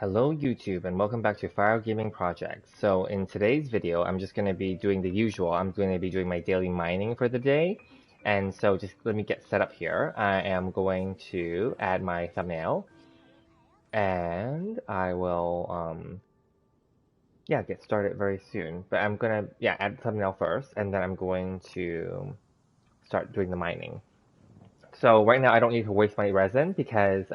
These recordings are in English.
Hello YouTube and welcome back to Fire Gaming Project. So in today's video, I'm just going to be doing the usual. I'm going to be doing my daily mining for the day. And so just let me get set up here. I am going to add my thumbnail. And I will, get started very soon. But I'm going to, add the thumbnail first. And then I'm going to start doing the mining. So right now I don't need to waste my resin because,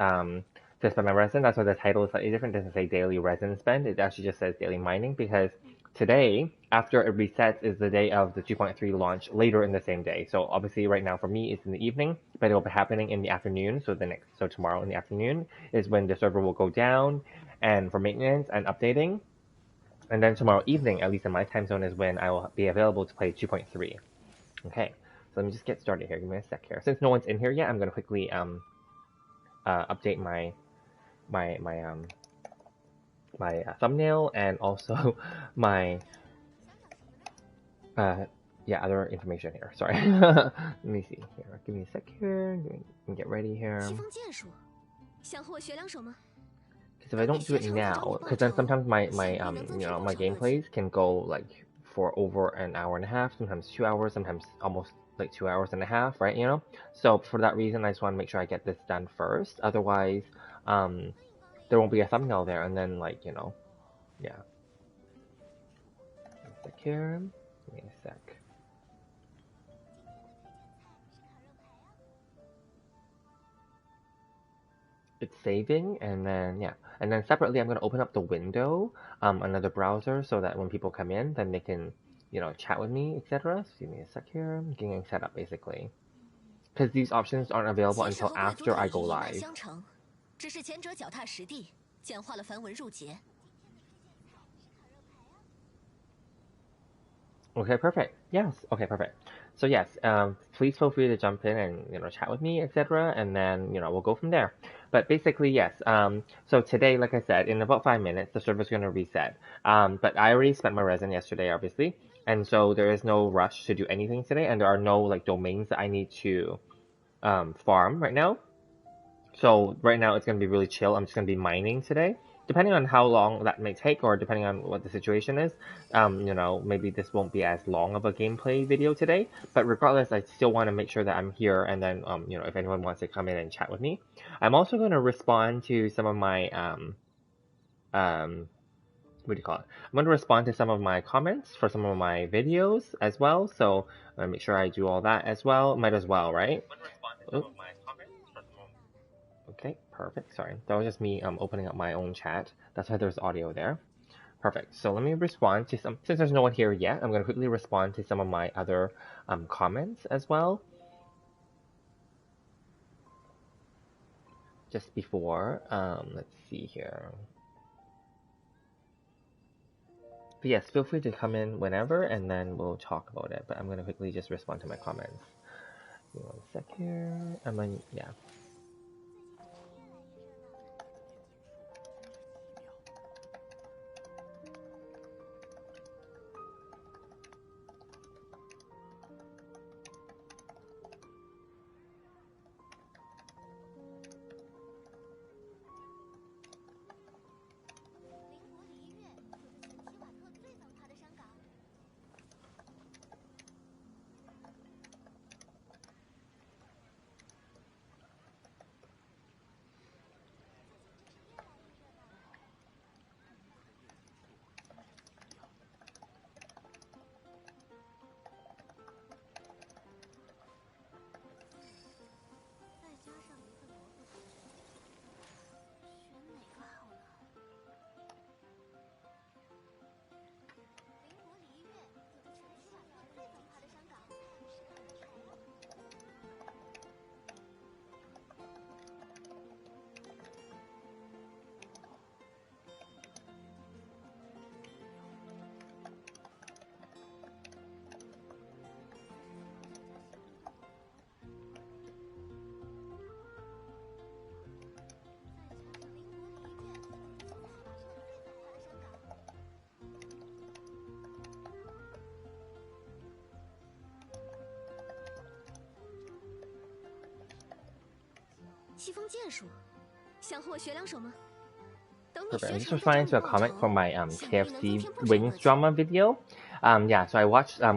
to spend my resin. That's why the title is slightly different. It doesn't say daily resin spend. It actually just says daily mining because today, after it resets, is the day of the 2.3 launch later in the same day. So obviously right now for me it's in the evening, but it will be happening in the afternoon. So tomorrow in the afternoon is when the server will go down and for maintenance and updating. And then tomorrow evening, at least in my time zone, is when I will be available to play 2.3. Okay, so let me just get started here. Give me a sec here. Since no one's in here yet, I'm gonna quickly update my thumbnail and also my other information here. Sorry. Let me see here. Give me a sec here. Let me get ready here. Because if I don't do it now, because then sometimes my gameplays can go like for over an hour and a half, sometimes 2 hours, sometimes almost like 2 hours and a half, right? You know. So for that reason, I just want to make sure I get this done first. Otherwise, there won't be a thumbnail there, and then like yeah. One sec here. Give me a sec. It's saving, and then separately I'm going to open up the window, another browser, so that when people come in, then they can, chat with me, etc. So give me a sec here. I'm getting set up basically, because these options aren't available until after I go live. Okay, perfect. Yes. Okay, perfect. So yes, please feel free to jump in and chat with me, etc. And then we'll go from there. But basically, yes. So today, like I said, in about 5 minutes, the server's gonna reset. But I already spent my resin yesterday, obviously, and so there is no rush to do anything today, and there are no like domains that I need to farm right now. So right now it's gonna be really chill. I'm just gonna be mining today. Depending on how long that may take, or depending on what the situation is, maybe this won't be as long of a gameplay video today. But regardless, I still want to make sure that I'm here, and then, if anyone wants to come in and chat with me, I'm also going to respond to some of my, what do you call it? I'm going to respond to some of my comments for some of my videos as well. So make sure I do all that as well. Might as well, right? Okay, perfect. Sorry, that was just me opening up my own chat. That's why there's audio there. Perfect. So let me respond to some, since there's no one here yet, I'm going to quickly respond to some of my other comments as well. Just before, let's see here. But yes, feel free to come in whenever, and then we'll talk about it. But I'm going to quickly just respond to my comments. Give me 1 sec here. Yeah. Perfect. I'm just responding to a comment from my KFC wings drama video. Yeah, so I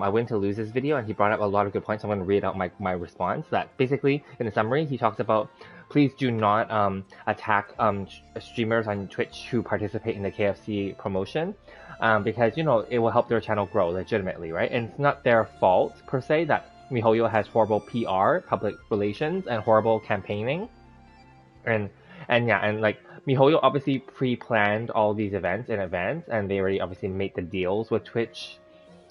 went to Luz's video and he brought up a lot of good points. I'm going to read out my response. That basically, in the summary, he talks about please do not attack streamers on Twitch who participate in the KFC promotion, because you know it will help their channel grow legitimately, right? And it's not their fault per se that MiHoYo has horrible PR, public relations, and horrible campaigning, and yeah, and like MiHoYo obviously pre-planned all these events in advance, and they already obviously made the deals with Twitch,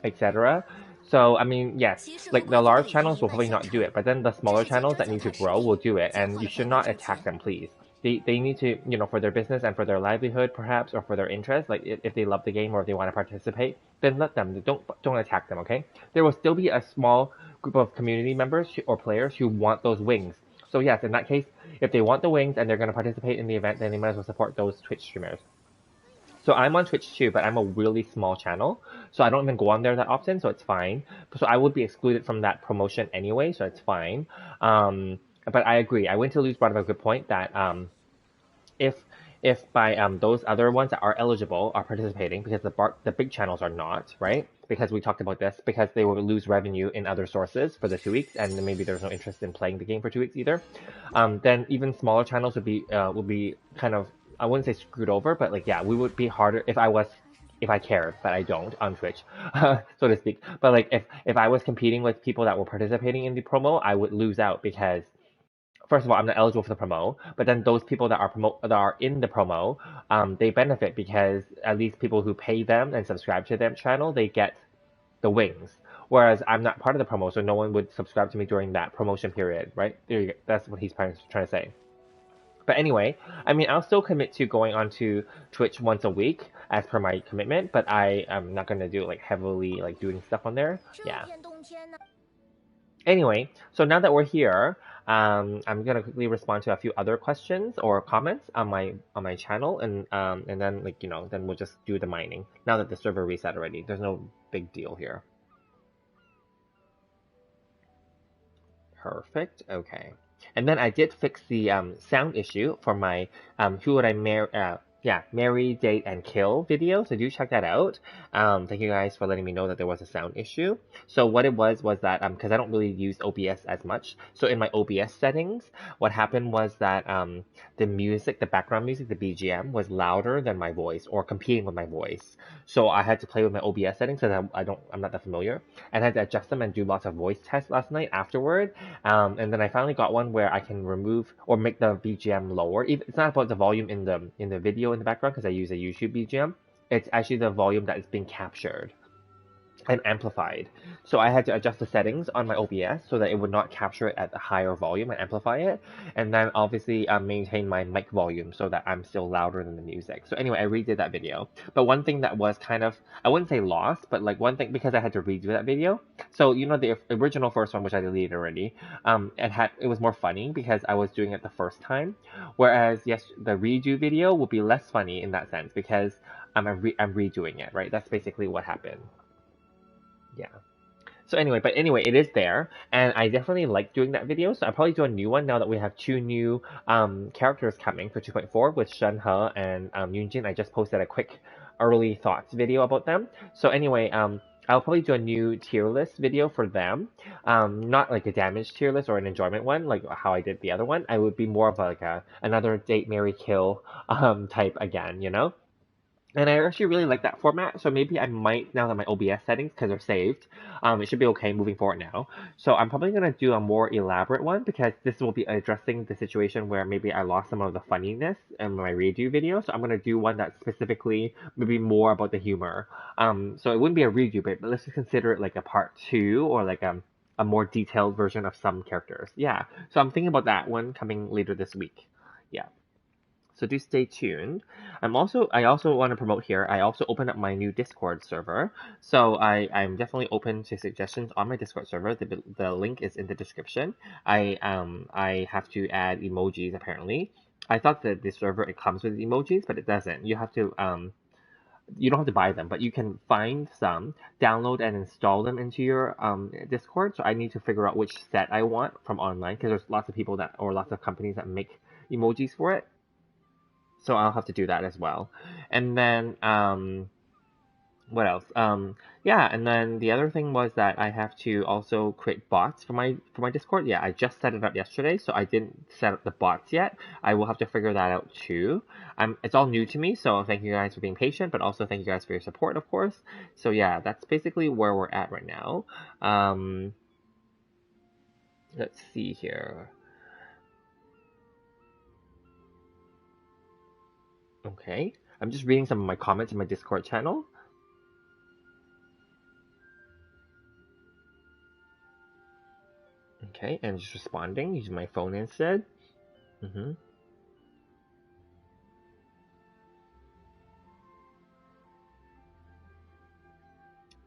etc. So I mean, yes, like the large channels will probably not do it, but then the smaller channels that need to grow will do it, and you should not attack them, please. They need to, you know, for their business and for their livelihood, perhaps, or for their interest, like if they love the game or if they want to participate, then let them. Don't attack them, okay? There will still be a small group of community members or players who want those wings. So yes, in that case, if they want the wings and they're going to participate in the event, then they might as well support those Twitch streamers. So I'm on Twitch too, but I'm a really small channel, so I don't even go on there that often, so it's fine. So I would be excluded from that promotion anyway, so it's fine. But I agree. I went to Luz brought up a good point that if by those other ones that are eligible are participating, because the big channels are not, right? Because we talked about this, because they will lose revenue in other sources for the 2 weeks, and then maybe there's no interest in playing the game for 2 weeks either. Then even smaller channels would be kind of, I wouldn't say screwed over, but like yeah, we would be harder if I cared, but I don't on Twitch, so to speak. But like if I was competing with people that were participating in the promo, I would lose out because first of all, I'm not eligible for the promo, but then those people that are in the promo, they benefit because at least people who pay them and subscribe to their channel, they get the wings. Whereas I'm not part of the promo, so no one would subscribe to me during that promotion period, right? There you go. That's what he's trying to say. But anyway, I mean, I'll still commit to going onto Twitch once a week as per my commitment, but I am not gonna do like heavily like doing stuff on there. Yeah. Anyway, so now that we're here, I'm gonna quickly respond to a few other questions or comments on my channel, and then like you know, then we'll just do the mining now that the server reset already. There's no big deal here. Perfect. Okay. And then I did fix the sound issue for my who would I marry? Marry, date, and kill video. So do check that out. Thank you guys for letting me know that there was a sound issue. So what it was that because I don't really use OBS as much. So in my OBS settings, what happened was that the music, the background music, the BGM was louder than my voice or competing with my voice. So I had to play with my OBS settings because I'm not that familiar, and I had to adjust them and do lots of voice tests last night afterward. And then I finally got one where I can remove or make the BGM lower. It's not about the volume in the video in the background because I use a YouTube BGM. It's actually the volume that is being captured and amplified. So I had to adjust the settings on my OBS so that it would not capture it at a higher volume and amplify it. And then obviously maintain my mic volume so that I'm still louder than the music. So anyway, I redid that video. But one thing that was kind of, I wouldn't say lost, but like one thing, because I had to redo that video. So you know the original first one, which I deleted already, it was more funny because I was doing it the first time. Whereas yes, the redo video will be less funny in that sense because I'm redoing it, right? That's basically what happened. Yeah. So anyway, it is there, and I definitely like doing that video, so I'll probably do a new one now that we have 2 new characters coming for 2.4 with Shen He and Yunjin. I just posted a quick early thoughts video about them. So anyway, I'll probably do a new tier list video for them. Not like a damage tier list or an enjoyment one, like how I did the other one. I would be more of like another date, marry, kill type again, you know? And I actually really like that format, so maybe I might, now that my OBS settings, because they're saved, it should be okay moving forward now. So I'm probably going to do a more elaborate one, because this will be addressing the situation where maybe I lost some of the funniness in my redo video, so I'm going to do one that's specifically maybe more about the humor. So it wouldn't be a redo, but let's just consider it like a part 2, or like a more detailed version of some characters. Yeah, so I'm thinking about that one coming later this week. Yeah. So do stay tuned. I also want to promote here, I also opened up my new Discord server. So I'm definitely open to suggestions on my Discord server. The link is in the description. I have to add emojis apparently. I thought that the server, it comes with emojis, but it doesn't. You have to you don't have to buy them, but you can find some, download and install them into your Discord. So I need to figure out which set I want from online, because there's lots of people or lots of companies that make emojis for it. So I'll have to do that as well. And then what else? Yeah, and then the other thing was that I have to also create bots for my Discord. Yeah, I just set it up yesterday, so I didn't set up the bots yet. I will have to figure that out too. It's all new to me, so thank you guys for being patient, but also thank you guys for your support, of course. So yeah, that's basically where we're at right now. Let's see here. Okay, I'm just reading some of my comments in my Discord channel. Okay, and just responding using my phone instead. Mm-hmm.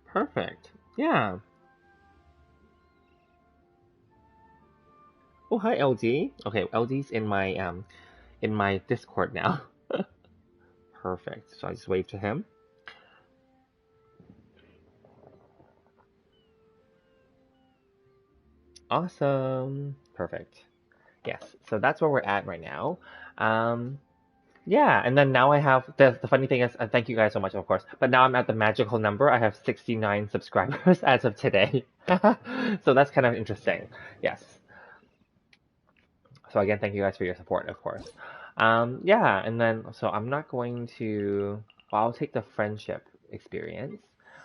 Perfect. Yeah. Oh, hi, LD. Okay, LD's in my Discord now. Perfect. So I just wave to him. Awesome. Perfect. Yes. So that's where we're at right now. Yeah, and then now I have the funny thing is, thank you guys so much, of course. But now I'm at the magical number. I have 69 subscribers as of today. So that's kind of interesting. Yes. So again, thank you guys for your support, of course. Yeah, and then so I'm not going to. Well, I'll take the friendship experience,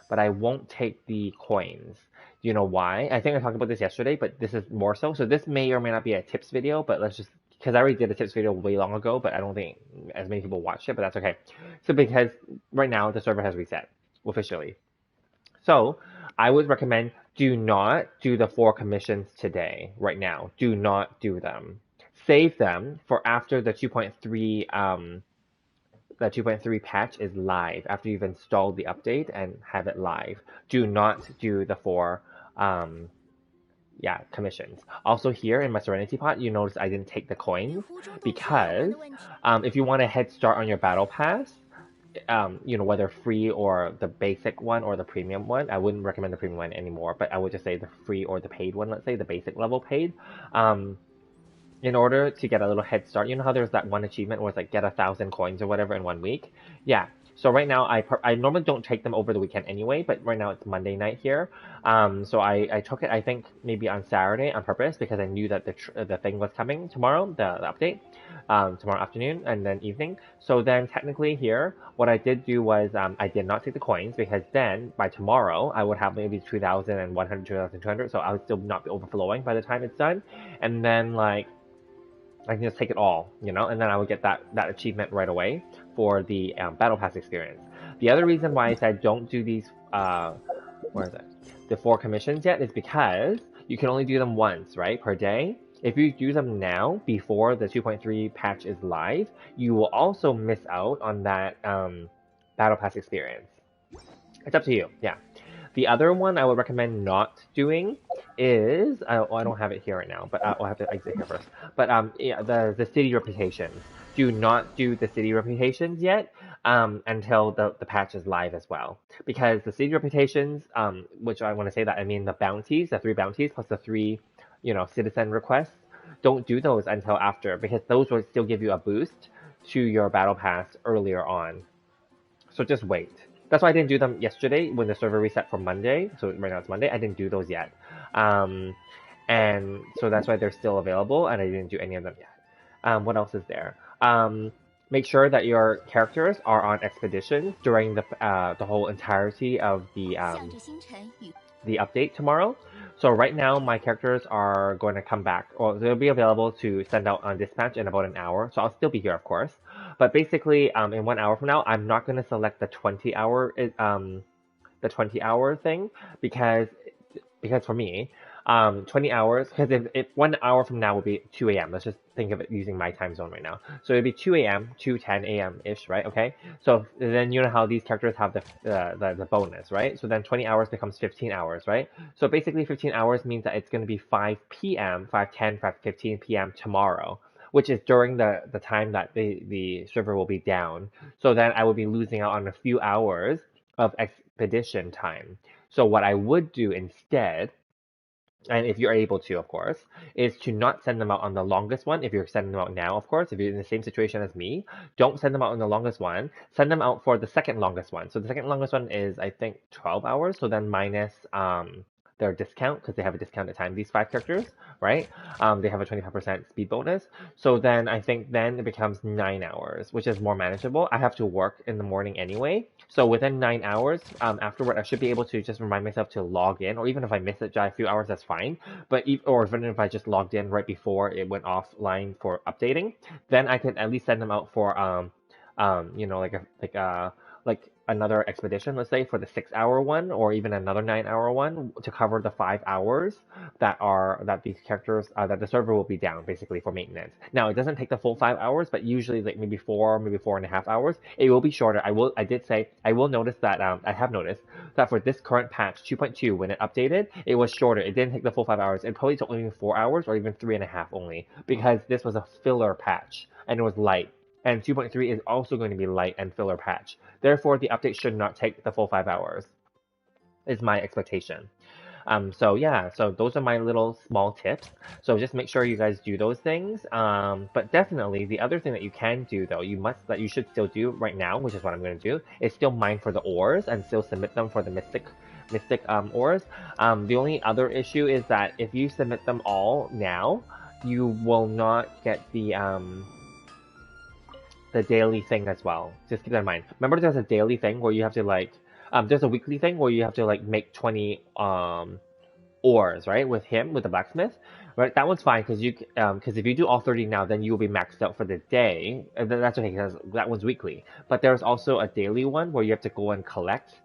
but I won't take the coins. Do you know why? I think I talked about this yesterday, but this is more so. So this may or may not be a tips video, but let's just because I already did a tips video way long ago, but I don't think as many people watched it, but that's okay. So because right now the server has reset officially. So I would recommend do not do the 4 commissions today, right now. Do not do them. Save them for after the 2.3 patch is live, after you've installed the update and have it live. Do not do the 4 yeah, commissions. Also here in my Serenity pot, you notice I didn't take the coins because if you want a head start on your battle pass, you know, whether free or the basic one or the premium one. I wouldn't recommend the premium one anymore, but I would just say the free or the paid one, let's say the basic level paid. In order to get a little head start, you know how there's that one achievement where it's like get 1,000 coins or whatever in 1 week? Yeah. So right now, I normally don't take them over the weekend anyway, but right now it's Monday night here. So I took it, I think, maybe on Saturday on purpose because I knew that the thing was coming tomorrow, the update, tomorrow afternoon and then evening. So then technically here, what I did do was I did not take the coins because then by tomorrow I would have maybe 2,100, 2,200, so I would still not be overflowing by the time it's done. And then like I can just take it all, you know, and then I would get that achievement right away for the battle pass experience. The other reason why I said don't do these, where is it? The 4 commissions yet is because you can only do them once, right, per day. If you do them now before the 2.3 patch is live, you will also miss out on that battle pass experience. It's up to you, yeah. The other one I would recommend not doing is I don't have it here right now, but I'll have to exit here first. But yeah, the city reputations. Do not do the city reputations yet until the patch is live as well, because the city reputations, which I want to say that I mean the bounties, the 3 bounties plus the 3, you know, citizen requests. Don't do those until after because those will still give you a boost to your battle pass earlier on. So just wait. That's why I didn't do them yesterday when the server reset for Monday. So right now it's Monday. I didn't do those yet. And so that's why they're still available and I didn't do any of them yet. What else is there? Make sure that your characters are on expedition during the whole entirety of the update tomorrow. So right now my characters are going to come back, or they'll be available to send out on dispatch in about an hour. So I'll still be here, of course. But basically, in 1 hour from now, I'm not going to select the 20 hour thing because for me, 20 hours, because if 1 hour from now will be 2 a.m., let's just think of it using my time zone right now. So it'd be 2 a.m. to 10 a.m.-ish, right? Okay. So then you know how these characters have the bonus, right? So then 20 hours becomes 15 hours, right? So basically 15 hours means that it's going to be 5 p.m., 5:10, 5:15 p.m. tomorrow, which is during the time that the server will be down. So then I would be losing out on a few hours of expedition time. So what I would do instead and if you're able to, of course, is to not send them out on the longest one. If you're sending them out now, of course, if you're in the same situation as me, don't send them out on the longest one. Send them out for the second longest one. So the second longest one is, I think, 12 hours. So then minus their discount, because they have a discounted time, these 5 characters, right? They have a 25% speed bonus. So then I think then it becomes 9 hours, which is more manageable. I have to work in the morning anyway. So within 9 hours, afterward, I should be able to just remind myself to log in, or even if I miss it by a few hours, that's fine. But or even if I just logged in right before it went offline for updating, then I could at least send them out for you know, like another expedition, let's say for the 6 hour one, or even another 9 hour one to cover the 5 hours that these characters that the server will be down basically for maintenance. Now it doesn't take the full 5 hours, but usually like maybe 4.5 hours. It will be shorter. I did say I will notice that I have noticed that for this current patch 2.2 when it updated, it was shorter. It didn't take the full 5 hours. It probably took only 4 hours or even 3.5 only, because this was a filler patch and it was light. And 2.3 is also going to be light and filler patch. Therefore, the update should not take the full 5 hours, is my expectation. So yeah, so those are my little small tips. So just make sure you guys do those things. But definitely the other thing that you can do though, that you should still do right now, which is what I'm going to do, is still mine for the ores and still submit them for the mystic ores. The only other issue is that if you submit them all now, you will not get the daily thing as well. Just keep that in mind. Remember, there's a daily thing where you have to like, there's a weekly thing where you have to like make 20 ores, right? With the blacksmith, right? That one's fine because because if you do all 30 now, then you will be maxed out for the day, and then that's okay because that one's weekly. But there's also a daily one where you have to go and collect,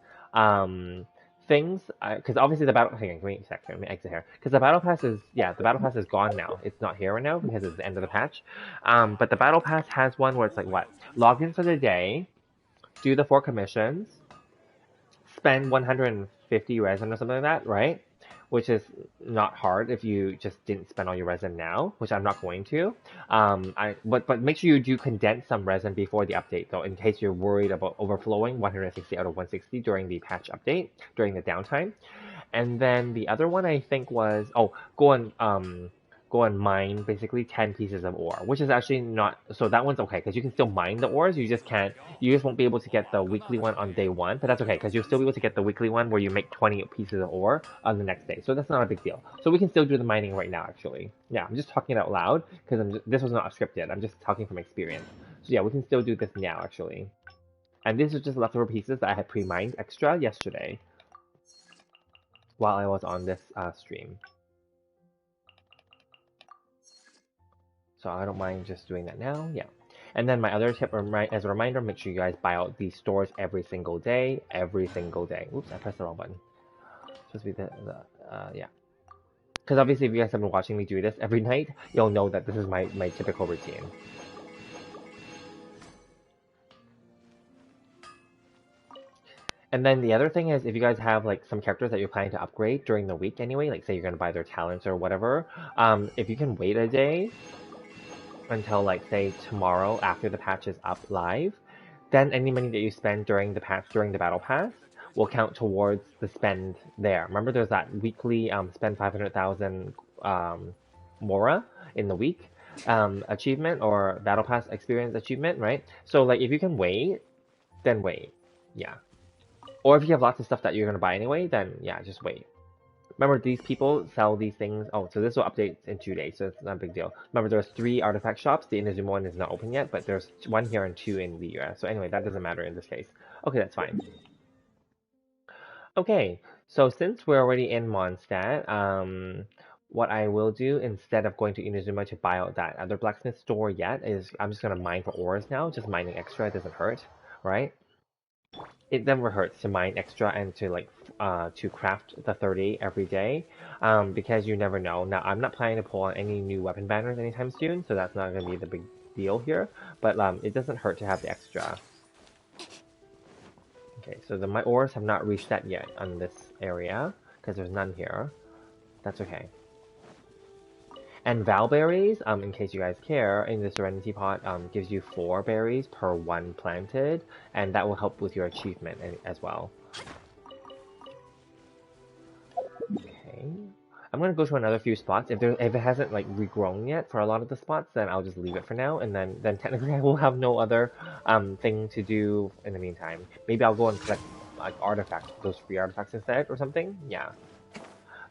things, because obviously the battle. Hang on, give me a second. Let me exit here because the battle pass is gone now. It's not here right now because it's the end of the patch. But the battle pass has one where it's like what? Log in for the day, do the 4 commissions, spend 150 resin or something like that, right? Which is not hard if you just didn't spend all your resin now, which I'm not going to. But make sure you do condense some resin before the update though, in case you're worried about overflowing 160 out of 160 during the patch update, during the downtime. And then the other one I think was, go and mine basically 10 pieces of ore, which is actually not, so that one's okay because you can still mine the ores. You just won't be able to get the weekly one on day one, but that's okay because you'll still be able to get the weekly one where you make 20 pieces of ore on the next day. So that's not a big deal. So we can still do the mining right now actually. Yeah, I'm just talking out loud because this was not scripted. I'm just talking from experience. So yeah, we can still do this now actually. And these are just leftover pieces that I had pre-mined extra yesterday while I was on this stream. So I don't mind just doing that now, yeah. And then my other tip, as a reminder, make sure you guys buy out these stores every single day. Oops, I pressed the wrong button. Supposed to be yeah. Because obviously if you guys have been watching me do this every night, you'll know that this is my typical routine. And then the other thing is, if you guys have like some characters that you're planning to upgrade during the week anyway, like say you're going to buy their talents or whatever, if you can wait a day, until like say tomorrow after the patch is up live, then any money that you spend during the battle pass will count towards the spend there. Remember there's that weekly spend 500,000 Mora in the week achievement, or battle pass experience achievement, right? So like if you can wait, then wait. Yeah. Or if you have lots of stuff that you're gonna buy anyway, then yeah, just wait. Remember, these people sell these things. Oh, so this will update in 2 days, so it's not a big deal. Remember, there's 3 artifact shops. The Inazuma one is not open yet, but there's 1 here and 2 in the US. So anyway, that doesn't matter in this case. Okay, that's fine. Okay, so since we're already in Mondstadt, what I will do instead of going to Inazuma to buy out that other blacksmith store yet is I'm just gonna mine for ores now. Just mining extra doesn't hurt, right? It never hurts to mine extra and to like to craft the 30 every day, because you never know. Now I'm not planning to pull on any new weapon banners anytime soon, so that's not going to be the big deal here, but it doesn't hurt to have the extra. Okay, so my ores have not reset yet on this area because there's none here. That's okay. And Valberries, in case you guys care, in the Serenity Pot gives you 4 berries per 1 planted, and that will help with your achievement as well. Okay. I'm gonna go to another few spots. If it hasn't like regrown yet for a lot of the spots, then I'll just leave it for now, and then technically I will have no other thing to do in the meantime. Maybe I'll go and collect like artifacts, those free artifacts instead or something. Yeah,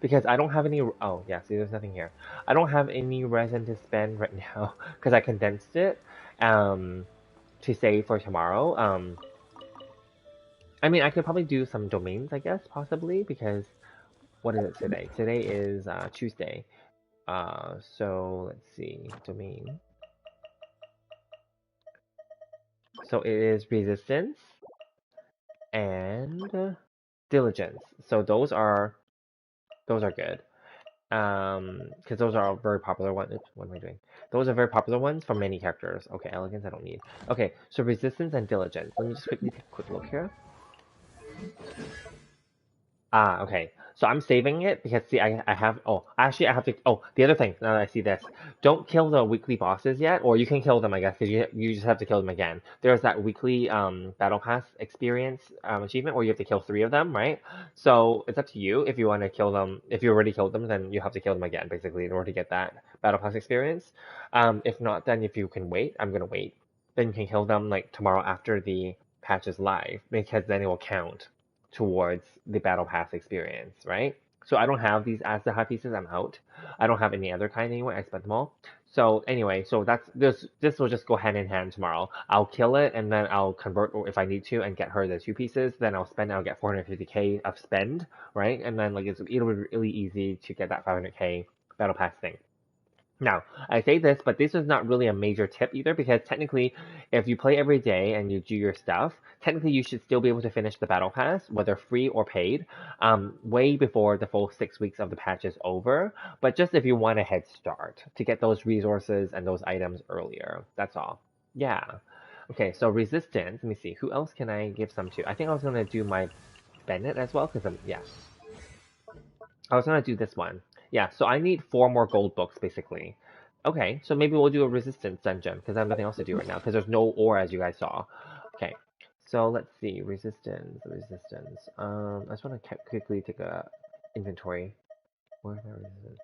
because I don't have any. Oh yeah, see, there's nothing here. I don't have any resin to spend right now because I condensed it um to save for tomorrow. I mean, I could probably do some domains, I guess, possibly, because what is it today? Today is Tuesday. So let's see, domain. So it is resistance and diligence. So those are good. Because those are very popular ones. Oops, what am I doing? Those are very popular ones for many characters. Okay, elegance I don't need. Okay, so resistance and diligence. Let me just quickly take a quick look here. Ah, okay. So I'm saving it because see, I have. Oh, actually, I have to. Oh, the other thing. Now that I see this, don't kill the weekly bosses yet, or you can kill them, I guess, because you just have to kill them again. There's that weekly battle pass experience achievement where you have to kill 3 of them, right? So it's up to you if you want to kill them. If you already killed them, then you have to kill them again, basically, in order to get that battle pass experience. If not, then if you can wait, I'm gonna wait. Then you can kill them like tomorrow after the patch is live, because then it will count towards the battle pass experience, right? So I don't have these as the high pieces. I'm out. I don't have any other kind anyway. I spent them all. So anyway, so that's this. This will just go hand in hand tomorrow. I'll kill it and then I'll convert if I need to and get her the 2 pieces. Then I'll spend. I'll get 450k of spend, right? And then like it'll be really easy to get that 500k battle pass thing. Now, I say this, but this is not really a major tip either because technically, if you play every day and you do your stuff, technically you should still be able to finish the battle pass, whether free or paid, way before the full 6 weeks of the patch is over. But just if you want a head start to get those resources and those items earlier, that's all. Yeah. Okay, so resistance. Let me see. Who else can I give some to? I think I was gonna do my Bennett as well because yeah, I was gonna do this one. Yeah, so I need 4 more gold books basically. Okay, so maybe we'll do a resistance dungeon because I have nothing else to do right now because there's no ore as you guys saw. Okay, so let's see, resistance. I just want to quickly take a inventory. Where's my resistance?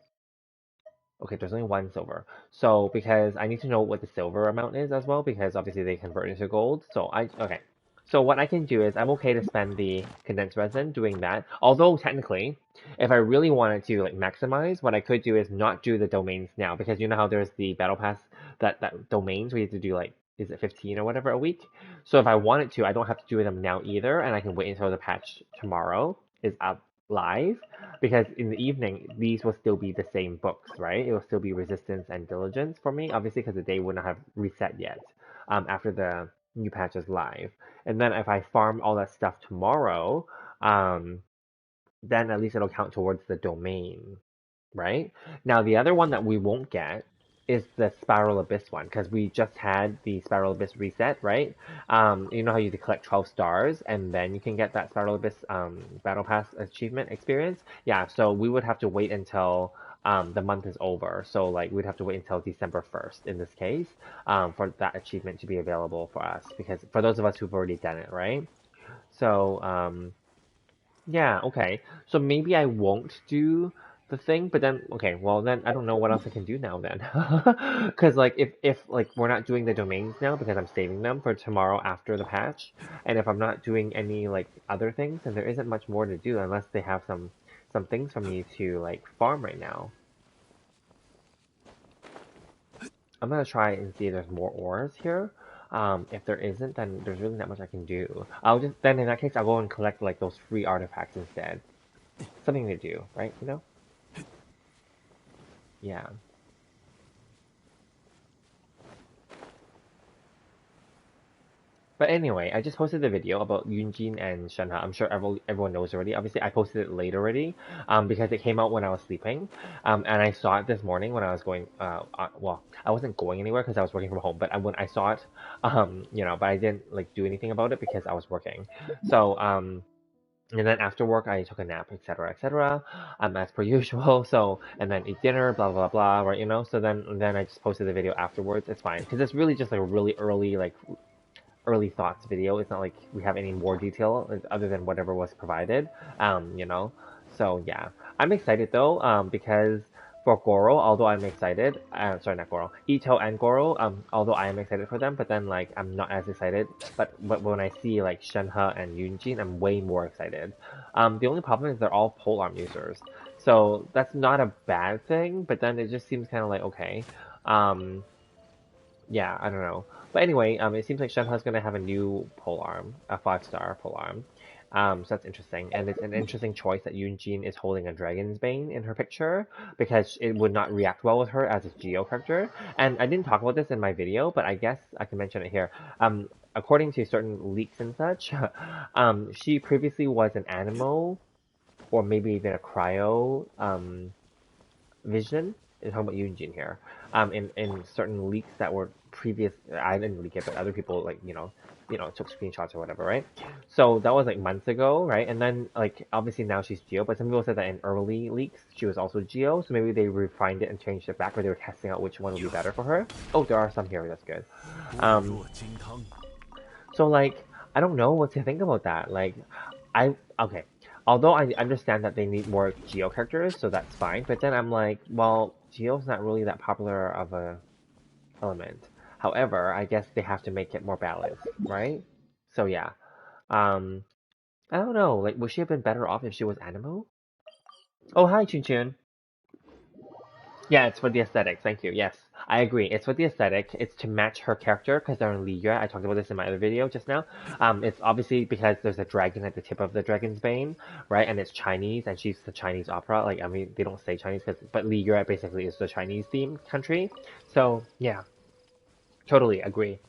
Okay, there's only 1 silver. So because I need to know what the silver amount is as well because obviously they convert into gold. So okay. So what I can do is I'm okay to spend the condensed resin doing that. Although technically, if I really wanted to like maximize, what I could do is not do the domains now because you know how there's the battle pass that domains where you have to do like is it 15 or whatever a week. So if I wanted to, I don't have to do them now either, and I can wait until the patch tomorrow is up live because in the evening these will still be the same books, right? It will still be resistance and diligence for me, obviously because the day would not have reset yet after the new patch is live. And then if I farm all that stuff tomorrow, um, then at least it'll count towards the domain, right? Now, the other one that we won't get is the Spiral Abyss one, because we just had the Spiral Abyss reset, right? You know how you collect 12 stars, and then you can get that Spiral Abyss Battle Pass achievement experience? Yeah, so we would have to wait until the month is over. So, like, we'd have to wait until December 1st in this case for that achievement to be available for us, because for those of us who've already done it, right? So, yeah, okay. So maybe I won't do the thing, but then okay, well then I don't know what else I can do now then. Because like if like we're not doing the domains now because I'm saving them for tomorrow after the patch, and if I'm not doing any like other things, then there isn't much more to do unless they have some things for me to like farm right now. I'm gonna try and see if there's more ores here. If there isn't, then there's really not much I can do. I'll just then in that case I'll go and collect like those free artifacts instead. Something to do, right? You know? Yeah. But anyway, I just posted the video about Yunjin and Shenhe. I'm sure everyone knows already. Obviously, I posted it late already, because it came out when I was sleeping. And I saw it this morning when I was going. Well, I wasn't going anywhere because I was working from home. But when I saw it, but I didn't like do anything about it because I was working. So, and then after work, I took a nap, etc., etc., as per usual. So, and then eat dinner, blah blah blah, right? You know. So then I just posted the video afterwards. It's fine because it's really just like a really early like early thoughts video. It's not like we have any more detail other than whatever was provided, you know. So yeah. I'm excited though, because for Goro, although I'm excited, sorry, not Goro, Ito and Goro, although I am excited for them, but then like I'm not as excited. But when I see like Shenhe and Yunjin, I'm way more excited. The only problem is they're all polearm users, so that's not a bad thing. But then it just seems kind of like okay, um, yeah, I don't know. But anyway, it seems like Shenhe's gonna have a new polearm, a 5-star polearm. So that's interesting, and it's an interesting choice that Yunjin is holding a Dragon's Bane in her picture because it would not react well with her as a Geo character. And I didn't talk about this in my video, but I guess I can mention it here. According to certain leaks and such, she previously was an Animo or maybe even a Cryo Vision is talking about Yunjin here. In certain leaks that were previous, I didn't leak it, but other people like took screenshots or whatever, right? So that was like months ago, right? And then like obviously now she's Geo, but some people said that in early leaks she was also Geo, so maybe they refined it and changed it back, or they were testing out which one would be better for her. Oh, there are some here. That's good. Um, so like I don't know what to think about that. Like okay. Although I understand that they need more Geo characters, so that's fine. But then I'm like, well, Geo's not really that popular of a element. However, I guess they have to make it more balanced, right? So yeah. Um, I don't know. Like, would she have been better off if she was Animo? Oh, hi, Chun Chun. Yeah, it's for the aesthetic. Thank you. Yes, I agree. It's for the aesthetic. It's to match her character because they're in Liga. I talked about this in my other video just now. It's obviously because there's a dragon at the tip of the dragon's bane, right? And it's Chinese, and she's the Chinese opera. Like, I mean, they don't say Chinese, but Liga basically is the Chinese themed country. So yeah, totally agree.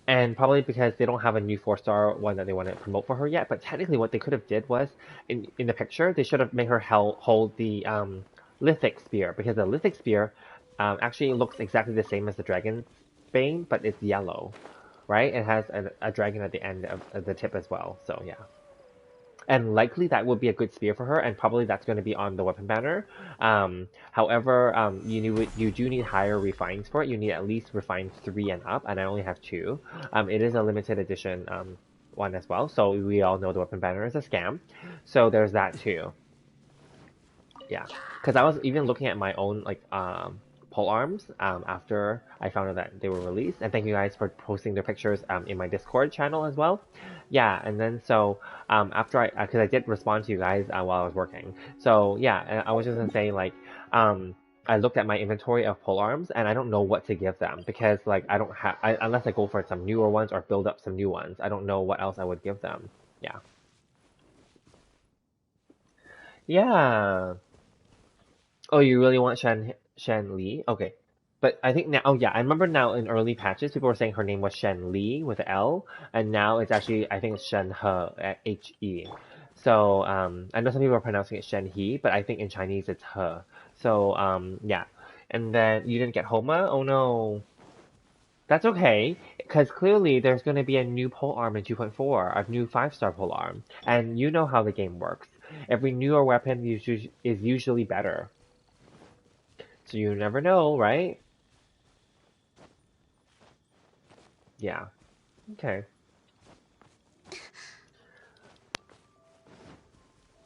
And probably because they don't have a new 4-star one that they want to promote for her yet. But technically, what they could have did was, in the picture, they should have made her hold the lithic spear because the lithic spear actually looks exactly the same as the dragon's bane, but it's yellow, right? It has a dragon at the end of the tip as well. So yeah. And likely that would be a good spear for her, and probably that's going to be on the weapon banner. However, you do need higher refines for it. You need at least refines 3 and up, and I only have 2. It is a limited edition one as well, so we all know the weapon banner is a scam. So there's that too. Yeah, because I was even looking at my own like pole arms after I found out that they were released, and thank you guys for posting their pictures in my Discord channel as well. Yeah, and then so after because I did respond to you guys while I was working, so yeah, I was just gonna say like I looked at my inventory of pole arms and I don't know what to give them because like I don't have unless I go for some newer ones or build up some new ones. I don't know what else I would give them. Yeah. Yeah. Oh, you really want Shen Li? Okay. But I think now, oh yeah, I remember now in early patches, people were saying her name was Shen Li with an L, and now it's actually, I think it's Shen He, H-E. So, I know some people are pronouncing it Shen He, but I think in Chinese it's He. So, yeah. And then you didn't get Homa? Oh no. That's okay, because clearly there's going to be a new pole arm in 2.4, a new 5-star pole arm. And you know how the game works. Every newer weapon is usually better. So you never know, right? Yeah. Okay.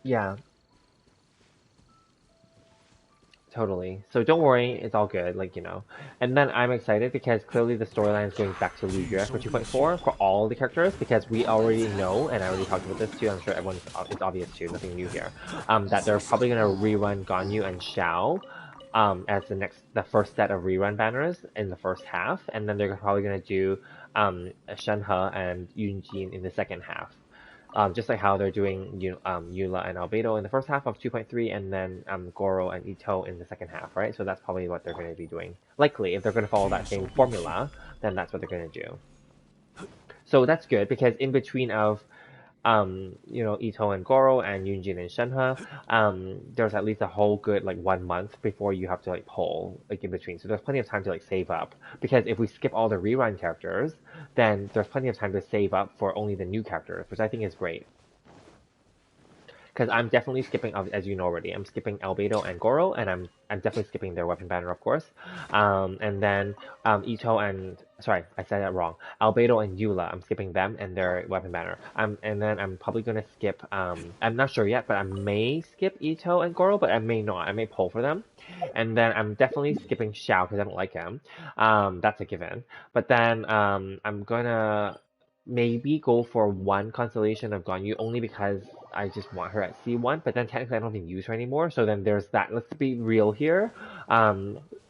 Yeah, totally. So don't worry, it's all good, And then I'm excited because clearly the storyline is going back to Ligia for 2.4 for all the characters because we already know, and I already talked about this too, I'm sure everyone's it's obvious too, nothing new here, that they're probably gonna rerun Ganyu and Xiao as the first set of rerun banners in the first half, and then they're probably gonna do Shenhe and Yunjin in the second half. Just like how they're doing Eula and Albedo in the first half of 2.3, and then Goro and Ito in the second half, right? So that's probably what they're going to be doing. Likely, if they're going to follow that same formula, then that's what they're going to do. So that's good because in between of Ito and Goro and Yunjin and Shenhe, there's at least a whole good like 1 month before you have to like pull like in between. So there's plenty of time to like save up. Because if we skip all the rerun characters, then there's plenty of time to save up for only the new characters, which I think is great. because I'm definitely skipping, as you know already, I'm skipping Albedo and Goro, and I'm definitely skipping their weapon banner, of course. And then Ito and sorry, I said that wrong. Albedo and Eula, I'm skipping them and their weapon banner. And then I'm probably gonna skip. I'm not sure yet, but I may skip Ito and Goro, but I may not. I may pull for them. And then I'm definitely skipping Xiao because I don't like him. That's a given. But then I'm gonna maybe go for one constellation of Ganyu only because I just want her at C1, but then technically I don't even use her anymore, so then there's that. Let's be real here.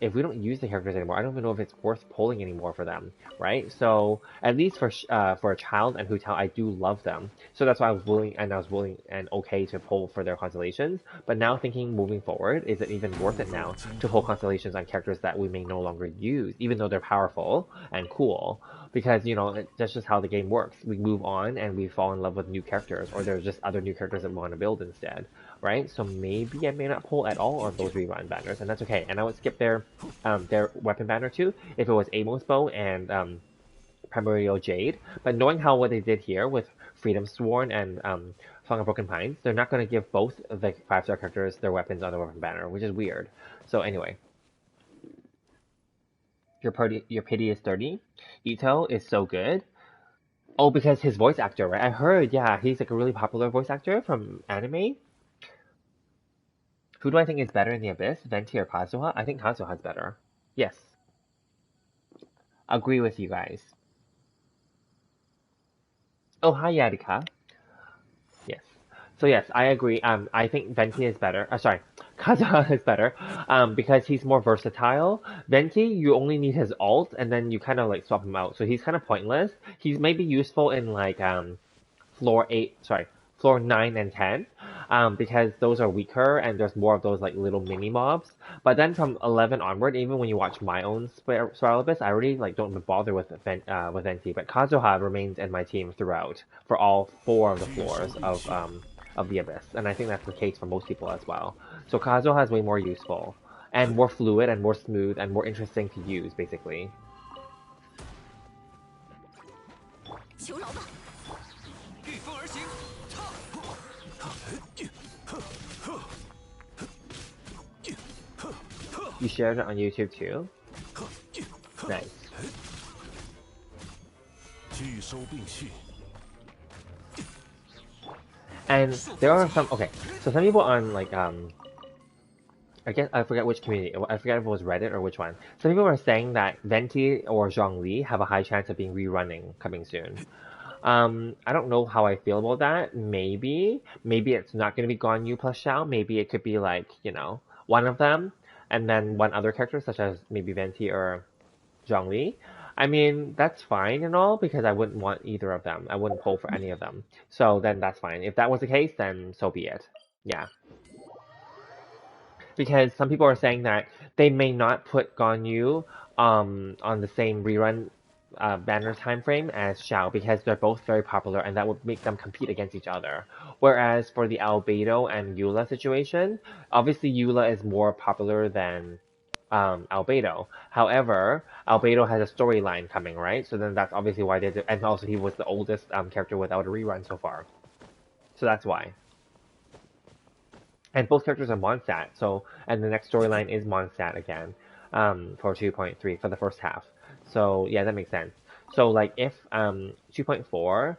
If we don't use the characters anymore, I don't even know if it's worth pulling anymore for them, right? So at least for a child and Hu Tao, I do love them. So that's why I was willing and okay to pull for their constellations. But now thinking moving forward, is it even worth it now to pull constellations on characters that we may no longer use, even though they're powerful and cool? Because that's just how the game works. We move on and we fall in love with new characters, or there's just other new characters that we want to build instead, right? So maybe I may not pull at all on those rerun banners, and that's okay. And I would skip their weapon banner too if it was Amos Bow and Primordial Jade. But knowing how what they did here with Freedom Sworn and Song of Broken Pines, they're not going to give both the 5-star characters their weapons on the weapon banner, which is weird. So anyway. Your pity is 30. Ito is so good. Oh, because his voice actor, right? I heard, yeah, he's like a really popular voice actor from anime. Who do I think is better in the Abyss, Venti or Kazuha? I think Kazuha's better. Yes. Agree with you guys. Oh, hi, Yadika. Yes. So yes, I agree. I think Venti is better. Sorry, Kazuha is better. Because he's more versatile. Venti, you only need his ult, and then you kind of like swap him out. So he's kind of pointless. He's maybe useful in like floor 9 and 10, because those are weaker and there's more of those like little mini mobs. But then from 11 onward, even when you watch my own Spiral Abyss, I really like don't even bother with Venti. But Kazuha remains in my team throughout for all 4 of the floors of the Abyss, and I think that's the case for most people as well. So Kazuha is way more useful and more fluid and more smooth and more interesting to use, basically. You shared it on YouTube too? Nice. And there are some, okay, so some people on like, I guess, I forget which community, I forget if it was Reddit or which one. Some people were saying that Venti or Zhongli have a high chance of being rerunning coming soon. I don't know how I feel about that. Maybe it's not going to be Ganyu plus Xiao. Maybe it could be like, one of them, and then one other character, such as maybe Venti or Zhongli. I mean, that's fine and all, because I wouldn't want either of them. I wouldn't pull for any of them. So then that's fine. If that was the case, then so be it. Yeah. Because some people are saying that they may not put Ganyu on the same rerun banner time frame as Xiao, because they're both very popular and that would make them compete against each other. Whereas for the Albedo and Eula situation, obviously Eula is more popular than Albedo. However, Albedo has a storyline coming, right? So then that's obviously why they did, and also he was the oldest character without a rerun so far. So that's why. And both characters are Mondstadt, so, and the next storyline is Mondstadt again, for 2.3 for the first half. So yeah, that makes sense. So like if 2.4,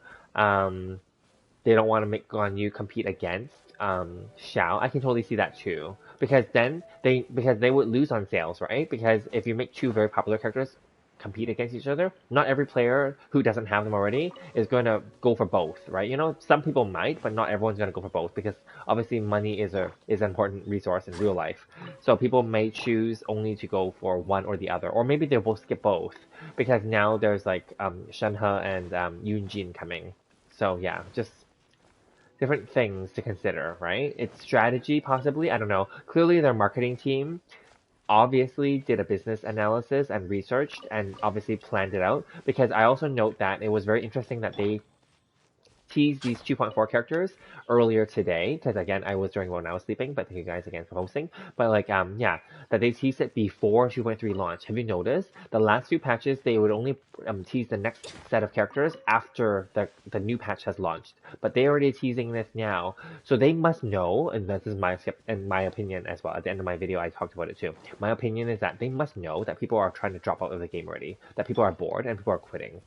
they don't want to make Ganyu compete against Xiao, I can totally see that too. Because then because they would lose on sales, right? Because if you make 2 very popular characters compete against each other, not every player who doesn't have them already is going to go for both, right? Some people might, but not everyone's going to go for both, because obviously money is an important resource in real life. So people may choose only to go for one or the other, or maybe they'll both skip both, because now there's like Shenhe and Yunjin coming. So yeah, just different things to consider, right? It's strategy, possibly, I don't know. Clearly their marketing team obviously did a business analysis and researched and obviously planned it out, because I also note that it was very interesting that they teased these 2.4 characters earlier today, because again, I was doing when I was sleeping, but thank you guys again for posting. But like, yeah, that they teased it before 2.3 launch. Have you noticed? The last few patches, they would only tease the next set of characters after the new patch has launched. But they're already teasing this now. So they must know, and this is my opinion as well. At the end of my video, I talked about it too. My opinion is that they must know that people are trying to drop out of the game already. That people are bored and people are quitting.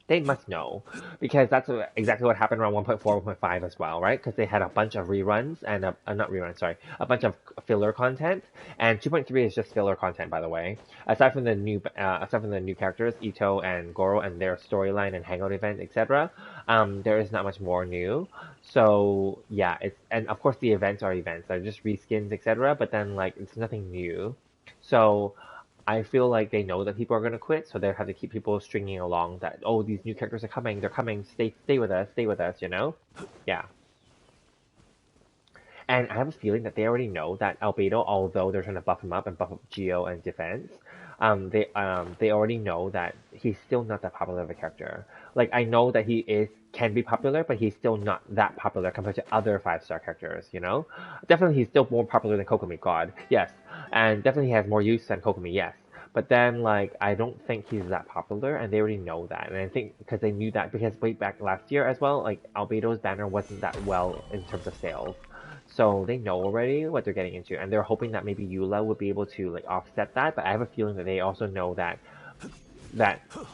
They must know, because that's exactly what happened around 1.4, 1.5 as well, right? Because they had a bunch of reruns and not reruns, sorry, a bunch of filler content, and 2.3 is just filler content, by the way. Aside from the new characters, Ito and Goro and their storyline and hangout event, etc., there is not much more new. So yeah, and of course the events are events, they're just reskins, etc. But then like it's nothing new. So I feel like they know that people are going to quit, so they have to keep people stringing along that, oh, these new characters are coming, they're coming, stay with us, you know? Yeah. And I have a feeling that they already know that Albedo, although they're trying to buff him up and buff up Geo and defense, they already know that he's still not that popular of a character. Like I know that he can be popular, but he's still not that popular compared to other 5-star characters, you know? Definitely he's still more popular than Kokomi, God, yes. And definitely has more use than Kokomi, yes. But then, like, I don't think he's that popular, and they already know that. And I think because they knew that, because way back last year as well, like, Albedo's banner wasn't that well in terms of sales. So they know already what they're getting into, and they're hoping that maybe Eula would be able to like offset that. But I have a feeling that they also know that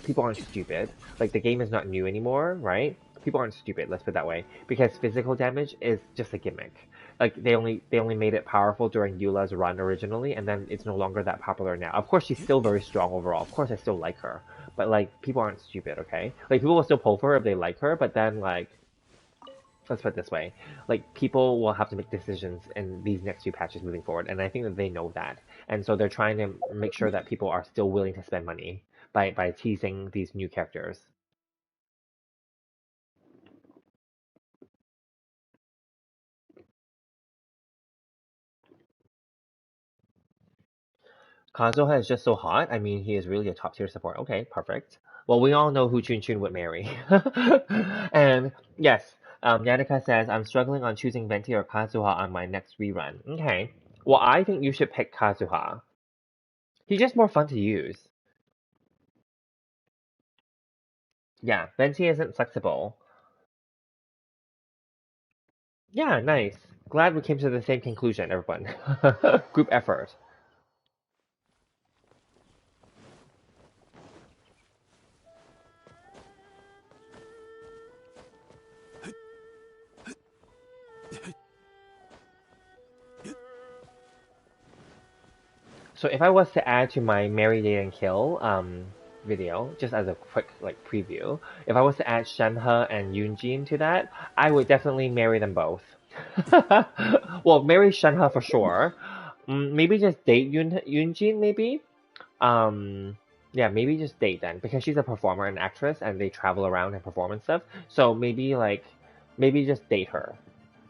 people aren't stupid. Like the game is not new anymore, right? People aren't stupid. Let's put it that way, because physical damage is just a gimmick. Like they only made it powerful during Eula's run originally, and then it's no longer that popular now. Of course, she's still very strong overall. Of course, I still like her, but like people aren't stupid, okay? Like people will still pull for her if they like her, but then like let's put it this way, like people will have to make decisions in these next few patches moving forward, and I think that they know that, and so they're trying to make sure that people are still willing to spend money by teasing these new characters. Kazuha is just so hot. I mean, he is really a top tier support. Okay, perfect. Well, we all know who Chun Chun would marry. And yes, Yanika says, I'm struggling on choosing Venti or Kazuha on my next rerun. Okay. Well, I think you should pick Kazuha. He's just more fun to use. Yeah, Venti isn't flexible. Yeah, nice. Glad we came to the same conclusion, everyone. Group effort. So if I was to add to my Marry, Date, and Kill video, just as a quick like preview, if I was to add Shenhe and Yoonjin to that, I would definitely marry them both. Well, marry Shenhe for sure. Maybe just date Yoonjin, maybe. Yeah, maybe just date then, because she's a performer and actress, and they travel around and perform and stuff. So maybe just date her.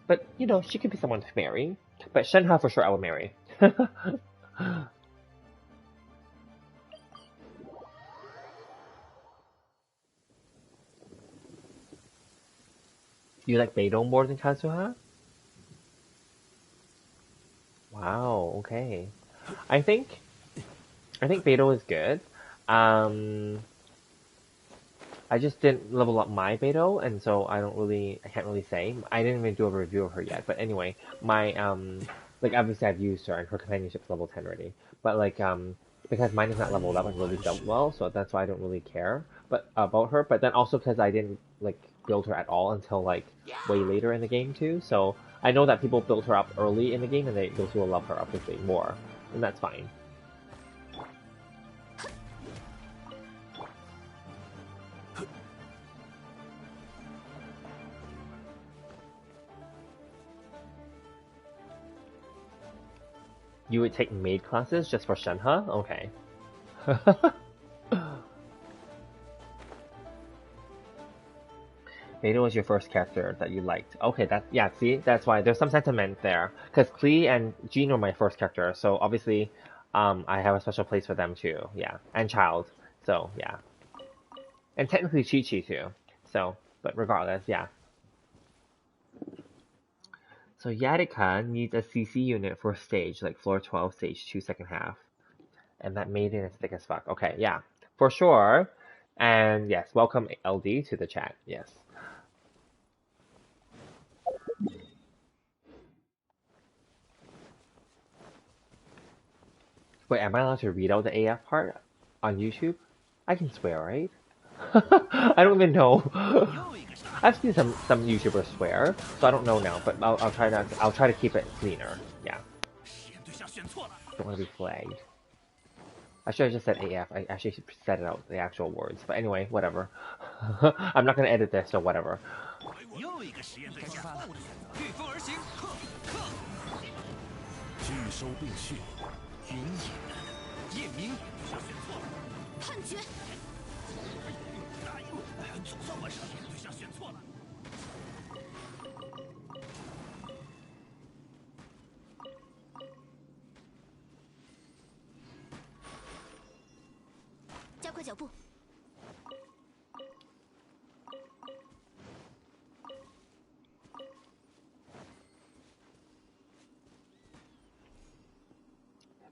But you know, she could be someone to marry. But Shenhe for sure, I would marry. You like Beidou more than Kazuha? Wow, okay. I think I think Beidou is good. Um, I just didn't level up my Beidou, and so I can't really say. I didn't even do a review of her yet. But anyway, my like obviously I've used her and her companionship's level 10 already. But like because mine is not leveled up and really built well, so that's why I don't really care but about her. But then also because I didn't like build her at all until like way later in the game too. So I know that people built her up early in the game, and those who will love her obviously more, and that's fine. You would take maid classes just for Shenhe? Okay. Beidou was your first character that you liked. Okay, yeah, see, that's why there's some sentiment there. Because Klee and Jean were my first character, so obviously, I have a special place for them too. Yeah, and Child. So yeah, and technically Chi Chi too. So But regardless, yeah. So Yadika needs a CC unit for stage, like floor 12, stage 2, second half. And that maiden is thick as fuck. Okay, yeah, for sure. And yes, welcome LD to the chat. Yes. Wait, am I allowed to read out the AF part on YouTube? I can swear, right? I don't even know. I've seen some YouTubers swear, so I don't know now. But I'll try not. I'll try to keep it cleaner. Yeah. Don't want to be flagged. I should have just said AF. I actually should said it out the actual words. But anyway, whatever. I'm not gonna edit this, so whatever.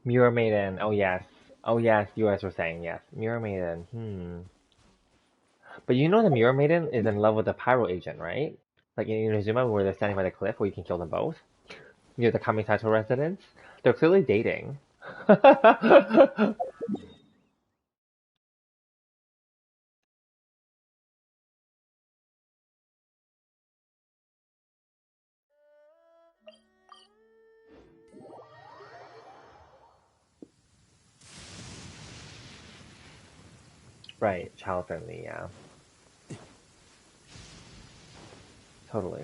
Mirror Maiden. Oh yes. Oh yes. You guys were saying yes. Mirror Maiden. But you know the Mirror Maiden is in love with the Pyro Agent, right? Like in Inazuma, where they're standing by the cliff, where you can kill them both. Near the Kamisato residence. They're clearly dating. Right, child friendly, yeah. Totally.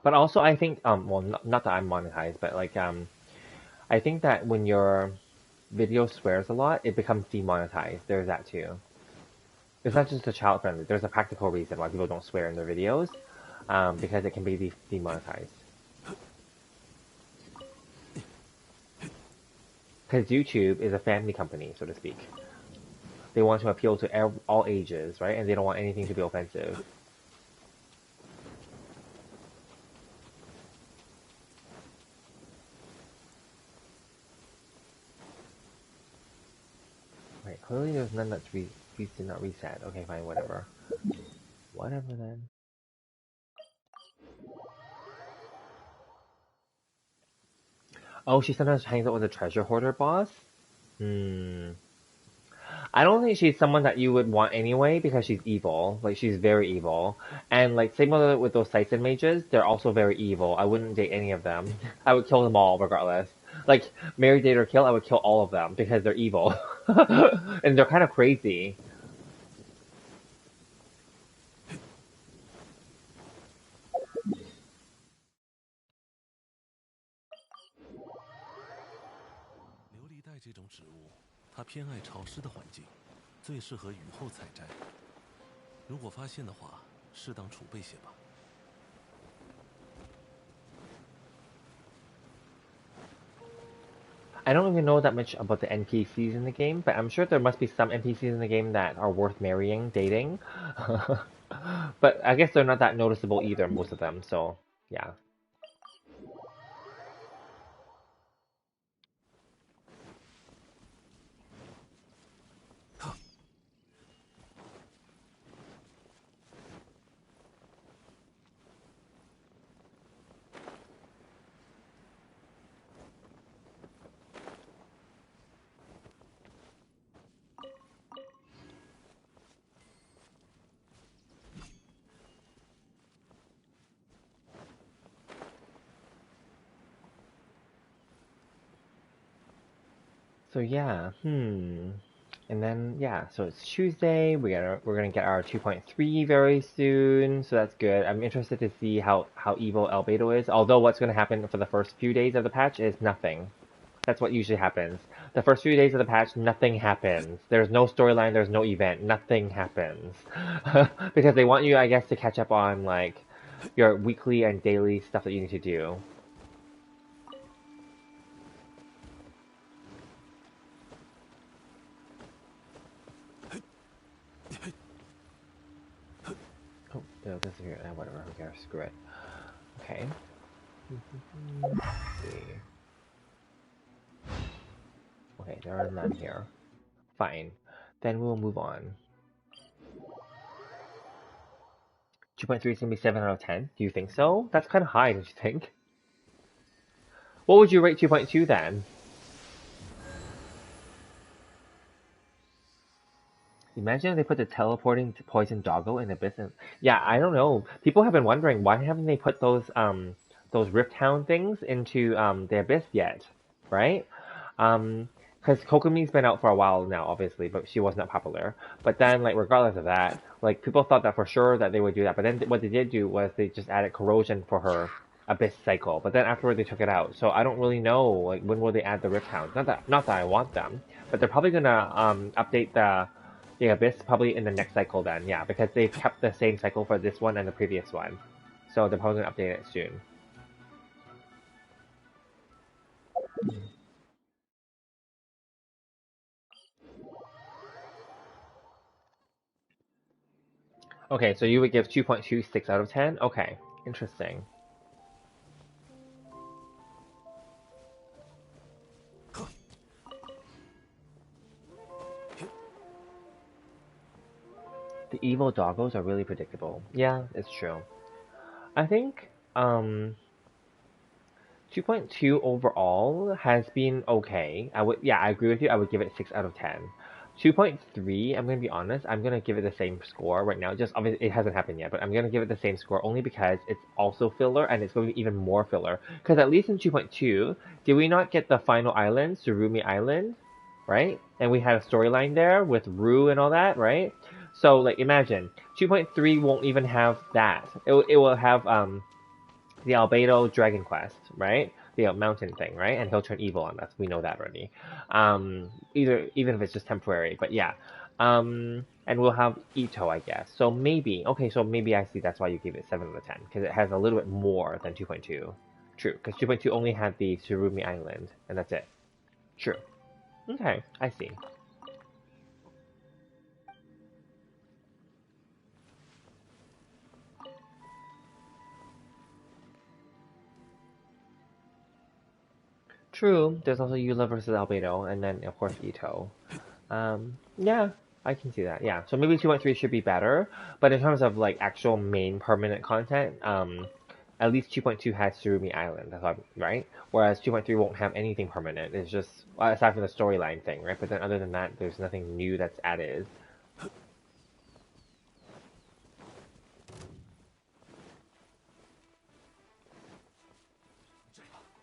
But also, I think, well, not that I'm monetized, but like, I think that when your video swears a lot, it becomes demonetized. There's that too. It's not just a child friendly. There's a practical reason why people don't swear in their videos, because it can be demonetized. Because YouTube is a family company, so to speak. They want to appeal to all ages, right? And they don't want anything to be offensive. Right, clearly there's none that's did not reset. Okay, fine, whatever. Whatever then. Oh, she sometimes hangs out with the treasure hoarder boss? I don't think she's someone that you would want anyway because she's evil. Like, she's very evil. And, like, same with those Titan mages, they're also very evil. I wouldn't date any of them. I would kill them all regardless. Like, marry, date, or kill, I would kill all of them because they're evil. And they're kind of crazy. I don't even know that much about the NPCs in the game, but I'm sure there must be some NPCs in the game that are worth marrying, dating. But I guess they're not that noticeable either, most of them, so yeah. So yeah, And then yeah, so it's Tuesday. We're gonna get our 2.3 very soon, so that's good. I'm interested to see how evil Albedo is. Although what's gonna happen for the first few days of the patch is nothing. That's what usually happens. The first few days of the patch, nothing happens. There's no storyline, there's no event, nothing happens. Because they want you, I guess, to catch up on like your weekly and daily stuff that you need to do. screw it. Okay. Let's see. Okay, there are none here. Fine. Then we'll move on. 2.3 is going to be 7 out of 10. Do you think so? That's kind of high, don't you think? What would you rate 2.2 then? Imagine if they put the teleporting to poison doggo in the business. Yeah, I don't know. People have been wondering why haven't they put those Rift Hound things into the abyss yet, right? Because Kokomi's been out for a while now, obviously, but she wasn't that popular. But then, like, regardless of that, like, people thought that for sure that they would do that. But then what they did do was they just added corrosion for her abyss cycle. But then afterward they took it out. So I don't really know, like, when will they add the Rift Hounds? Not that I want them, but they're probably gonna update the abyss probably in the next cycle then, yeah, because they've kept the same cycle for this one and the previous one. So they're probably gonna update it soon. Okay, so you would give 2.26 out of 10? Okay, interesting. The evil doggos are really predictable. Yeah, it's true. I think 2.2 overall has been okay. I agree with you. I would give it 6 out of 10. 2.3, I'm going to be honest, I'm going to give it the same score right now. Just obviously, it hasn't happened yet, but I'm going to give it the same score only because it's also filler and it's going to be even more filler. Because at least in 2.2, did we not get the final island, Surumi Island, right? And we had a storyline there with Rue and all that, right? So, like, imagine, 2.3 won't even have that. It will have, the Albedo Dragon Quest, right? The mountain thing, right? And he'll turn evil on us. We know that already. Even if it's just temporary, but yeah. And we'll have Ito, I guess. So maybe, okay, so maybe I see that's why you gave it 7 out of 10, because it has a little bit more than 2.2. True, because 2.2 only had the Surumi Island, and that's it. True. Okay, I see. True, there's also Eula versus Albedo, and then, of course, Ito. Yeah, I can see that. Yeah, so maybe 2.3 should be better, but in terms of like actual main permanent content, at least 2.2 has Surumi Island, that's right? Whereas 2.3 won't have anything permanent. It's just well, aside from the storyline thing, right? But then other than that, there's nothing new that's added.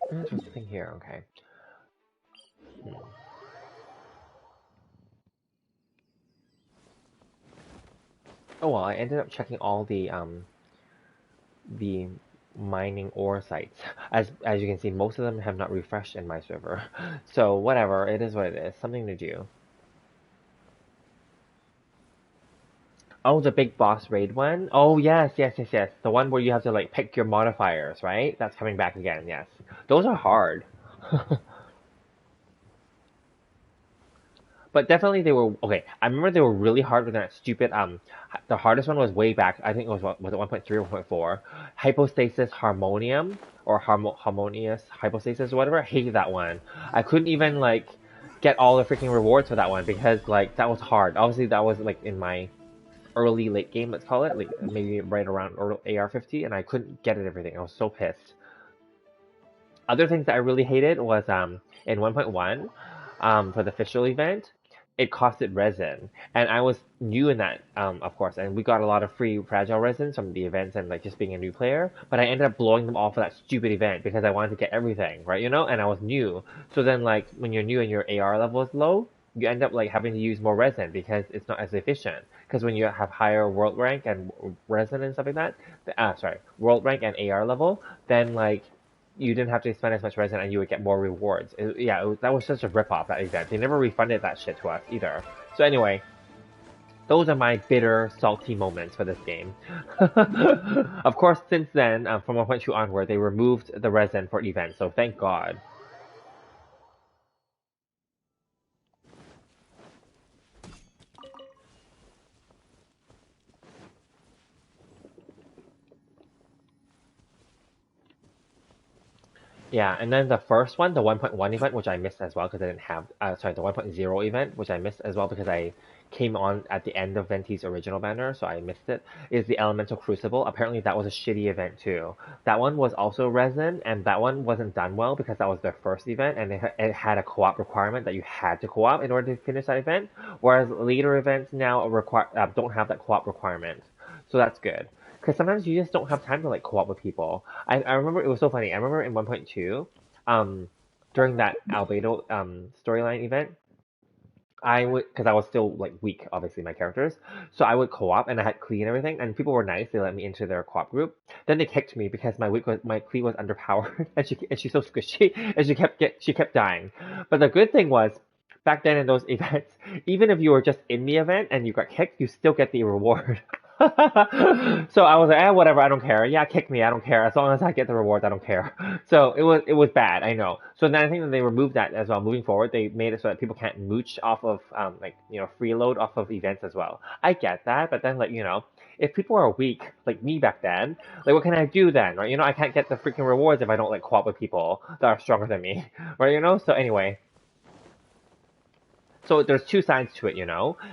Interesting here. Okay. Hmm. Oh well, I ended up checking all the mining ore sites. As you can see, most of them have not refreshed in my server. So whatever, it is what it is. Something to do. Oh, the big boss raid one? Oh yes, yes, yes, yes. The one where you have to like pick your modifiers, right? That's coming back again, yes. Those are hard. But definitely they were okay. I remember they were really hard with that stupid the hardest one was way back. I think it was it 1.3 or 1.4? Hypostasis Harmonium or Harmonious Hypostasis or whatever. I hated that one. I couldn't even like get all the freaking rewards for that one because like that was hard. Obviously that was like in my early late game, let's call it, like maybe right around AR50, and I couldn't get it everything. I was so pissed. Other things that I really hated was in 1.1 for the official event, it costed resin, and I was new in that, of course, and we got a lot of free fragile resins from the events and like just being a new player. But I ended up blowing them all for that stupid event because I wanted to get everything, right? You know, and I was new. So then, like when you're new and your AR level is low, you end up like having to use more resin because it's not as efficient. Because when you have higher world rank and resin and stuff like that, world rank and AR level, then like you didn't have to spend as much resin and you would get more rewards. That was such a ripoff, that event. They never refunded that shit to us either. So anyway, those are my bitter, salty moments for this game. Of course, since then, from 1.2 onward, they removed the resin for events, so thank God. Yeah, and then the first one, the 1.1 event, which I missed as well because I didn't have, sorry, the 1.0 event, which I missed as well because I came on at the end of Venti's original banner, so I missed it, is the Elemental Crucible. Apparently that was a shitty event too. That one was also resin, and that one wasn't done well because that was their first event, and it had a co-op requirement that you had to co-op in order to finish that event, whereas later events now don't have that co-op requirement. So that's good. Because sometimes you just don't have time to like co-op with people. I remember it was so funny. I remember in 1.2, um, during that Albedo storyline event, I would, because I was still like weak, obviously my characters, so I would co-op and I had Klee and everything, and people were nice. They let me into their co-op group. Then they kicked me because my Klee was underpowered, and she's so squishy, and she kept dying. But the good thing was, back then in those events, even if you were just in the event and you got kicked, you still get the reward. So I was like, whatever, I don't care. Yeah, kick me, I don't care. As long as I get the rewards, I don't care. So it was bad, I know. So then I think that they removed that as well. Moving forward, they made it so that people can't mooch off of freeload off of events as well. I get that, but then if people are weak like me back then, like what can I do then, right? I can't get the freaking rewards if I don't like co-op with people that are stronger than me, right? So anyway. So there's two sides to it,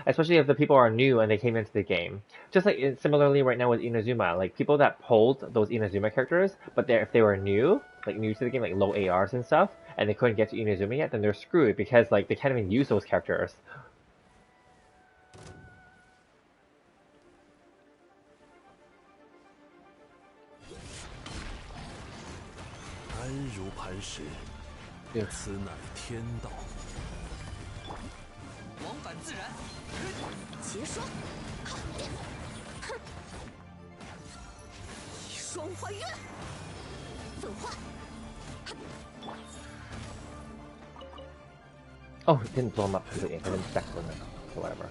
especially if the people are new and they came into the game. Just like similarly right now with Inazuma, like people that pulled those Inazuma characters, but if they were new, like new to the game, like low ARs and stuff, and they couldn't get to Inazuma yet, then they're screwed because like they can't even use those characters. Yeah. 往返自然，结霜，哼，双花月，粉化。Oh, it didn't blow him up completely. I didn't stack them. So whatever.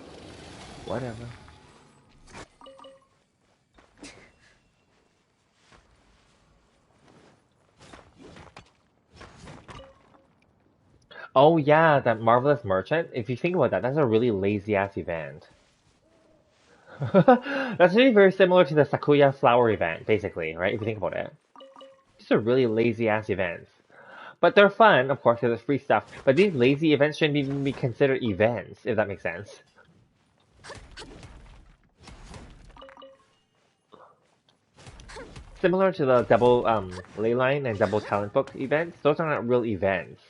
Whatever. Oh yeah, that Marvelous Merchant. If you think about that, that's a really lazy ass event. That's really very similar to the Sakuya Flower event, basically, right? If you think about it. These are really lazy ass events. But they're fun, of course, because it's free stuff. But these lazy events shouldn't even be considered events, if that makes sense. Similar to the double leyline and double talent book events, those are not real events.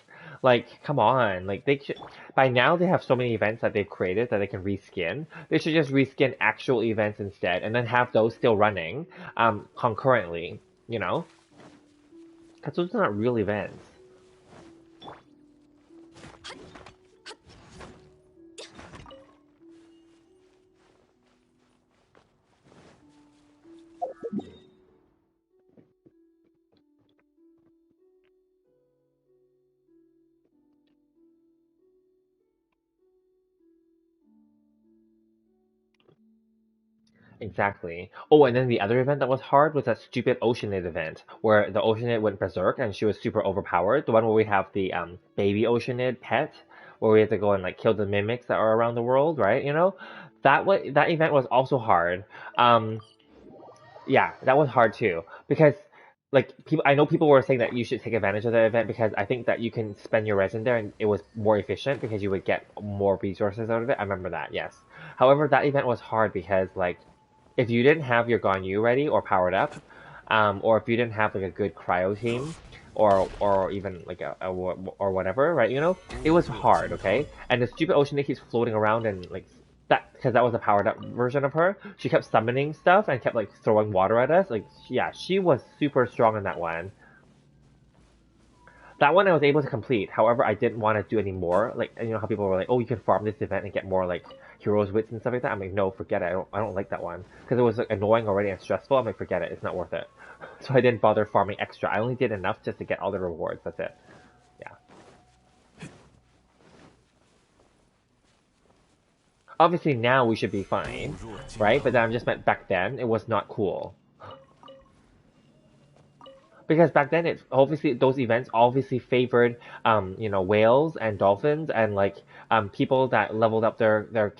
Like, come on, like they should. By now, they have so many events that they've created that they can reskin. They should just reskin actual events instead, and then have those still running, concurrently. Because those are not real events. Exactly. Oh, and then the other event that was hard was that stupid Oceanid event, where the Oceanid went berserk and she was super overpowered. The one where we have the baby Oceanid pet, where we have to go and like kill the mimics that are around the world, right? That event was also hard. Um, yeah, that was hard too because like people, I know people were saying that you should take advantage of that event because I think that you can spend your resin there and it was more efficient because you would get more resources out of it. I remember that, yes. However, that event was hard because like if you didn't have your Ganyu ready or powered up, or if you didn't have like a good cryo team, or even like or whatever, right? It was hard, okay? And the stupid Ocean keeps floating around and like that because that was a powered up version of her. She kept summoning stuff and kept like throwing water at us. Like yeah, she was super strong in that one. That one I was able to complete. However, I didn't want to do any more. Like, how people were like, "Oh, you can farm this event and get more like heroes wits and stuff like that." I'm like, "No, forget it. I don't like that one because it was like, annoying already and stressful." I'm like, "Forget it. It's not worth it." So I didn't bother farming extra. I only did enough just to get all the rewards. That's it. Yeah. Obviously now we should be fine, right? But then I just meant back then it was not cool. Because back then it's obviously those events obviously favored whales and dolphins and like people that leveled up their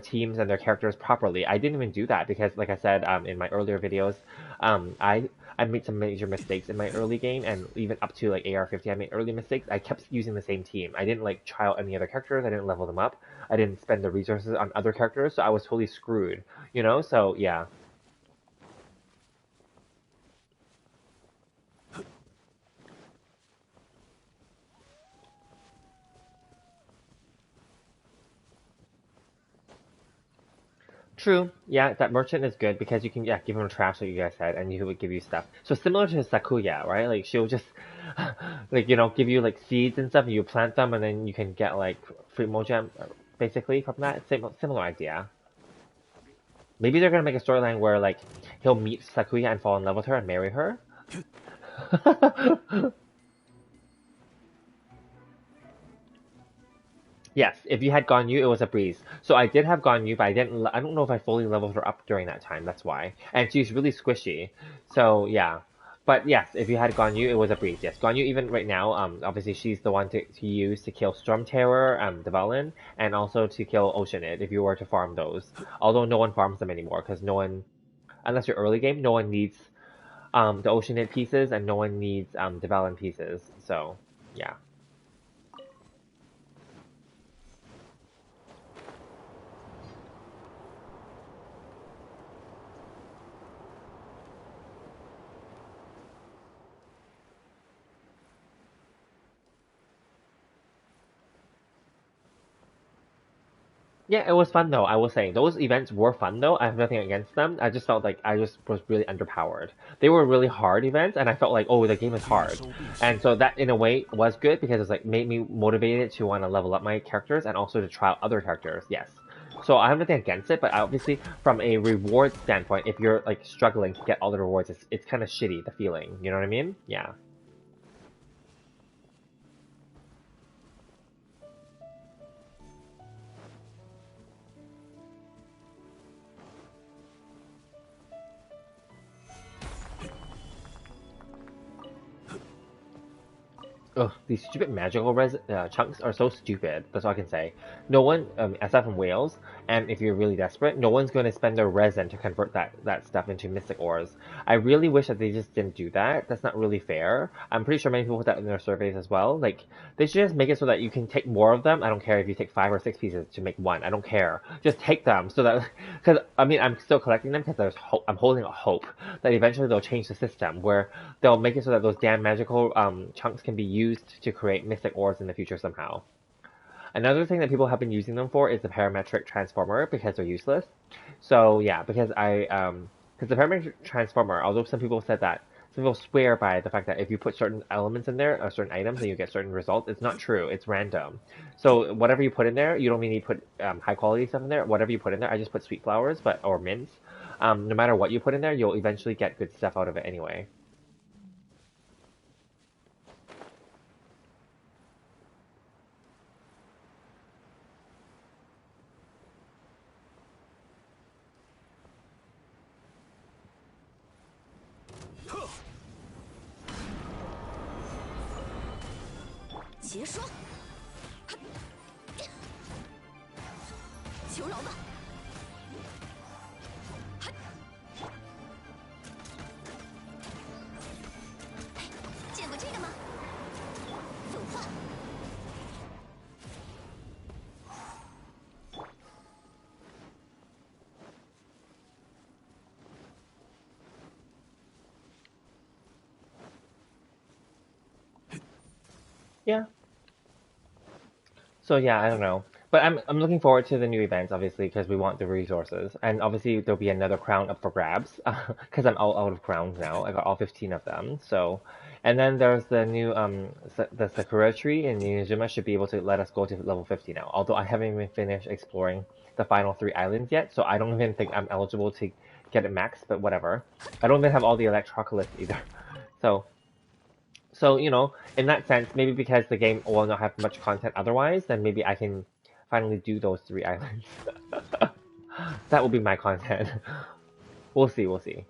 teams and their characters properly. I didn't even do that because like I said in my earlier videos, I I made some major mistakes in my early game, and even up to like AR-50, I made early mistakes. I kept using the same team. I didn't like try out any other characters. I didn't level them up. I didn't spend the resources on other characters, so I was totally screwed. You know? So yeah. True. Yeah, that merchant is good because you can give him trash like you guys said, and he would give you stuff. So similar to Sakuya, right? Like she'll just like give you like seeds and stuff, and you plant them, and then you can get like free mojam basically from that. Similar idea. Maybe they're gonna make a storyline where like he'll meet Sakuya and fall in love with her and marry her. Yes, if you had Ganyu, it was a breeze. So I did have Ganyu, but I don't know if I fully leveled her up during that time. That's why. And she's really squishy. So yeah. But yes, if you had Ganyu, it was a breeze. Yes, Ganyu even right now, obviously she's the one to use to kill Storm Terror, the Velen, and also to kill Oceanid if you were to farm those. Although no one farms them anymore because no one, unless you're early game, no one needs the Oceanid pieces and no one needs the Velen pieces. So yeah. Yeah, it was fun though. I will say those events were fun though. I have nothing against them. I just felt like I just was really underpowered. They were really hard events, and I felt like, oh, the game is hard, and so that in a way was good because it's like made me motivated to want to level up my characters and also to try out other characters. Yes, so I have nothing against it, but obviously from a reward standpoint, if you're like struggling to get all the rewards, it's kind of shitty the feeling. You know what I mean? Yeah. Ugh, these stupid magical chunks are so stupid. That's all I can say. No one, aside from whales, and if you're really desperate, no one's going to spend their resin to convert that stuff into mystic ores. I really wish that they just didn't do that. That's not really fair. I'm pretty sure many people put that in their surveys as well. Like, they should just make it so that you can take more of them. I don't care if you take 5 or 6 pieces to make one. I don't care. Just take them so that, because I mean, I'm still collecting them because there's hope. I'm holding a hope that eventually they'll change the system where they'll make it so that those damn magical chunks can be used to create mystic ores in the future somehow. Another thing that people have been using them for is the parametric transformer because they're useless. So yeah, because the parametric transformer, although some people said that, some people swear by the fact that if you put certain elements in there or certain items, then you get certain results. It's not true. It's random. So whatever you put in there, you don't really need to put high quality stuff in there. Whatever you put in there, I just put sweet flowers, or mints. No matter what you put in there, you'll eventually get good stuff out of it anyway. Yeah. So yeah, I don't know. But I'm looking forward to the new events, obviously, because we want the resources. And obviously there'll be another crown up for grabs, because I'm all out of crowns now. I got all 15 of them. So, and then there's the new the Sakura tree in Inazuma should be able to let us go to level 50 now. Although I haven't even finished exploring the final 3 islands yet, so I don't even think I'm eligible to get it maxed. But whatever. I don't even have all the electroculus either. So so, in that sense, maybe because the game will not have much content otherwise, then maybe I can finally do those 3 islands. That will be my content. We'll see, we'll see.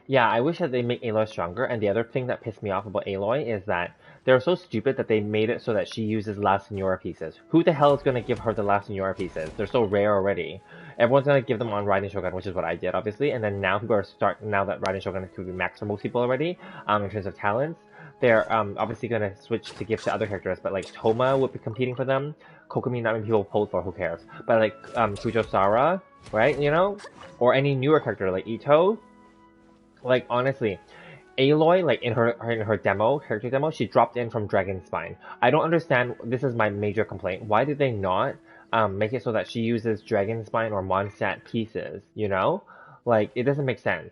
Yeah, I wish that they make Aloy stronger. And the other thing that pissed me off about Aloy is that they're so stupid that they made it so that she uses La Senora pieces. Who the hell is going to give her the La Senora pieces? They're so rare already. Everyone's going to give them on Raiden Shogun, which is what I did, obviously. And then now people are now that Raiden Shogun is to be max for most people already, in terms of talents, they're obviously going to switch to give to other characters. But like Toma would be competing for them. Kokomi, not many people pulled for, who cares? But like Kujosara, right? You know? Or any newer character like Ito. Like honestly, Aloy, like in her demo, character demo, she dropped in from Dragon Spine. I don't understand. This is my major complaint. Why did they not make it so that she uses Dragon Spine or Mondstadt pieces? You know, like it doesn't make sense.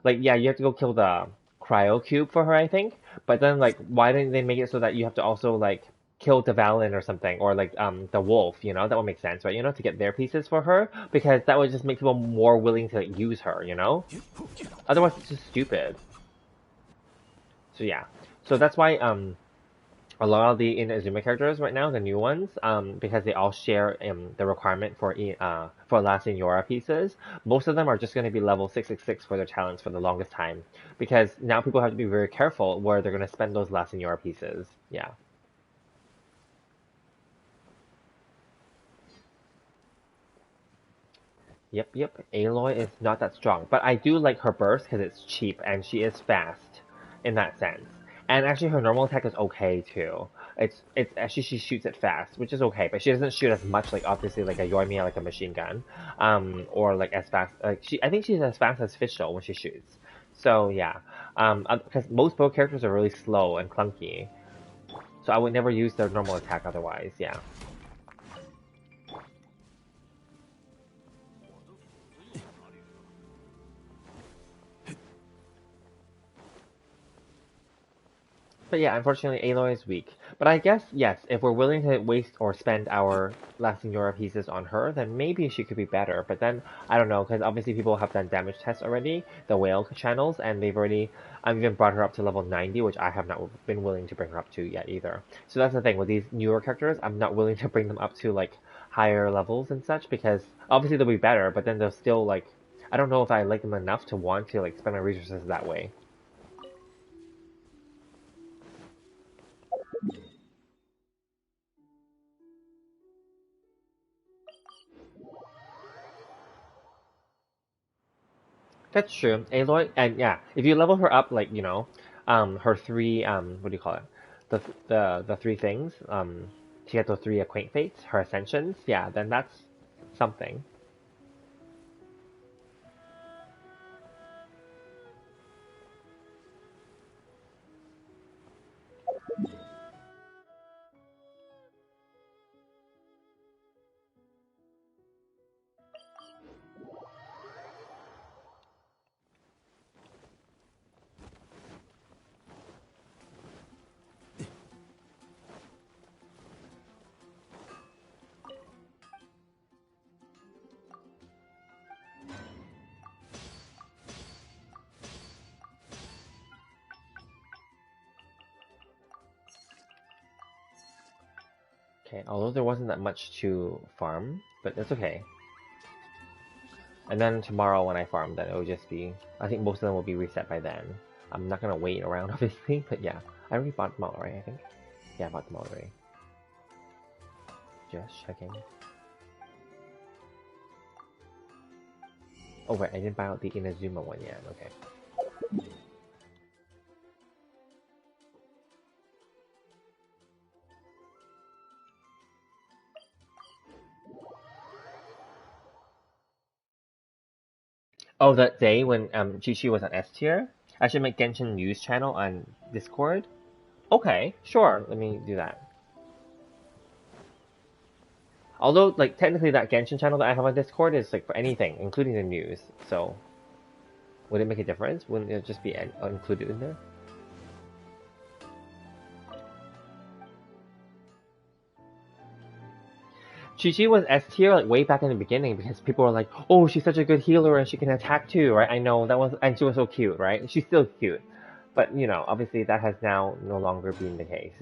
Like yeah, you have to go kill the Cryo Cube for her, I think. But then like, why didn't they make it so that you have to also like kill the Valen or something, or like the Wolf? You know, that would make sense, right? You know, to get their pieces for her, because that would just make people more willing to like, use her. You know, otherwise it's just stupid. So yeah, so that's why a lot of the Inazuma characters right now, the new ones, because they all share the requirement for La Senora pieces. Most of them are just going to be level 666 for their talents for the longest time, because now people have to be very careful where they're going to spend those La Senora pieces. Yeah. Yep, yep. Aloy is not that strong, but I do like her burst because it's cheap and she is fast in that sense. And actually, her normal attack is okay too. It's actually she shoots it fast, which is okay, but she doesn't shoot as much like obviously like a Yoimiya like a machine gun, or like as fast like she. I think she's as fast as Fischl when she shoots. So yeah, because most bow characters are really slow and clunky, so I would never use their normal attack otherwise. Yeah. But yeah, unfortunately, Aloy is weak. But I guess, yes, if we're willing to waste or spend our last Signora pieces on her, then maybe she could be better. But then, I don't know, because obviously people have done damage tests already, the whale channels, and they've already I've even brought her up to level 90, which I have not been willing to bring her up to yet either. So that's the thing, with these newer characters, I'm not willing to bring them up to, like, higher levels and such, because obviously they'll be better, but then they'll still, like, I don't know if I like them enough to want to, like, spend my resources that way. That's true. Aloy, and yeah, if you level her up, like, her three, what do you call it? The three things, she had those three acquaint fates, her ascensions, yeah, then that's something. Okay, although there wasn't that much to farm, but it's okay. And then tomorrow when I farm, then it'll just be, I think most of them will be reset by then. I'm not gonna wait around, obviously, but yeah. I already bought them all, right, I think? Yeah, I bought them all already. Just checking. Oh, right, I didn't buy out the Inazuma one yet, okay. Oh, that day when Chi was on S tier? I should make Genshin news channel on Discord? Okay, sure, let me do that. Although, like, technically that Genshin channel that I have on Discord is, like, for anything, including the news, so... Would it make a difference? Wouldn't it just be included in there? Chi was S tier, like, way back in the beginning because people were like, oh, she's such a good healer and she can attack too, right? I know, that was... And she was so cute, right? She's still cute. But, obviously that has now no longer been the case.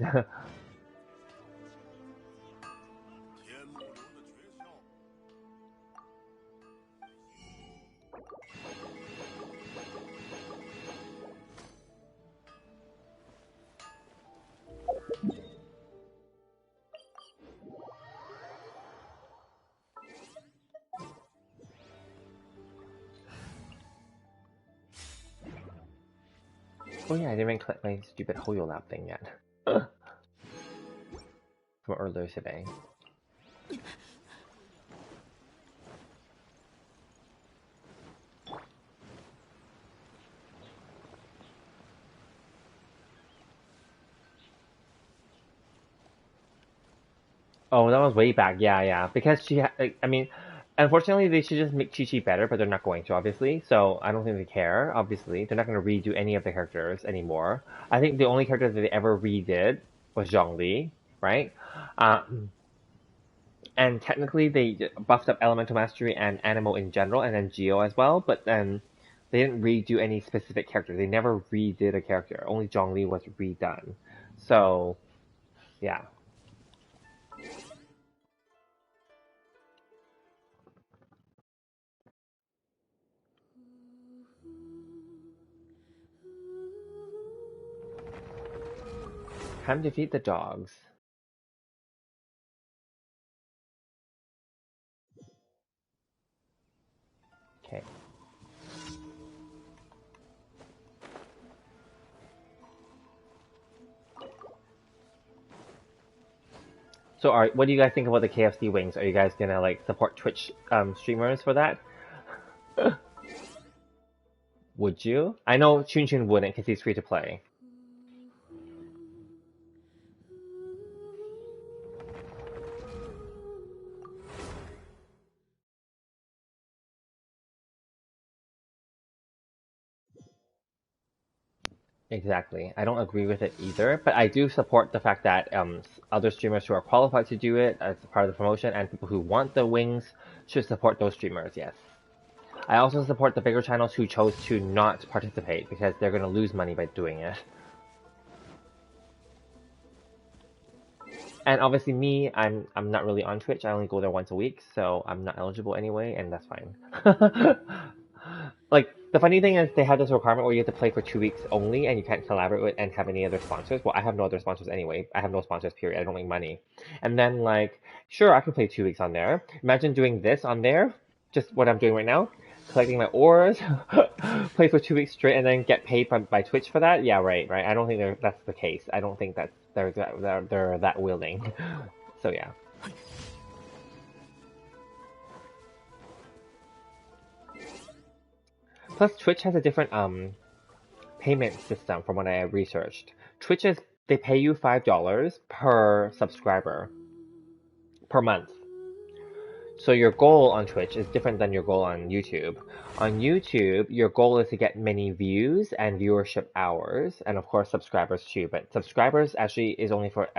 Oh yeah, I didn't even collect my stupid Hoyo Lab thing yet. From earlier today. Oh, that was way back. Yeah. Because like, I mean, unfortunately, they should just make Chi-Chi better, but they're not going to, obviously. So I don't think they care, obviously. They're not going to redo any of the characters anymore. I think the only character that they ever redid was Zhongli, right? And technically, they buffed up Elemental Mastery and Animo in general, and then Geo as well, but then they didn't redo any specific character. They never redid a character. Only Zhongli was redone. So, yeah. Time to feed the dogs. Okay. So, what do you guys think about the KFC wings? Are you guys gonna like support Twitch streamers for that? Would you? I know Chun Chun wouldn't because he's free to play. Exactly. I don't agree with it either, but I do support the fact that other streamers who are qualified to do it as part of the promotion and people who want the wings should support those streamers, yes. I also support the bigger channels who chose to not participate because they're going to lose money by doing it. And obviously me, I'm not really on Twitch. I only go there once a week, so I'm not eligible anyway, and that's fine. Like, the funny thing is they have this requirement where you have to play for 2 weeks only and you can't collaborate with and have any other sponsors. Well, I have no other sponsors anyway. I have no sponsors, period. I don't make money. And then, like, sure, I can play 2 weeks on there. Imagine doing this on there, just what I'm doing right now, collecting my ores, play for 2 weeks straight, and then get paid by Twitch for that. Yeah, right. I don't think that's the case. I don't think that they're that willing. So yeah. Plus, Twitch has a different payment system from what I researched. Twitch is they pay you $5 per subscriber per month. So your goal on Twitch is different than your goal on YouTube. On YouTube, your goal is to get many views and viewership hours, and of course subscribers too. But subscribers actually is only for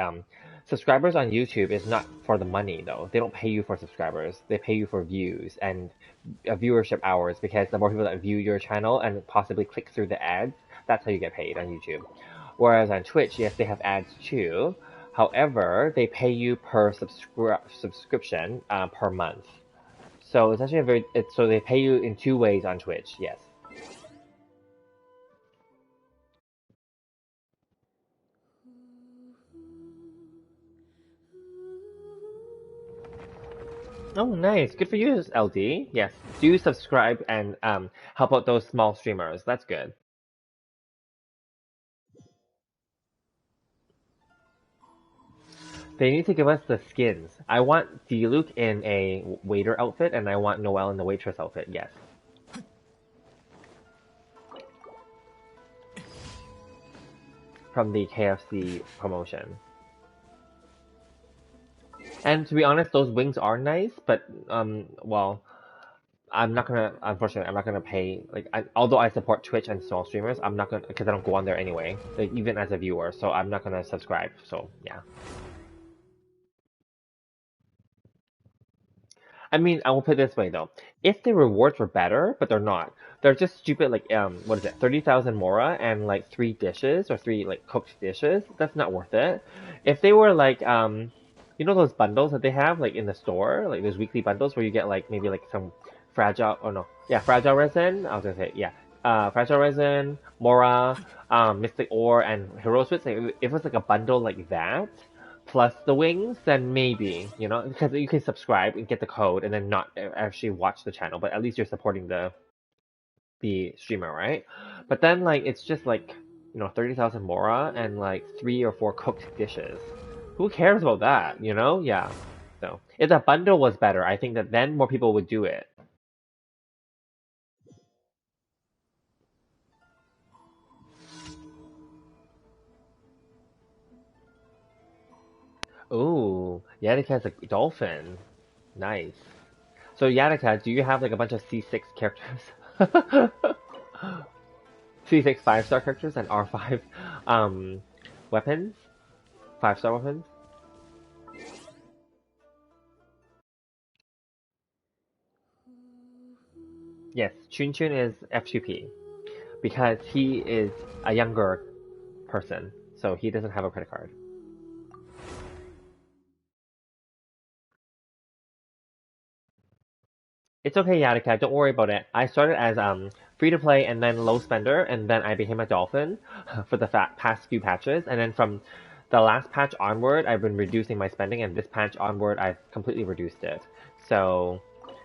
subscribers on YouTube is not for the money though. They don't pay you for subscribers. They pay you for views and viewership hours because the more people that view your channel and possibly click through the ads, that's how you get paid on YouTube. Whereas on Twitch, yes, they have ads too. However, they pay you per subscription per month. So it's actually so they pay you in two ways on Twitch. Yes. Oh, nice. Good for you, LD. Yes. Do subscribe and help out those small streamers. That's good. They need to give us the skins. I want Diluc in a waiter outfit, and I want Noelle in the waitress outfit. Yes. From the KFC promotion. And to be honest, those wings are nice, but well, unfortunately, I'm not gonna pay. Like, although I support Twitch and small streamers, I'm not gonna because I don't go on there anyway, like even as a viewer. So I'm not gonna subscribe. So yeah. I mean, I will put it this way though. If the rewards were better, but they're not. They're just stupid like what is it, 30,000 Mora and like 3 dishes or 3 like cooked dishes, that's not worth it. If they were like you know those bundles that they have like in the store, like those weekly bundles where you get like maybe like some fragile oh no. Yeah, fragile resin. I was gonna say, yeah. Fragile resin, Mora, Mystic Ore, and Hero Switch. Like, if it was like a bundle like that, plus the wings, then maybe, because you can subscribe and get the code and then not actually watch the channel, but at least you're supporting the streamer, right? But then like it's just like, 30,000 mora and like 3 or 4 cooked dishes. Who cares about that, you know? Yeah. So if the bundle was better, I think that then more people would do it. Ooh, Yataka's a dolphin. Nice. So Yataka, do you have like a bunch of C6 characters? C6 5-star characters and R5 weapons? 5-star weapons? Yes, Chun Chun is F2P because he is a younger person, so he doesn't have a credit card. It's okay, Yataka, don't worry about it. I started as free to play and then low spender, and then I became a dolphin for the past few patches, and then from the last patch onward, I've been reducing my spending, and this patch onward, I've completely reduced it. So,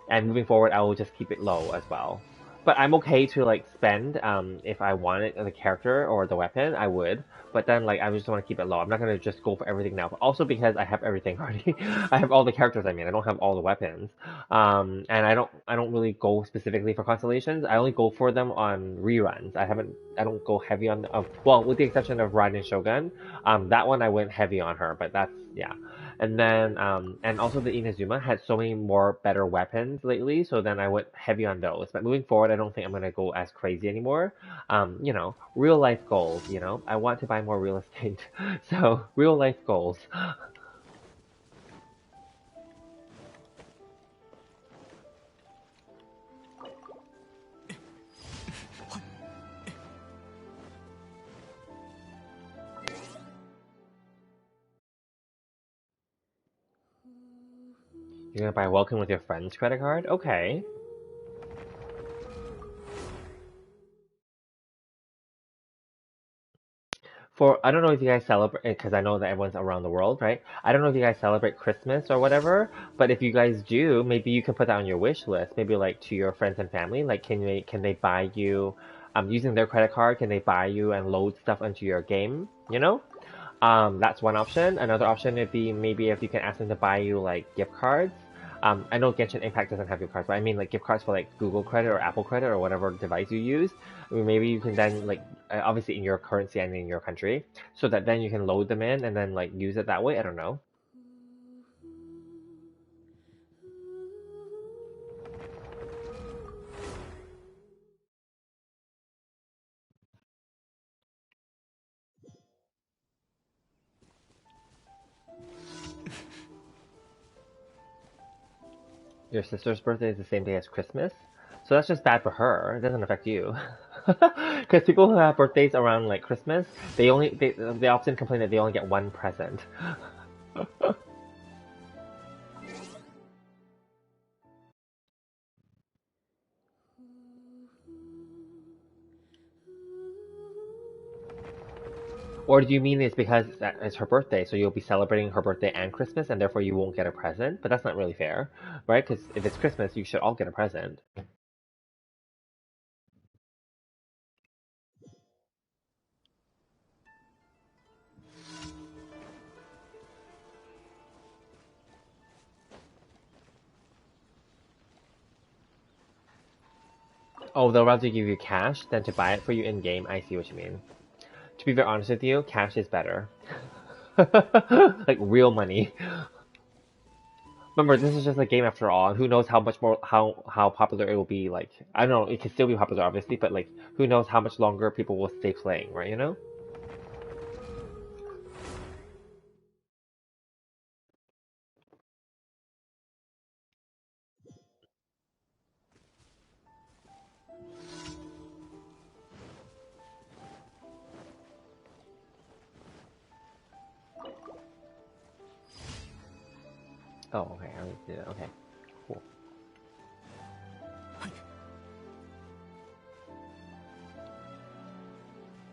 and moving forward, I will just keep it low as well. But I'm okay to like spend if I wanted the character or the weapon, I would. But then like I just want to keep it low. I'm not gonna just go for everything now. But also because I have everything already. I have all the characters. I mean, I don't have all the weapons. And I don't really go specifically for constellations. I only go for them on reruns. I don't go heavy on. Well, with the exception of Raiden Shogun, that one I went heavy on her. But that's yeah. And then, and also the Inazuma had so many more better weapons lately, so then I went heavy on those. But moving forward, I don't think I'm gonna go as crazy anymore. Real life goals, I want to buy more real estate. So, real life goals. You're gonna buy Welcome with your friend's credit card? Okay. I don't know if you guys celebrate, because I know that everyone's around the world, right? I don't know if you guys celebrate Christmas or whatever, but if you guys do, maybe you can put that on your wish list. Maybe like to your friends and family, like can they buy you, using their credit card, can they buy you and load stuff onto your game? That's one option. Another option would be maybe if you can ask them to buy you like gift cards. I know Genshin Impact doesn't have gift cards, but I mean like gift cards for like Google credit or Apple credit or whatever device you use. I mean, maybe you can then like obviously in your currency and in your country, so that then you can load them in and then like use it that way. I don't know. Your sister's birthday is the same day as Christmas, so that's just bad for her. It doesn't affect you. Because people who have birthdays around like Christmas, they often complain that they only get one present. Or do you mean it's because it's her birthday, so you'll be celebrating her birthday and Christmas, and therefore you won't get a present? But that's not really fair, right? Because if it's Christmas, you should all get a present. Oh, they'll rather give you cash than to buy it for you in game. I see what you mean. To be very honest with you, cash is better. Like real money. Remember, this is just a game after all, and who knows how much more how popular it will be. Like I don't know, it can still be popular obviously, but like who knows how much longer people will stay playing, right? Oh, okay, I already did it. Okay, cool.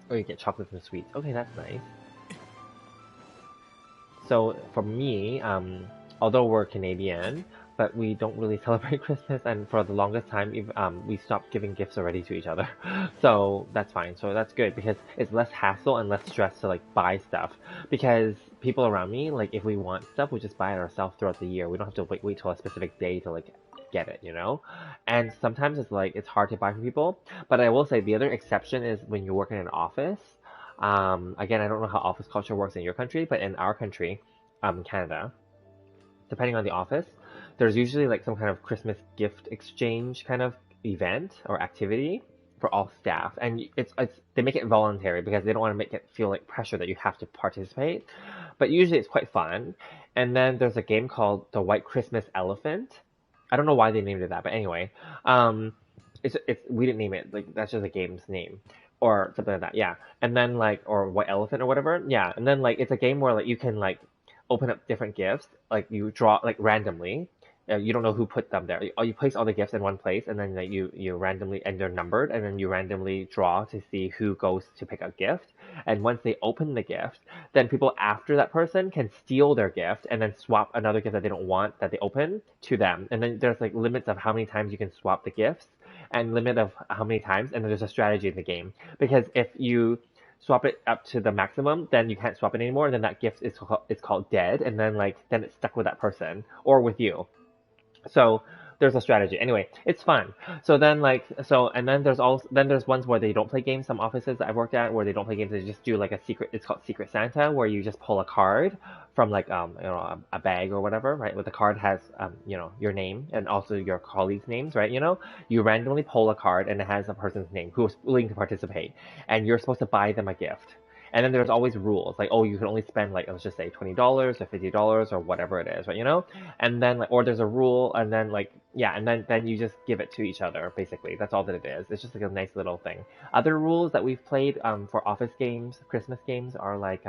Oh, you get chocolates and sweets. Okay, that's nice. So for me, although we're Canadian, but we don't really celebrate Christmas, and for the longest time, we stopped giving gifts already to each other. So that's fine. So that's good because it's less hassle and less stress to like buy stuff. Because people around me, like if we want stuff, we just buy it ourselves throughout the year. We don't have to wait till a specific day to like get it, you know? And sometimes it's like it's hard to buy from people. But I will say the other exception is when you work in an office. Again, I don't know how office culture works in your country, but in our country, Canada, depending on the office, there's usually like some kind of Christmas gift exchange kind of event or activity for all staff, and it's they make it voluntary because they don't want to make it feel like pressure that you have to participate. But usually it's quite fun. And then there's a game called the White Christmas Elephant. I don't know why they named it that, but anyway, it's we didn't name it, like that's just a game's name or something like that. Yeah, and then like or White Elephant or whatever. Yeah, and then like it's a game where like you can like open up different gifts. Like you draw like randomly. You don't know who put them there. You place all the gifts in one place, and then like, you randomly and they're numbered, and then you randomly draw to see who goes to pick a gift. And once they open the gift, then people after that person can steal their gift and then swap another gift that they don't want that they open to them. And then there's like limits of how many times you can swap the gifts and limit of how many times. And then there's a strategy in the game because if you swap it up to the maximum, then you can't swap it anymore. And then that gift is called dead, and then like then it's stuck with that person or with you. So there's a strategy. Anyway, it's fun. So then and then there's ones where they don't play games. Some offices that I've worked at where they don't play games, they just do like a secret. It's called Secret Santa, where you just pull a card from like a bag or whatever, right? Where the card has your name and also your colleagues' names, right? You randomly pull a card and it has a person's name who's willing to participate, and you're supposed to buy them a gift. And then there's always rules, like, oh, you can only spend like, let's just say $20 or $50 or whatever it is, right? And then like, or there's a rule, and then like, yeah, and then you just give it to each other, basically. That's all that it is. It's just like a nice little thing. Other rules that we've played for office games, Christmas games, are like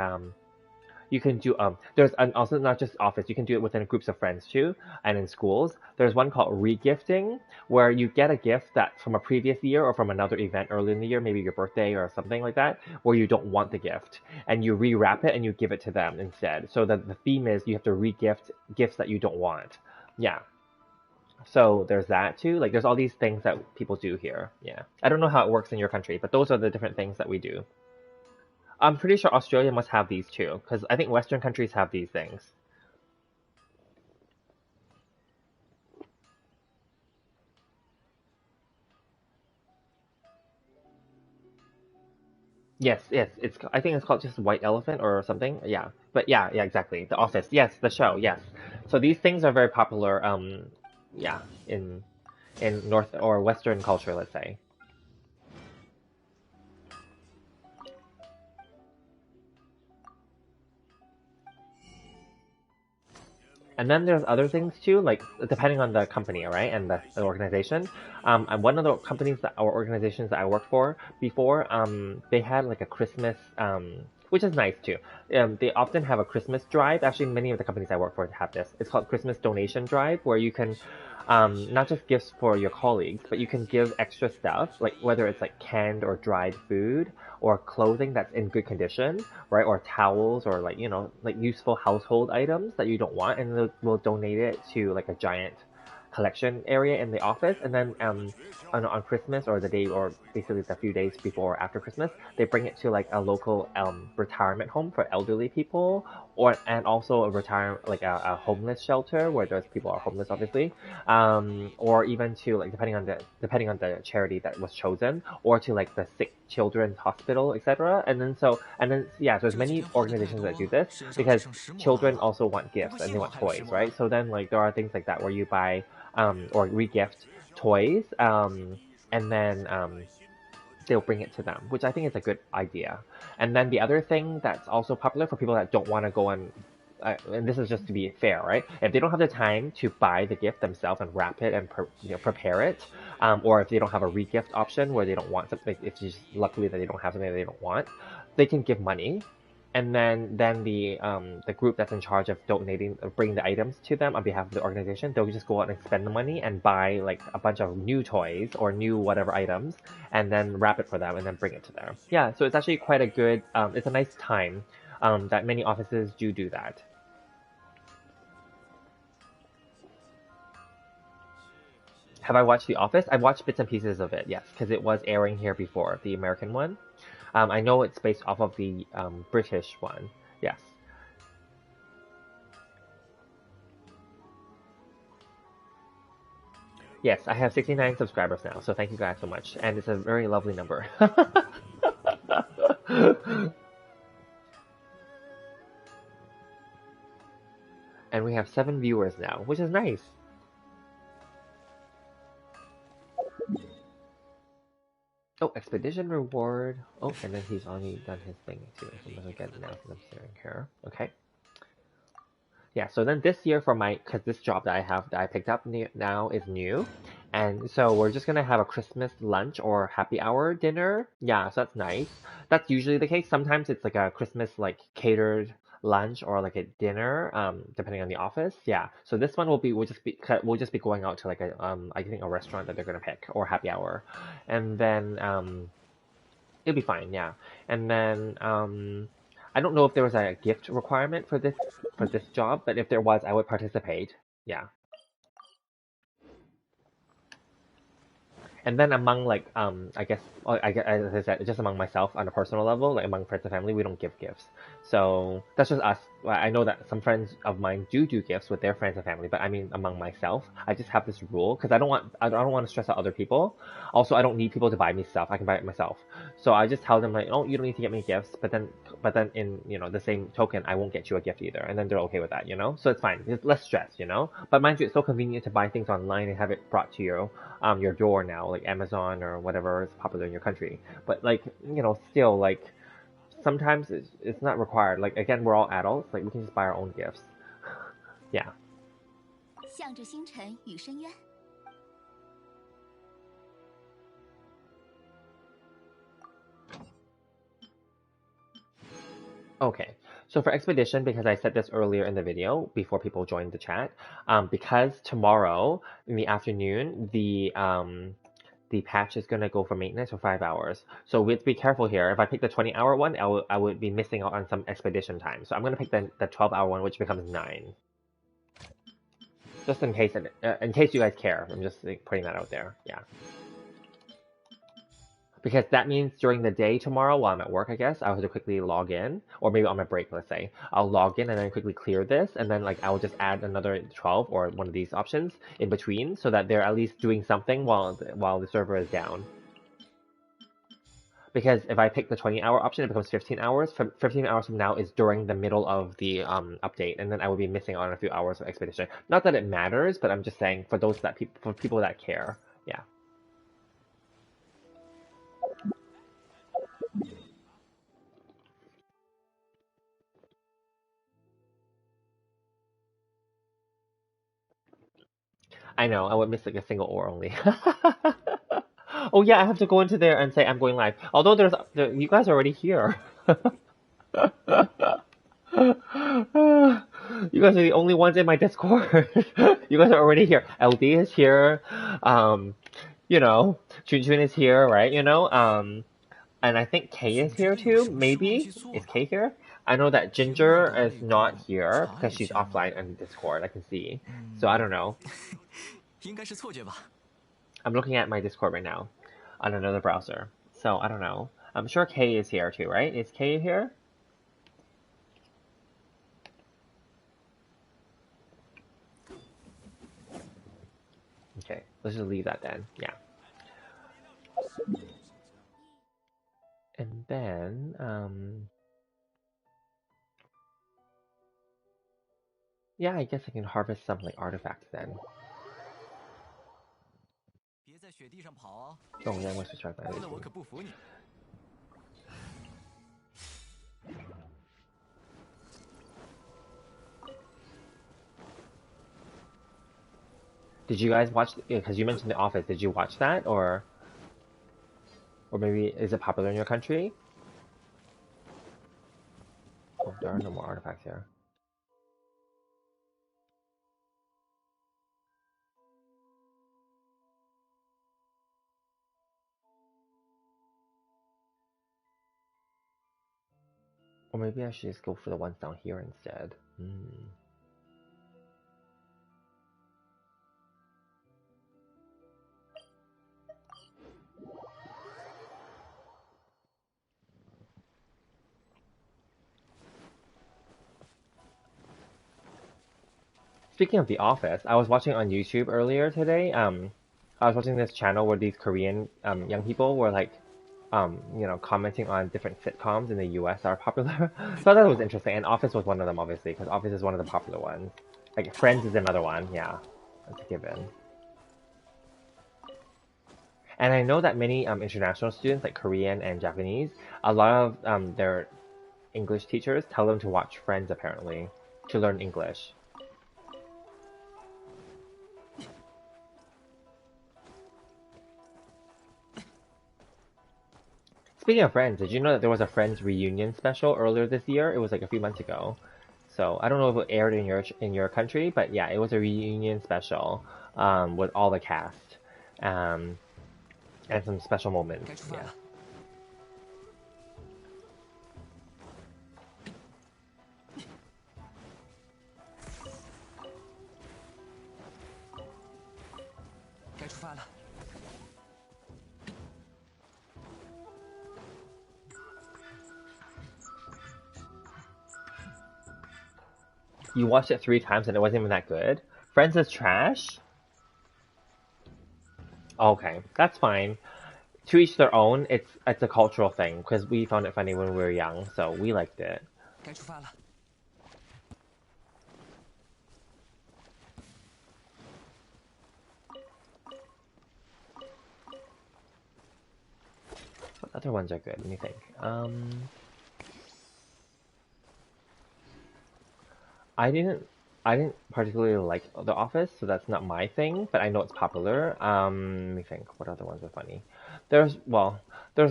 you can do there's also not just office, you can do it within groups of friends too, and in schools there's one called regifting, where you get a gift that from a previous year or from another event early in the year, maybe your birthday or something like that, where you don't want the gift, and you rewrap it and you give it to them instead. So the theme is you have to regift gifts that you don't want. Yeah, so there's that too. Like there's all these things that people do here. Yeah, I don't know how it works in your country, but those are the different things that we do. I'm pretty sure Australia must have these too, because I think Western countries have these things. Yes, yes, I think it's called just White Elephant or something. Yeah, but yeah, exactly. The Office. Yes, the show. Yes. So these things are very popular. Yeah, in North or Western culture, let's say. And then there's other things too, like depending on the company, right, and the organization. And one of the companies that or organizations that I worked for before, they had like a Christmas, which is nice too. They often have a Christmas drive. Actually, many of the companies I work for have this. It's called Christmas Donation Drive, where you can not just gifts for your colleagues, but you can give extra stuff, like whether it's like canned or dried food or clothing that's in good condition, right? Or towels or like, like useful household items that you don't want, and we'll donate it to like a giant collection area in the office. And then on Christmas or the day or basically the few days before or after Christmas, they bring it to like a local retirement home for elderly people, and also a a homeless shelter where those people are homeless, obviously, or even to like depending on the charity that was chosen, or to like the sick children's hospital, etc. And then yeah, so there's many organizations that do this because children also want gifts and they want toys, right? So then like there are things like that where you buy or regift toys, and then they'll bring it to them, which I think is a good idea. And then the other thing that's also popular for people that don't want to go on, and this is just to be fair, right? If they don't have the time to buy the gift themselves and wrap it and prepare it, or if they don't have a regift option where they don't want something, if it's just luckily that they don't have something that they don't want, they can give money, and then the group that's in charge of donating, bringing the items to them on behalf of the organization, they'll just go out and spend the money and buy like a bunch of new toys or new whatever items, and then wrap it for them and then bring it to them. Yeah, so it's actually quite a good. It's a nice time. That many offices do that. Have I watched The Office? I've watched bits and pieces of it, yes, because it was airing here before, the American one. I know it's based off of the British one, yes. Yes, I have 69 subscribers now, so thank you guys so much. And it's a very lovely number. And we have 7 viewers now, which is nice. Oh, expedition reward. Oh, and then he's only done his thing too. So I'm get it now because I'm staring here. Okay. Yeah, so then this year for because this job that I have that I picked up now is new. And so we're just gonna have a Christmas lunch or happy hour dinner. Yeah, so that's nice. That's usually the case. Sometimes it's like a Christmas like catered lunch or like a dinner, depending on the office. Yeah. So this one we'll just be going out to like a I think a restaurant that they're gonna pick or happy hour, and then it'll be fine. Yeah, and then I don't know if there was a gift requirement for this job, but if there was, I would participate. Yeah. And then among like I guess as I said, just among myself on a personal level, like among friends and family, we don't give gifts. So that's just us. I know that some friends of mine do gifts with their friends and family, but I mean among myself, I just have this rule because I don't want to stress out other people. Also, I don't need people to buy me stuff. I can buy it myself. So I just tell them like, oh, you don't need to get me gifts, but then in the same token, I won't get you a gift either, and then they're okay with that, So it's fine. It's less stress. But mind you, it's so convenient to buy things online and have it brought to your door now, like Amazon or whatever is popular in your country. But like, still like sometimes it's not required. Like again, we're all adults. Like we can just buy our own gifts. Yeah. 向着星辰与深渊。Okay, so for expedition, because I said this earlier in the video before people joined the chat, because tomorrow in the afternoon the patch is gonna go for maintenance for 5 hours. So we have to be careful here. If I pick the 20-hour one, I would be missing out on some expedition time. So I'm gonna pick the 12-hour one, which becomes 9. Just in case you guys care. I'm just like, putting that out there. Yeah. Because that means during the day tomorrow while I'm at work, I guess, I'll have to quickly log in, or maybe on my break, let's say. I'll log in and then quickly clear this, and then like I'll just add another 12 or one of these options in between so that they're at least doing something while the server is down. Because if I pick the 20-hour option, it becomes 15 hours. 15 hours from now is during the middle of the update, and then I would be missing out on a few hours of expedition. Not that it matters, but I'm just saying for people that care. Yeah. I know, I would miss like a single ore only. Oh yeah, I have to go into there and say I'm going live. Although you guys are already here. You guys are the only ones in my Discord. You guys are already here. LD is here. Chun Chun is here, right? And I think Kay is here too. Maybe is Kay here? I know that Ginger is not here because she's offline on Discord. I can see. So I don't know. I'm looking at my Discord right now on another browser. So I don't know. I'm sure Kay is here too, right? Is Kay here? Okay, let's just leave that then. Yeah. And then, yeah, I guess I can harvest some like artifacts then. Oh, yeah, I must distract that. Did you guys watch? Because you mentioned The Office. Did you watch that, or maybe is it popular in your country? Oh, there are no more artifacts here. Or maybe I should just go for the ones down here instead. Speaking of The Office, I was watching on YouTube earlier today. I was watching this channel where these Korean young people were like, commenting on different sitcoms in the U.S. that are popular. So I thought it was interesting, and Office was one of them, obviously, because Office is one of the popular ones. Like Friends is another one. Yeah, that's a given. And I know that many international students, like Korean and Japanese, a lot of their English teachers tell them to watch Friends apparently to learn English. Speaking of Friends, did you know that there was a Friends reunion special earlier this year? It was like a few months ago. So I don't know if it aired in your country, but yeah, it was a reunion special with all the cast um, and some special moments. Yeah. 该出发了。You watched it 3 times and it wasn't even that good? Friends is trash? Okay, that's fine. To each their own. It's a cultural thing because we found it funny when we were young, so we liked it. 该出发了。What other ones are good? Let me think. I didn't I didn't particularly like The Office, so that's not my thing, but I know it's popular. Let me think. What other ones are funny? There's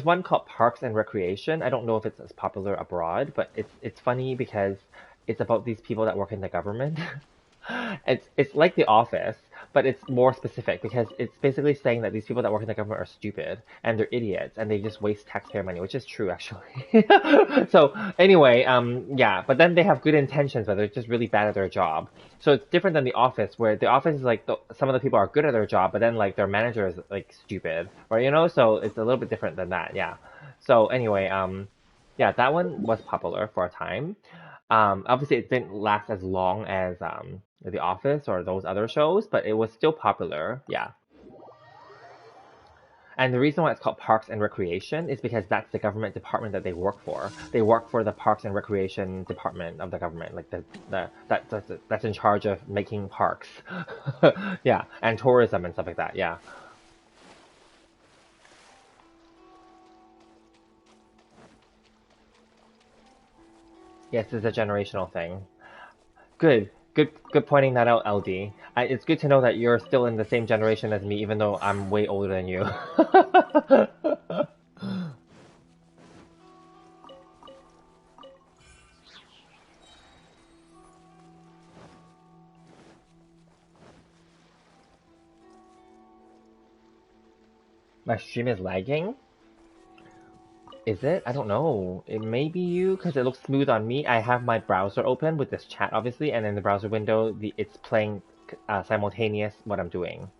one called Parks and Recreation. I don't know if it's as popular abroad, but it's funny because it's about these people that work in the government. It's like The Office, but it's more specific because it's basically saying that these people that work in the government are stupid and they're idiots and they just waste taxpayer money, which is true actually. So anyway, yeah, but then they have good intentions, but they're just really bad at their job. So it's different than The Office, where The Office is like some of the people are good at their job, but then like their manager is like stupid, or so it's a little bit different than that. Yeah. So anyway, yeah, that one was popular for a time. Obviously, it didn't last as long as The Office or those other shows, but it was still popular. Yeah. And the reason why it's called Parks and Recreation is because that's the government department that they work for. They work for the Parks and Recreation department of the government, like that's in charge of making parks, yeah, and tourism and stuff like that. Yeah. Yes, it's a generational thing. Good pointing that out, LD. It's good to know that you're still in the same generation as me, even though I'm way older than you. My stream is lagging? Is it? I don't know. It may be you, because it looks smooth on me. I have my browser open with this chat, obviously, and in the browser window, it's playing simultaneous what I'm doing.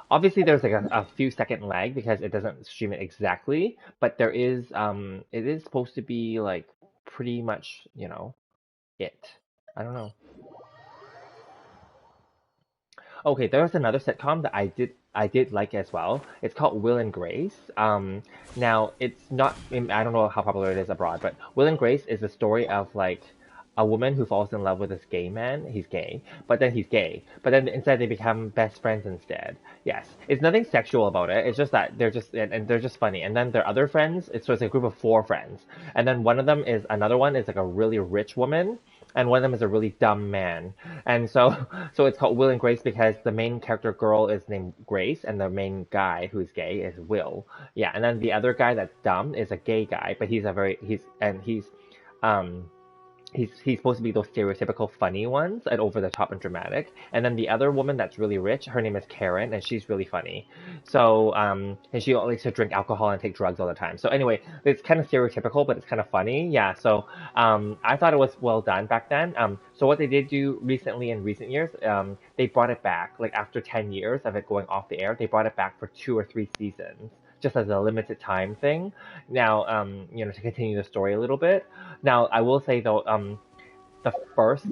Obviously, there's like a few second lag because it doesn't stream it exactly, but it is supposed to be like pretty much, it. I don't know. Okay, there was another sitcom that I did like as well. It's called Will and Grace. Now it's not I don't know how popular it is abroad, but Will and Grace is the story of like a woman who falls in love with this gay man. He's gay, but then he's gay. But then instead they become best friends instead. Yes, it's nothing sexual about it. It's just that they're just and they're just funny. And then their other friends, so it's a group of 4 friends. And then another one is like a really rich woman and one of them is a really dumb man. And so it's called Will and Grace because the main character girl is named Grace, and the main guy who's gay is Will. Yeah, and then the other guy that's dumb is a gay guy, but um he's supposed to be those stereotypical funny ones and over the top and dramatic. And then the other woman that's really rich, her name is Karen, and she's really funny. So and she likes to drink alcohol and take drugs all the time. So anyway, it's kind of stereotypical, but it's kind of funny. Yeah. So I thought it was well done back then. So what they did do recently in recent years, they brought it back. Like after 10 years of it going off the air, they brought it back for 2 or 3 seasons. Just as a limited time thing. Now, to continue the story a little bit. Now, I will say though, the first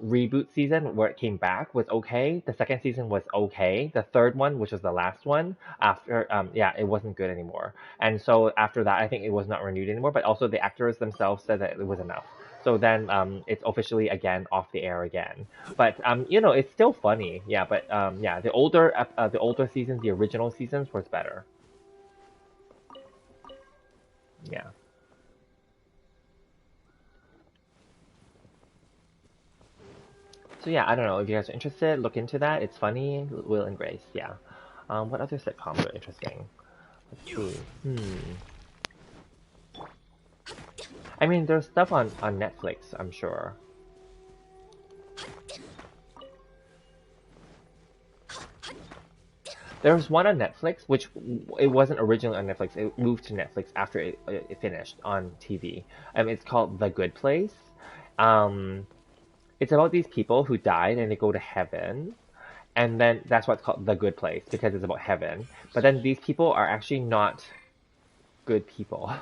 reboot season where it came back was okay. The second season was okay. The third one, which was the last one, after yeah, it wasn't good anymore. And so after that, I think it was not renewed anymore. But also the actors themselves said that it was enough. So then it's officially again off the air again. But you know, it's still funny. Yeah, but yeah, the older seasons, the original seasons was better. Yeah. So yeah, I don't know if you guys are interested. Look into that. It's funny. Will and Grace. Yeah. What other sitcoms are interesting? Let's see. I mean, there's stuff on Netflix, I'm sure. There was one on Netflix, which it wasn't originally on Netflix. It moved to Netflix after it finished on TV. It's called The Good Place. Um, it's about these people who died and they go to heaven. And then that's what's called The Good Place because it's about heaven. But then these people are actually not good people.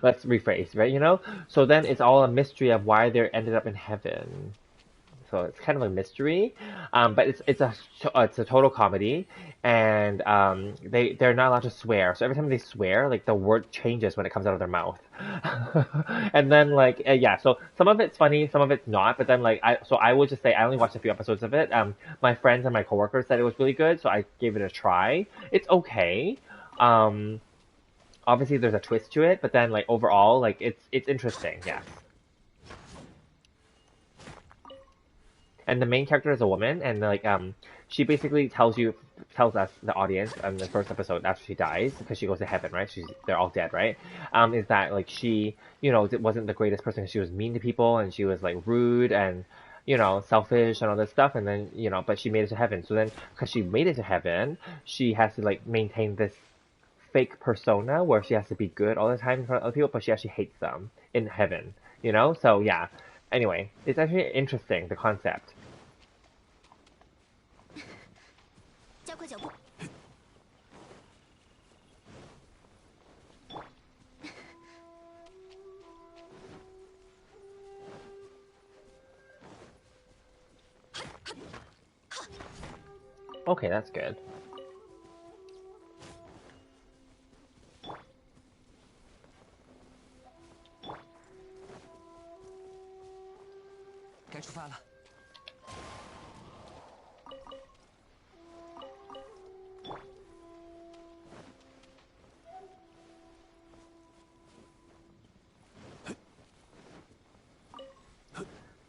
Let's rephrase, right? You know? So then it's all a mystery of why they ended up in heaven. So it's kind of a mystery, but it's a total comedy, and they're not allowed to swear. So every time they swear, like the word changes when it comes out of their mouth, and then like yeah. So some of it's funny, some of it's not. But then like I will just say I only watched a few episodes of it. My friends and my coworkers said it was really good, so I gave it a try. It's okay. Um, Obviously there's a twist to it, but then like overall like it's interesting. Yes. And the main character is a woman, and like she basically tells us the audience in the first episode after she dies because she goes to heaven, right? They're all dead, right? Is that like she, you know, wasn't the greatest person. She was mean to people and she was like rude and, you know, selfish and all this stuff. And then, you know, but she made it to heaven. So then because she made it to heaven, she has to like maintain this fake persona where she has to be good all the time in front of other people, but she actually hates them in heaven, you know? So yeah. Anyway, it's actually interesting, the concept. Okay, that's good.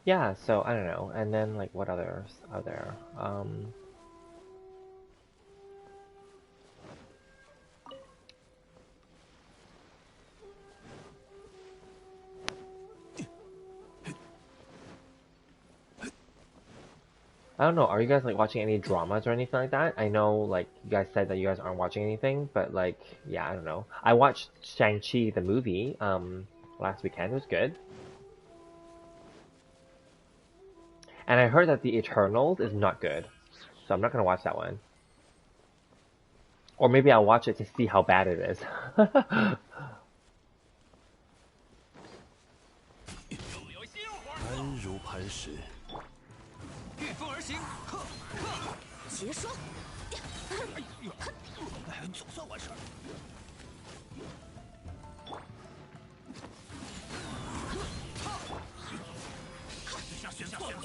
Yeah, so I don't know. And then like what others are there? I don't know. Are you guys like watching any dramas or anything like that? I know like you guys said that you guys aren't watching anything, but like yeah, I don't know. I watched Shang-Chi the movie last weekend. It was good. And I heard that The Eternals is not good. So I'm not gonna watch that one. Or maybe I'll watch it to see how bad it is. 安如磐石，御风而行，结霜。总算完事儿。选错了。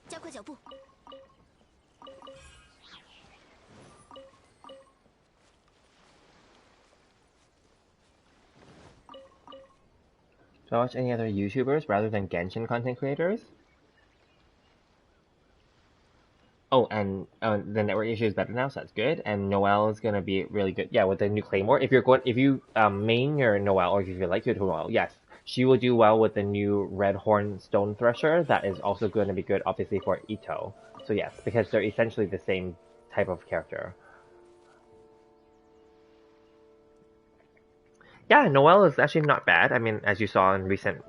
加快脚步。Do I watch any other YouTubers rather than Genshin content creators? Oh, and the network issue is better now, so that's good. And Noelle is gonna be really good. Yeah, with the new Claymore. If you main your Noelle, or if you like your Noelle, yes, she will do well with the new Red Horn Stone Thresher. That is also going to be good, obviously, for Ito. So yes, because they're essentially the same type of character. Yeah, Noelle is actually not bad. I mean, as you saw in recent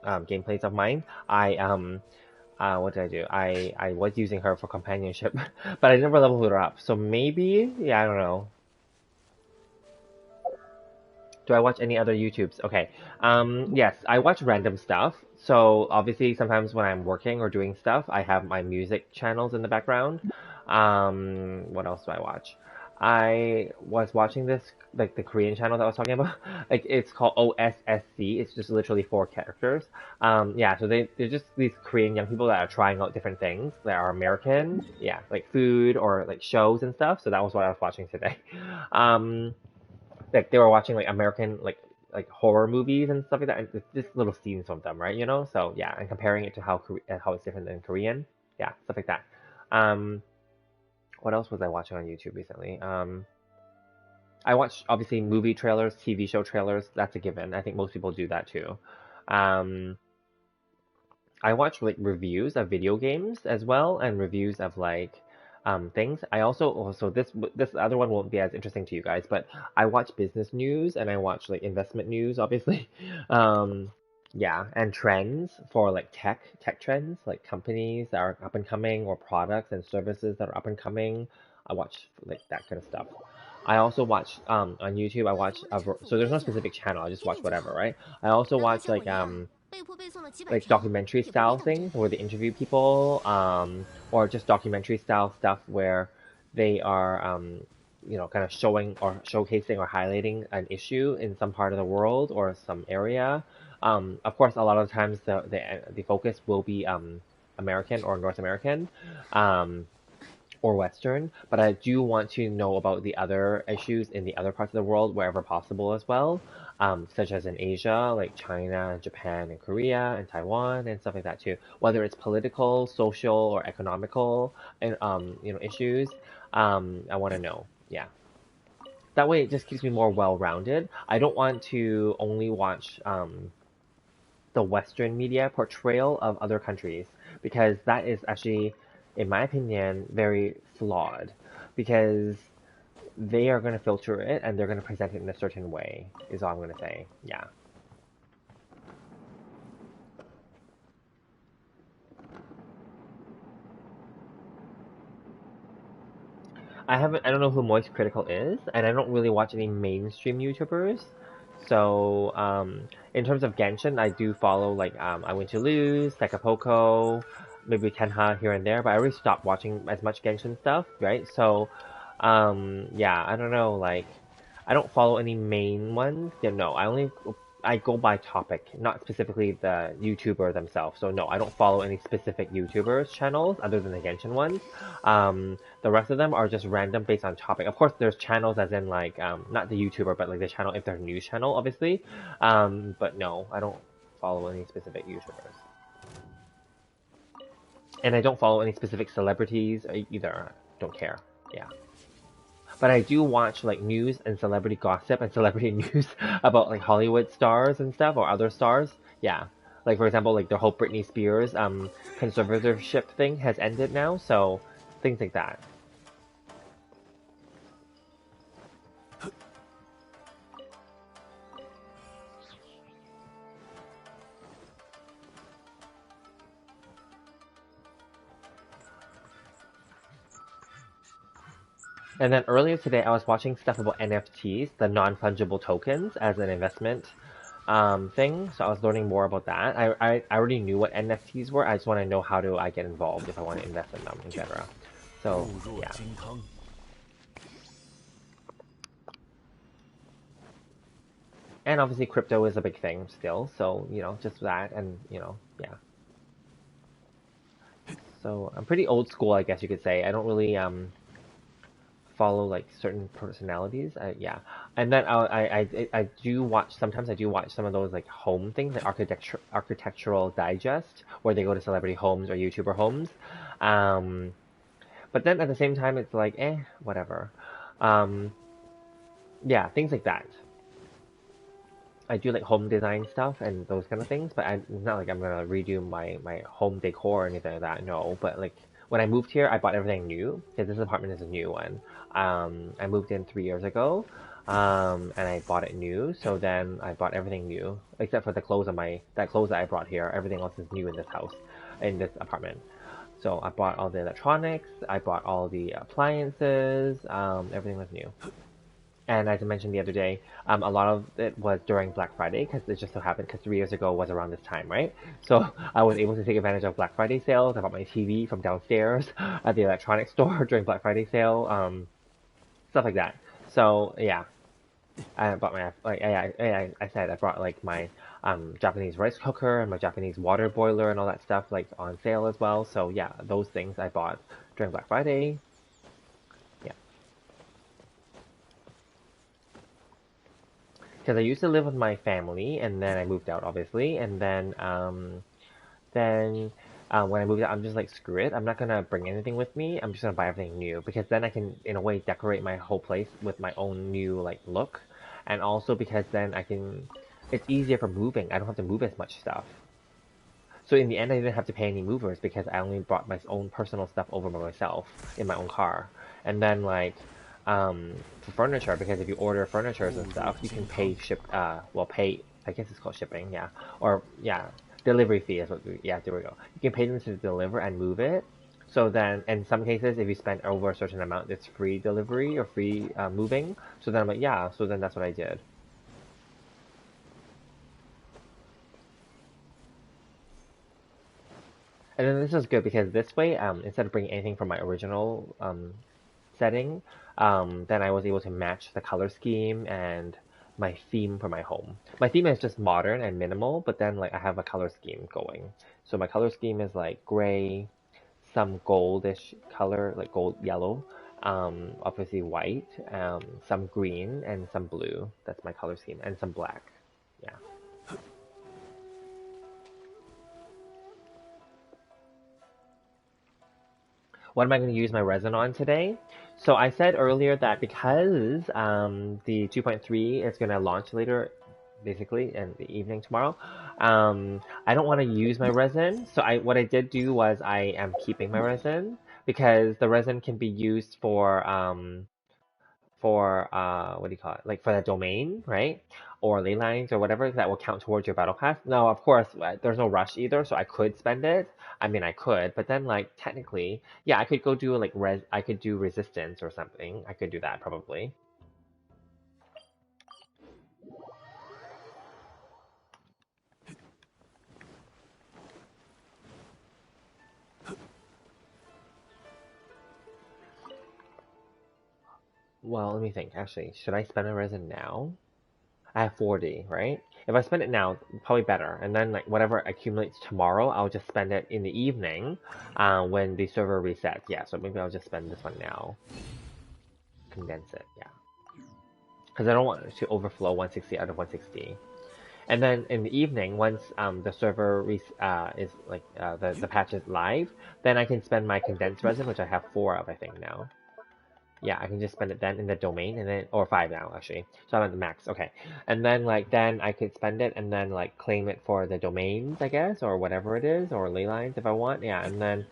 gameplays of mine, what did I do? I was using her for companionship, but I never leveled her up. So maybe, yeah, I don't know. Do I watch any other YouTubes? Okay. Yes, I watch random stuff. So obviously sometimes when I'm working or doing stuff, I have my music channels in the background. What else do I watch? I was watching this, like the Korean channel that I was talking about. Like it's called OSSC. It's just literally 4 characters. Yeah, so they're just these Korean young people that are trying out different things that are American. Yeah, like food or like shows and stuff. So that was what I was watching today. Um, like they were watching like American like horror movies and stuff like that, and it's just little scenes from them, right? You know, so yeah, and comparing it to how it's different than Korean, yeah, stuff like that. Um, what else was I watching on YouTube recently? I watch obviously movie trailers, TV show trailers. That's a given. I think most people do that too. Um, I watch like reviews of video games as well, and reviews of like things. I also this other one won't be as interesting to you guys, but I watch business news and I watch like investment news, obviously. Um, yeah, and trends for like tech trends, like companies that are up and coming or products and services that are up and coming. I watch like that kind of stuff. I also watch on YouTube. I watch so there's no specific channel. I just watch whatever, right? I also 然后 watch 像我一样被迫背诵了几百 like 条，documentary 也不必 style 当真。things where they interview people, or just documentary style stuff where they are, kind of showing or showcasing or highlighting an issue in some part of the world or some area. Of course, a lot of times the focus will be American or North American. Or Western, but I do want to know about the other issues in the other parts of the world wherever possible as well, such as in Asia, like China, Japan, and Korea, and Taiwan, and stuff like that too. Whether it's political, social, or economical, and issues, I want to know. Yeah, that way it just keeps me more well-rounded. I don't want to only watch the Western media portrayal of other countries because that is actually, in my opinion, very flawed because they are going to filter it and they're going to present it in a certain way, is all I'm going to say. Yeah. I don't know who Moist Critical is, and I don't really watch any mainstream YouTubers. So, in terms of Genshin, I do follow like I Win to Lose, Sekapoko, maybe Tenha here and there, but I already stopped watching as much Genshin stuff, right? So, yeah, I don't know, like I don't follow any main ones. Yeah, no, I go by topic, not specifically the YouTuber themselves. So no, I don't follow any specific YouTubers channels other than the Genshin ones. The rest of them are just random based on topic. Of course, there's channels as in like not the YouTuber, but like the channel if they're a news channel, obviously. But no, I don't follow any specific YouTubers, and I don't follow any specific celebrities either. Don't care. Yeah. But I do watch like news and celebrity gossip and celebrity news about like Hollywood stars and stuff or other stars. Yeah. Like for example, like the whole Britney Spears conservatorship thing has ended now, so things like that. And then earlier today, I was watching stuff about NFTs, the non-fungible tokens, as an investment thing. So I was learning more about that. I already knew what NFTs were. I just want to know how do I get involved if I want to invest in them, etc. So yeah. And obviously, crypto is a big thing still. So just that, and yeah. So I'm pretty old school, I guess you could say. I don't really follow like certain personalities. Yeah, and then I do watch sometimes. I do watch some of those like home things, like architectural digest, where they go to celebrity homes or YouTuber homes. Um, but then at the same time, it's like whatever. Um, yeah, things like that. I do like home design stuff and those kind of things, but it's not like I'm gonna redo my home decor or anything like that. No, but like when I moved here, I bought everything new because this apartment is a new one. I moved in 3 years ago, and I bought it new. So then I bought everything new except for the clothes on that clothes that I brought here. Everything else is new in this house, in this apartment. So I bought all the electronics, I bought all the appliances, everything was new. And as I mentioned the other day, a lot of it was during Black Friday because it just so happened because 3 years ago was around this time, right? So I was able to take advantage of Black Friday sales. I bought my TV from downstairs at the electronics store during Black Friday sale, stuff like that. So yeah, I bought my like I said I brought like my Japanese rice cooker and my Japanese water boiler and all that stuff like on sale as well. So yeah, those things I bought during Black Friday. Yeah, because I used to live with my family and then I moved out obviously, and then when I moved out I'm just like screw it. I'm not gonna bring anything with me. I'm just gonna buy everything new because then I can in a way decorate my whole place with my own new like look. And also because then it's easier for moving. I don't have to move as much stuff. So in the end, I didn't have to pay any movers because I only brought my own personal stuff over by myself in my own car. And then like, for furniture, because if you order furnitures and stuff, you can pay pay, I guess it's called shipping, yeah. Or yeah, delivery fee is what, yeah, there we go. You can pay them to deliver and move it. So then, in some cases, if you spend over a certain amount, it's free delivery or free moving. So then I'm like, yeah, so then that's what I did. And then this is good because this way, instead of bringing anything from my original setting, then I was able to match the color scheme and my theme for my home. My theme is just modern and minimal, but then like I have a color scheme going. So my color scheme is like gray, some goldish color, like gold yellow, obviously white, some green, and some blue. That's my color scheme, and some black. Yeah. What am I going to use my resin on today? So I said earlier that because the 2.3 is going to launch later, basically in the evening tomorrow, I don't want to use my resin. So what I did do was I am keeping my resin because the resin can be used for what do you call it? Like for the domain, right? Or ley lines or whatever that will count towards your battle pass. Now, of course, there's no rush either, so I could spend it. I mean, I could, but then like technically, yeah, I could go do like I could do resistance or something. I could do that probably. Well, let me think. Actually, should I spend a resin now? I have 40, right? If I spend it now, probably better. And then like whatever accumulates tomorrow, I'll just spend it in the evening, when the server resets. Yeah, so maybe I'll just spend this one now. Condense it, yeah. Because I don't want it to overflow 160 out of 160. And then in the evening, once the server is like the patch is live, then I can spend my condensed resin, which I have 4 of, I think now. Yeah, I can just spend it then in the domain and then, or 5 now actually. So I'm at the max, okay. And then like, then I could spend it and then like claim it for the domains, I guess, or whatever it is, or ley lines if I want. Yeah, and then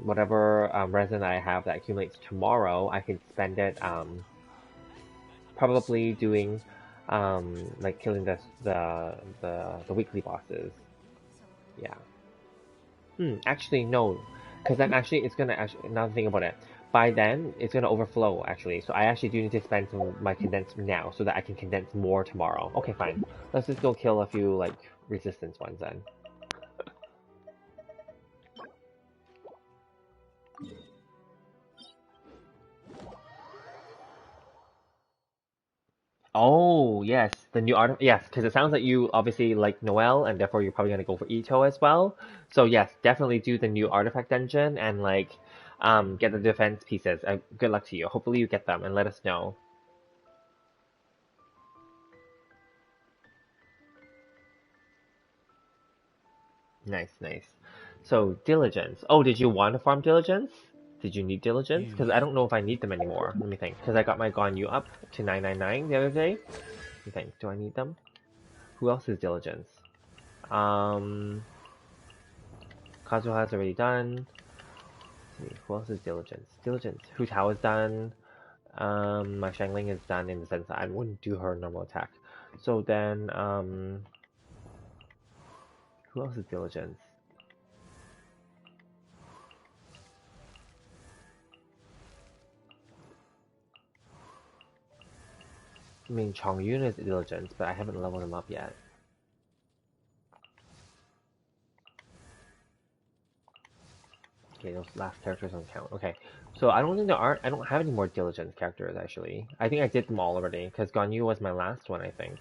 whatever resin I have that accumulates tomorrow, I can spend it probably doing like killing the weekly bosses. Yeah. Actually no, because then actually it's gonna actually now think about it. By then it's gonna overflow actually, so I actually do need to spend some of my condense now so that I can condense more tomorrow. Okay, fine. Let's just go kill a few like resistance ones then. Oh yes, the new art. Yes, because it sounds like you obviously like Noel, and therefore you're probably gonna go for Ito as well. So yes, definitely do the new artifact dungeon and like get the defense pieces. Good luck to you. Hopefully you get them and let us know. Nice, nice. So diligence. Oh, did you want to farm diligence? Did you need diligence? Because I don't know if I need them anymore. Let me think. Because I got my Ganyu up to 999 the other day. Let me think. Do I need them? Who else is diligence? Um, Kazuha's already done. Let's see, who else is diligence? Diligence. Hu Tao is done. My Shangling is done in the sense that I wouldn't do her normal attack. So then, who else is Diligence? I mean, Chongyun is Diligence, but I haven't leveled him up yet. Okay, those last characters don't count. Okay, so I don't think I don't have any more Diligence characters, actually. I think I did them all already, because Ganyu was my last one, I think.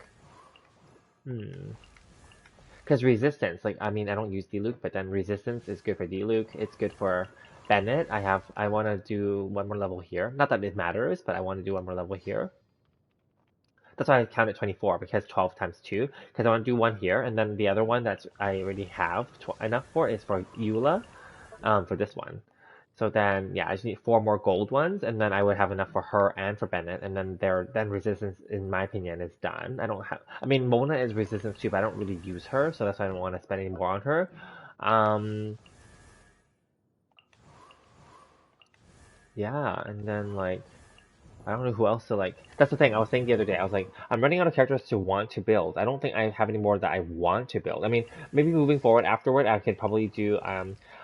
Because Resistance, like, I mean, I don't use Diluc, but then Resistance is good for Diluc. It's good for Bennett. I want to do one more level here. Not that it matters, but I want to do one more level here. That's why I counted 24, because 12 times 2. Because I want to do one here, and then the other one that I already have enough for is for Eula, for this one. So then, yeah, I just need 4 more gold ones, and then I would have enough for her and for Bennett, and then Resistance, in my opinion, is done. I mean, Mona is Resistance too, but I don't really use her, so that's why I don't want to spend any more on her. Yeah, and then, like, I don't know who else to, like, that's the thing, I was saying the other day, I was like, I'm running out of characters to want to build. I don't think I have any more that I want to build. I mean, maybe moving forward afterward, I could probably do,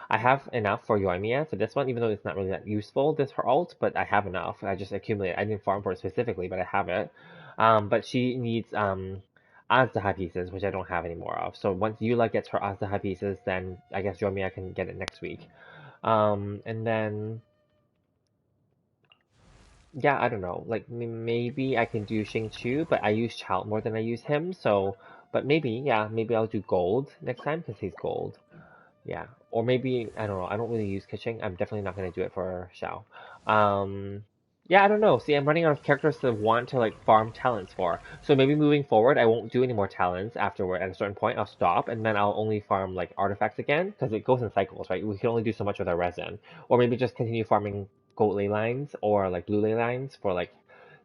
I have enough for Yoimiya for this one, even though it's not really that useful, this her alt, but I have enough. I just accumulate. I didn't farm for it specifically, but I have it. But she needs, Aztaha pieces, which I don't have any more of. So once Eula gets her Aztaha pieces, then I guess Yoimiya can get it next week. And then yeah, I don't know. Like maybe I can do Xing Chu, but I use Child more than I use him. So, but maybe yeah, maybe I'll do gold next time because he's gold. Yeah, or maybe I don't know. I don't really use Keqing. I'm definitely not gonna do it for Xiao. Um, yeah, I don't know. See, I'm running out of characters to want to like farm talents for. So maybe moving forward, I won't do any more talents afterward. At a certain point, I'll stop, and then I'll only farm like artifacts again because it goes in cycles, right? We can only do so much with our resin, or maybe just continue farming gold ley lines or like blue ley lines for like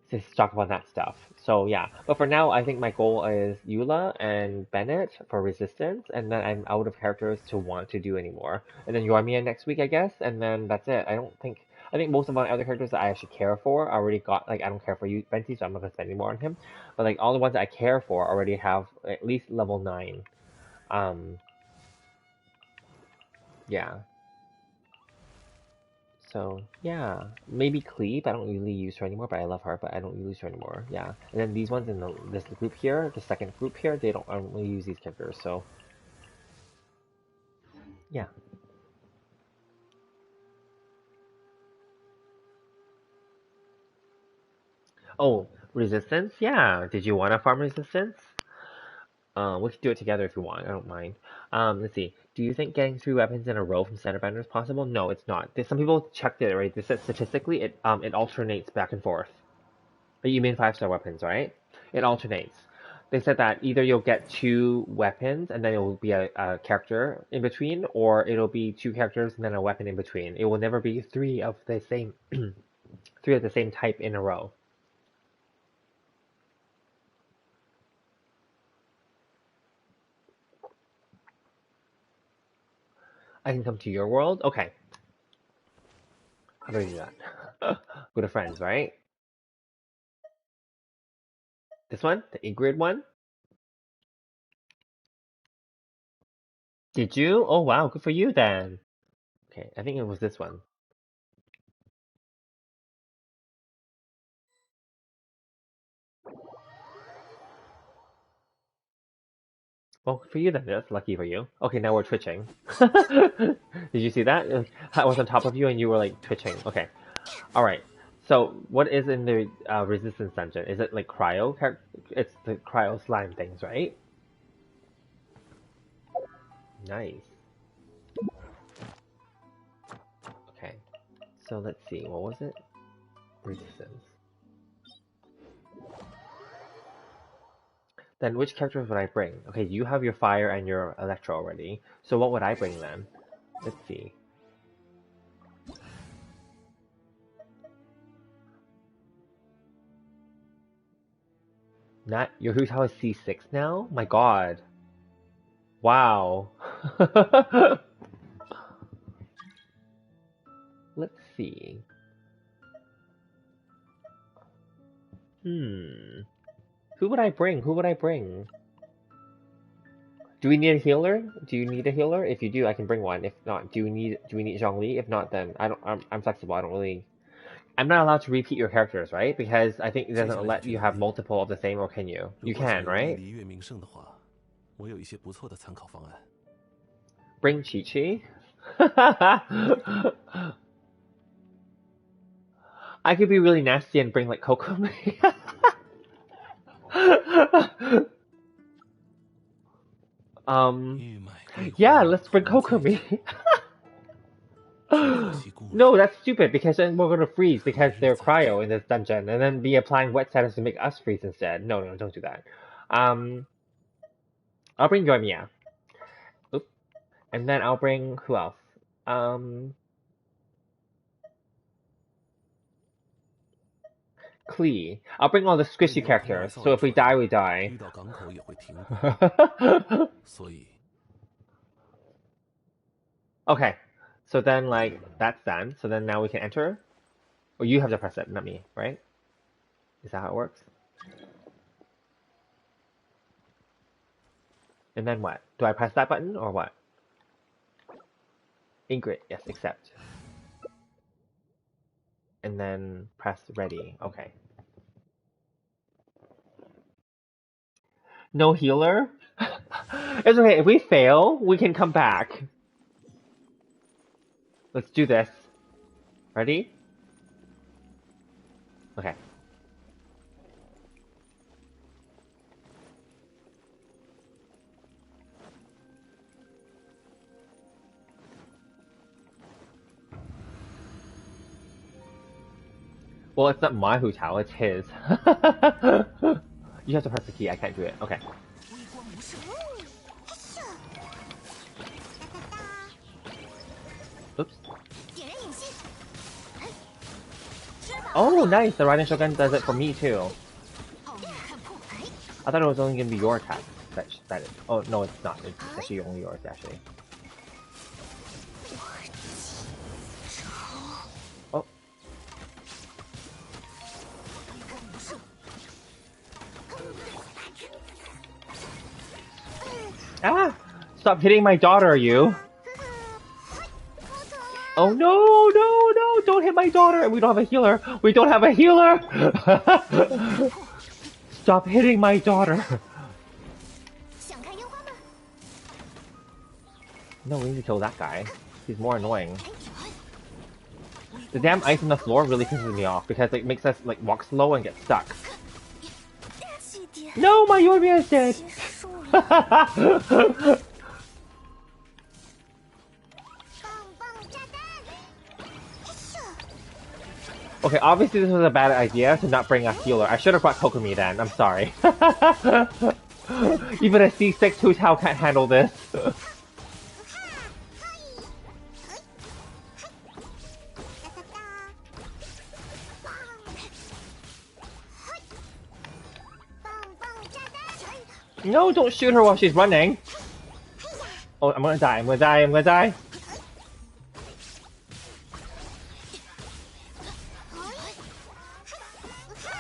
to talk about that stuff. So yeah, but for now, I think my goal is Eula and Bennett for resistance, and then I'm out of characters to want to do anymore. And then Yoimiya next week, I guess, and then that's it. I think most of my other characters that I actually care for already got, like, I don't care for you, Venti, so I'm not gonna spend any more on him. But like all the ones that I care for already have at least level 9. Um, yeah. So yeah, maybe Cleve. I don't really use her anymore, but I love her. But I don't use her anymore. Yeah, and then these ones in this group here, the second group here, I don't really use these characters. So yeah. Oh, resistance. Yeah. Did you want to farm resistance? We could do it together if you want. I don't mind. Let's see. Do you think getting 3 weapons in a row from center bender is possible? No, it's not. Some people checked it, right? They said statistically it alternates back and forth. But you mean 5-star weapons, right? It alternates. They said that either you'll get 2 weapons and then it will be a character in between, or it'll be 2 characters and then a weapon in between. It will never be three of the same three of the same type in a row. I can come to your world? Okay. How do I do that? Go to friends, right? This one? The Igrid one? Did you? Oh wow, good for you then. Okay, I think it was this one. Well, good for you then. That's lucky for you. Okay, now we're twitching. Did you see that? I was on top of you and you were like twitching. Okay. Alright. So, what is in the resistance dungeon? Is it like cryo? It's the cryo slime things, right? Nice. Okay. So, let's see. What was it? Resistance. Then, which characters would I bring? Okay, you have your fire and your electro already. So, what would I bring then? Let's see. Not your Hu is C6 now? My god. Wow. Let's see. Who would I bring? Who would I bring? Do we need a healer? Do you need a healer? If you do, I can bring one. If not, do we need Zhongli? If not, then I'm flexible. I don't really. I'm not allowed to repeat your characters, right? Because I think it doesn't let you have multiple of the same, or can you? You can, right? Bring Chi-Chi? I could be really nasty and bring like Kokomi. Yeah, let's bring Kokomi. No, that's stupid because then we're gonna freeze because they're cryo in this dungeon, and then be applying wet status to make us freeze instead. No, no, don't do that. I'll bring Yoimiya. Oop. And then I'll bring who else? Klee. I'll bring all the squishy characters, so if we die, we die. Okay, so then like that's done. So then now we can enter. Or you have to press it, not me, right? Is that how it works? And then what? Do I press that button or what? Ingrid, yes, accept. And then press ready. Okay. No healer? It's okay, if we fail, we can come back. Let's do this. Ready? Okay. Well, it's not my Hu Tao, it's his. You have to press the key, I can't do it. Okay. Oops. Oh, nice! The Raiden Shogun does it for me too. I thought it was only gonna be your attack. That is. Oh, no, it's not. It's actually only yours, actually. Oh. Ah! Stop hitting my daughter, you! Oh no, no, no! Don't hit my daughter! We don't have a healer! We don't have a healer! Stop hitting my daughter! No, we need to kill that guy. He's more annoying. The damn ice on the floor really pisses me off because it makes us like walk slow and get stuck. No, my Yoimiya is dead! Okay, obviously this was a bad idea to not bring a healer. I should have brought Kokomi then, I'm sorry. Even a C6 Hu Tao can't handle this. No, don't shoot her while she's running. Oh, I'm gonna die, I'm gonna die, I'm gonna die.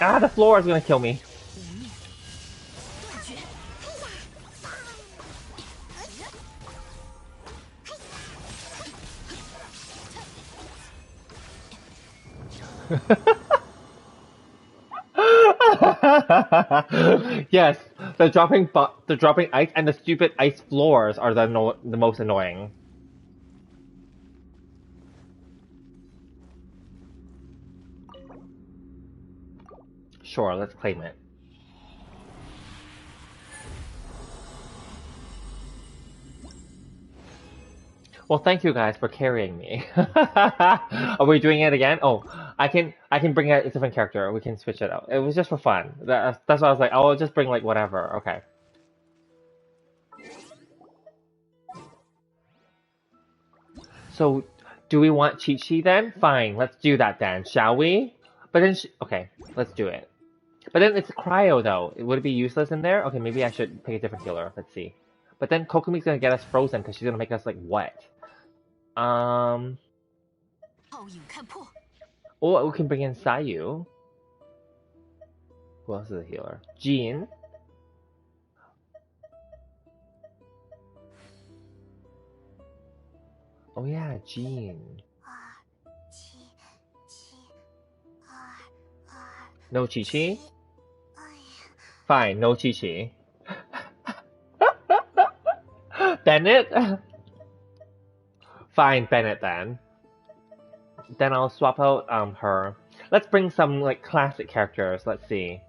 Ah, the floor is gonna kill me. Yes, the dropping ice and the stupid ice floors are the most annoying. Sure, let's claim it. Well, thank you guys for carrying me. Are we doing it again? Oh, I can bring a different character. We can switch it out. It was just for fun. That's why I was like, I'll just bring like whatever. Okay. So, do we want Chi-Chi then? Fine, let's do that then, shall we? But then, okay, let's do it. But then it's cryo though. Would it be useless in there? Okay, maybe I should pick a different healer. Let's see. But then Kokomi's gonna get us frozen because she's gonna make us like wet. Or we can bring in Sayu. Who else is a healer? Jean. Oh yeah, Jean. 2、7、7、2、2。 No Chi Chi? 哎呀， Fine, no Chi Chi. Bennett? Fine, Bennett then. Then I'll swap out her. Let's bring some like classic characters. Let's see.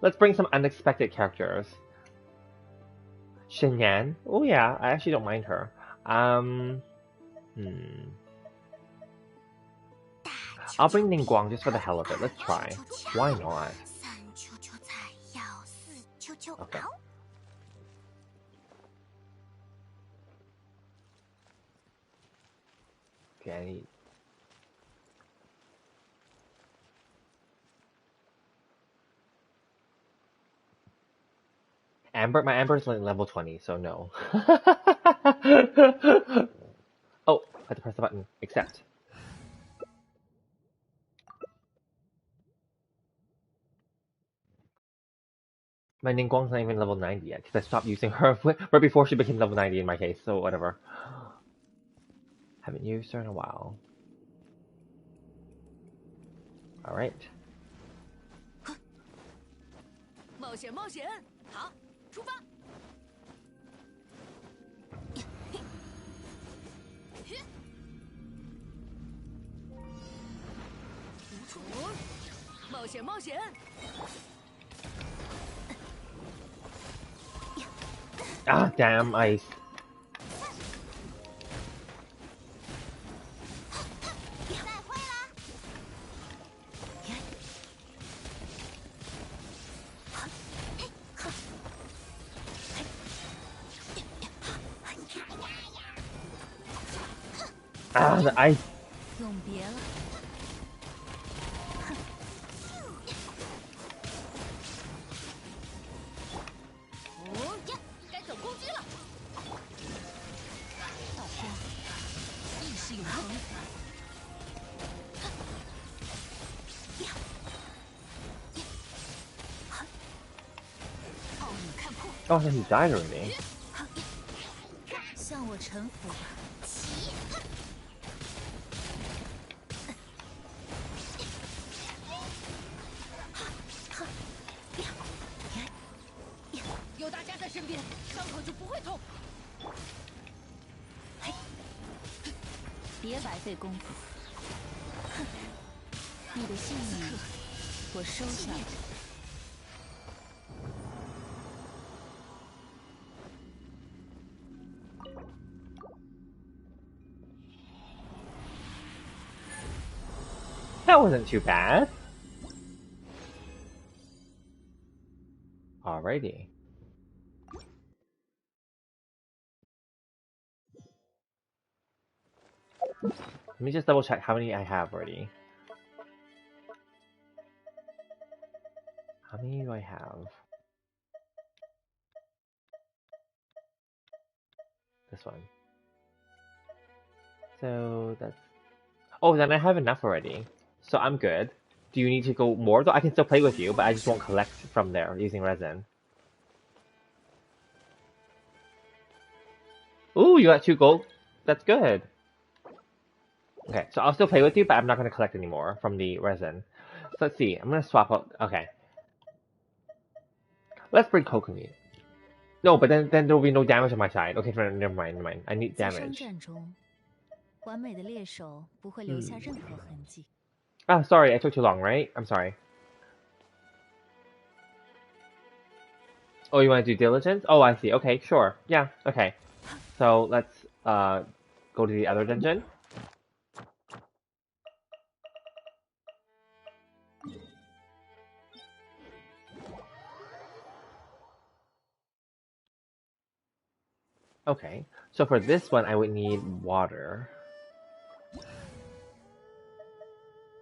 Let's bring some unexpected characters. Shenyan. Oh yeah, I actually don't mind her. I'll bring Ningguang just for the hell of it. Let's try. Why not? 3球球菜要4球球 Okay. 好。 Okay, I need... Amber? My Amber's like level 20, so no. Oh, I had to press the button. Accept. My Ningguang's not even level 90 yet, because I stopped using her right before she became level 90 in my case, so whatever. Haven't used her in a while. Alright. 冒险冒险，好，出发。冒险冒险。 Ah, damn ice. Ah, the ice. 永别了。哦，该走攻击了。道光，意识永恒。奥你看破。 Oh, he died already. 向我臣服吧。 有大家在身边，伤口就不会痛。别白费功夫。哼，你的信誉我收下了。That wasn't too bad. Alrighty. Let me just double check how many I have already. How many do I have? This one. So that's... Oh, then I have enough already. So I'm good. Do you need to go more though? I can still play with you, but I just won't collect from there using resin. Ooh, you got 2 gold. That's good. Okay, so I'll still play with you, but I'm not going to collect anymore from the resin. So let's see. I'm going to swap out... Okay. Let's bring Kokumi. No, but then there will be no damage on my side. Okay, never mind. I need 在商 damage. 战中，完美的猎手不会留下任何痕迹。 Ah, sorry, I took too long, right? I'm sorry. Oh, you want to do diligence? Oh, I see. Okay, sure. Yeah, okay. So let's go to the other dungeon. Okay, so for this one, I would need water.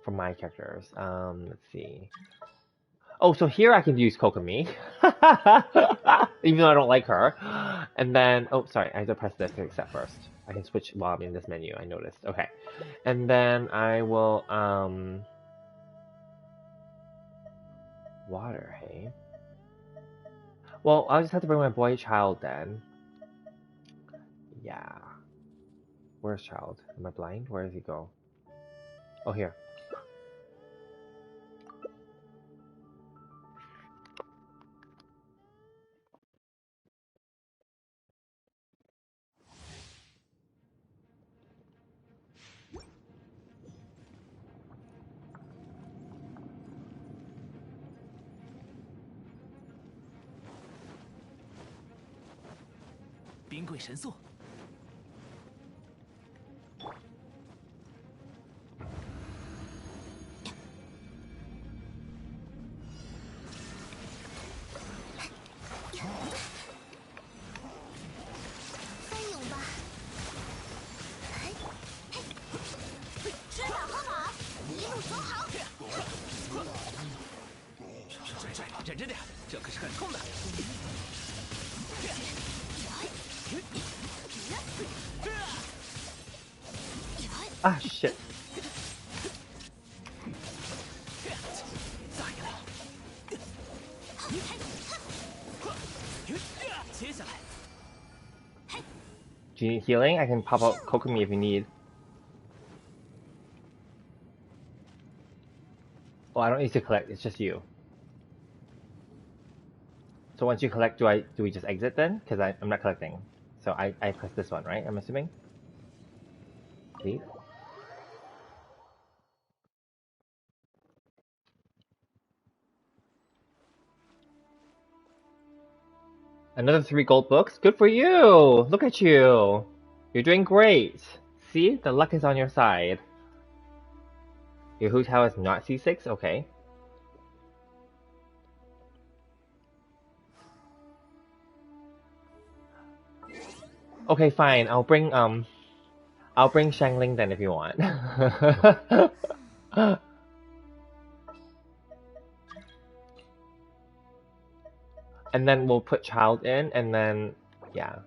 For my characters. Let's see. Oh, so here I can use Kokomi. Even though I don't like her. And then, oh, sorry, I have to press this to accept first. I can switch while I'm in this menu, I noticed. Okay. And then I will, Water, hey? Well, I'll just have to bring my boy child then. Yeah. Where's child? Am I blind? Where does he go? Oh, here.冰柜神速。三勇吧。吃好喝好，一路走好。忍着点，这可是很痛的。Ah, shit. 再一个。接下来。Do you need healing? I can pop out Kokomi if you need. Oh, I don't need to collect, it's just you. So once you collect, do we just exit then? Because I'm not collecting. So I press this one, right? I'm assuming? Leave? Another 3 gold books? Good for you! Look at you! You're doing great! See? The luck is on your side. Your Hu Tao is not C6? Okay. Okay, fine. I'll bring Shangling then if you want. And then we'll put child in, and then, yeah.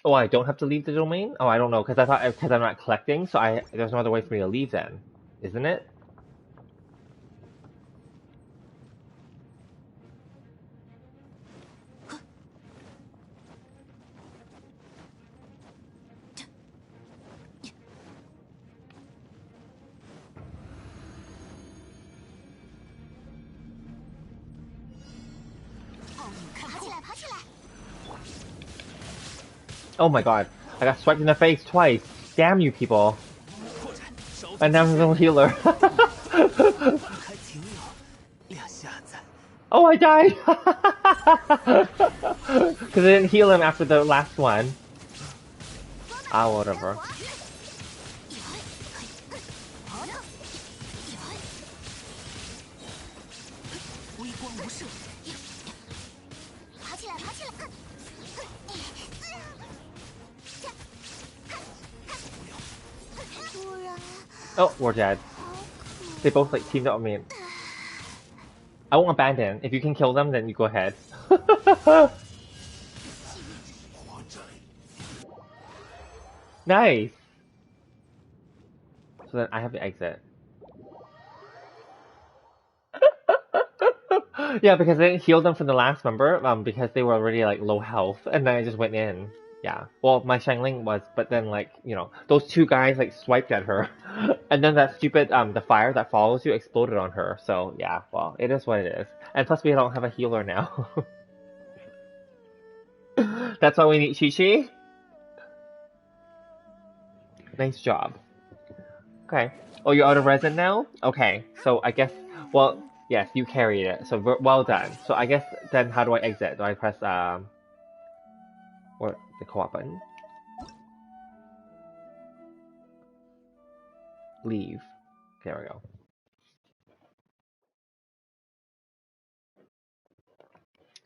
Oh, I don't have to leave the domain? Oh, I don't know, because I thought, because I'm not collecting, so there's no other way for me to leave then, isn't it? Oh my god, I got swiped in the face twice. Damn you people. And now I'm a healer. Oh, I died! Because I didn't heal him after the last one. Ah, whatever. Oh, we're dead. They both like teamed up on me. I won't abandon. If you can kill them, then you go ahead. Nice! So then I have to exit. Yeah, because I didn't heal them from the last member, because they were already like low health, and then I just went in. Yeah. Well, my Shangling was, but then like, you know, those 2 guys like swiped at her. And then that stupid, the fire that follows you exploded on her. So yeah, well, it is what it is. And plus we don't have a healer now. That's why we need Chi-Chi? Nice job. Okay. Oh, you're out of resin now? Okay. So I guess, well, yes, you carried it. So well done. So I guess then how do I exit? Do I press, what, the co-op button? Leave. There we go.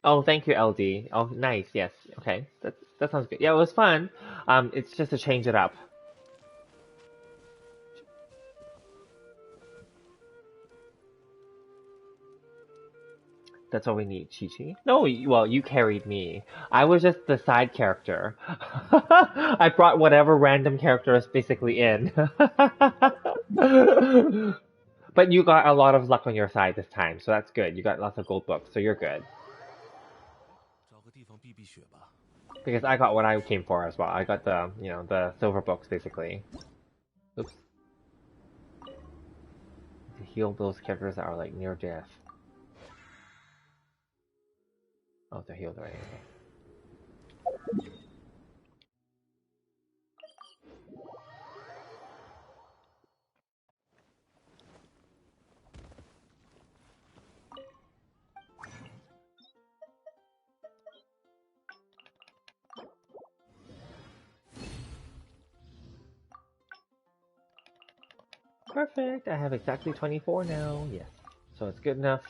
Oh, thank you, LD. Oh, nice. Yes. Okay. That sounds good. Yeah, it was fun. It's just to change it up. That's all we need, Chi-Chi. No, well, you carried me. I was just the side character. I brought whatever random character is basically in. But you got a lot of luck on your side this time, so that's good. You got lots of gold books, so you're good. 找个地方避避雪吧。 Because I got what I came for as well. I got the, you know, the silver books, basically. Oops. To heal those characters that are, like, near death. Oh, they're healed already. Okay. Perfect. I have exactly 24 now. Yes. So it's good enough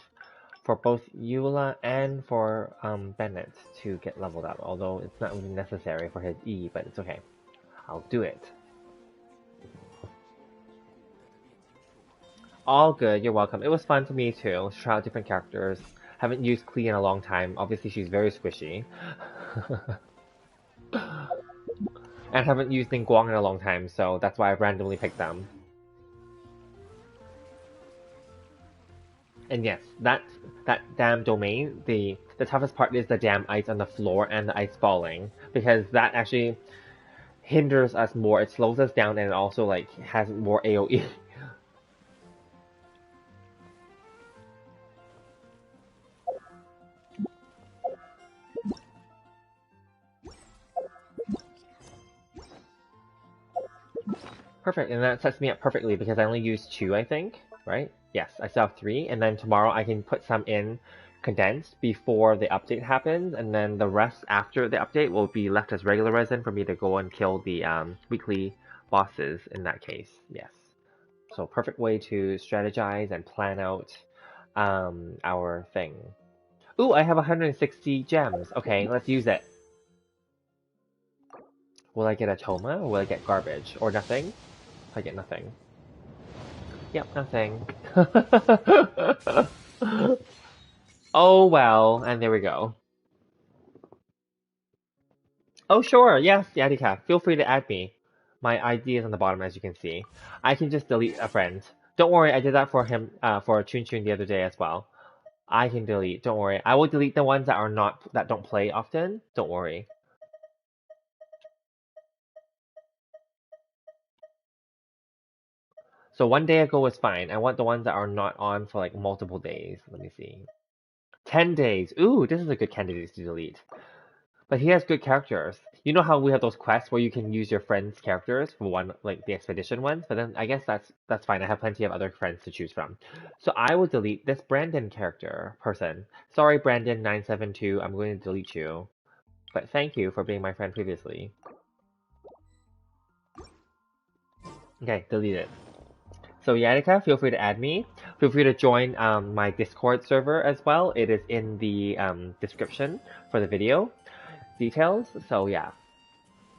for both Eula and for Bennett to get leveled up. Although it's not really necessary for his E, but it's okay. I'll do it. All good. You're welcome. It was fun for me too. Try out different characters. Haven't used Klee in a long time. Obviously, she's very squishy. And haven't used Ningguang in a long time, so that's why I randomly picked them. And yes, that damn domain, the toughest part is the damn ice on the floor and the ice falling, because that actually hinders us more. It slows us down and it also like has more AoE. Perfect, and that sets me up perfectly because I only used 2, I think, right? Yes, I still have 3, and then tomorrow I can put some in condensed before the update happens, and then the rest after the update will be left as regular resin for me to go and kill the weekly bosses in that case, yes. So perfect way to strategize and plan out our thing. Ooh, I have 160 gems. Okay, let's use it. Will I get a Toma or will I get garbage? Or nothing? I get nothing. Yep, nothing. Oh well, and there we go. Oh sure, yes, Yadika, feel free to add me. My ID is on the bottom as you can see. I can just delete a friend. Don't worry, I did that for him, for Chun Chun the other day as well. I can delete, don't worry. I will delete the ones that don't play often. Don't worry. So 1 day ago was fine. I want the ones that are not on for like multiple days. Let me see. 10 days. Ooh, this is a good candidate to delete. But he has good characters. You know how we have those quests where you can use your friends' characters for one, like the expedition ones? But then I guess that's fine. I have plenty of other friends to choose from. So I will delete this Brandon person. Sorry, Brandon972. I'm going to delete you. But thank you for being my friend previously. Okay, delete it. So Yanika, feel free to add me. Feel free to join my Discord server as well. It is in the description for the video details. So yeah,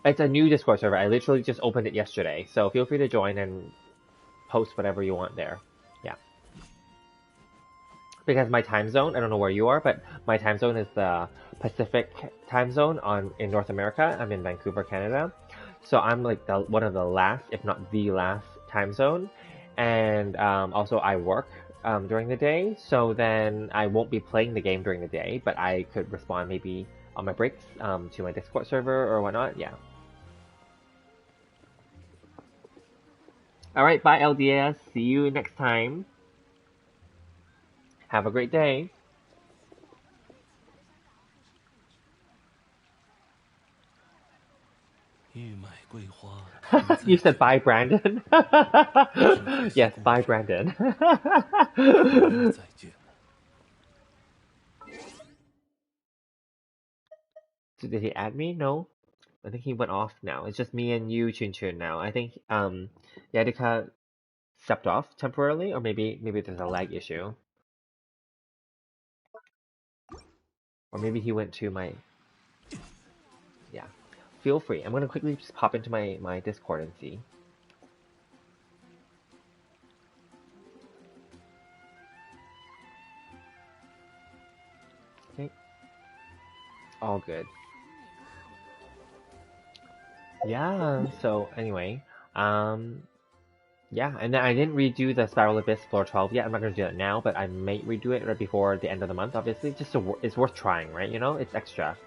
it's a new Discord server. I literally just opened it yesterday. So feel free to join and post whatever you want there. Yeah. Because my time zone, I don't know where you are, but my time zone is the Pacific time zone in North America. I'm in Vancouver, Canada. So I'm like one of the last, if not the last time zone. And also I work during the day, so then I won't be playing the game during the day, but I could respond maybe on my breaks to my Discord server or whatnot, yeah. Alright, bye LDS, see you next time. Have a great day. You said bye, Brandon. Yes, bye, Brandon. So did he add me? No. I think he went off now. It's just me and you, Chun Chun now. I think Yadika stepped off temporarily, or maybe there's a lag issue. Or maybe he went to my... Yeah. Feel free. I'm gonna quickly just pop into my Discord and see. All good. Yeah, so anyway, um, yeah, and then I didn't redo the Spiral Abyss Floor 12 yet. I'm not gonna do that now, but I might redo it right before the end of the month, obviously. Just so it's worth trying, right? You know, it's extra.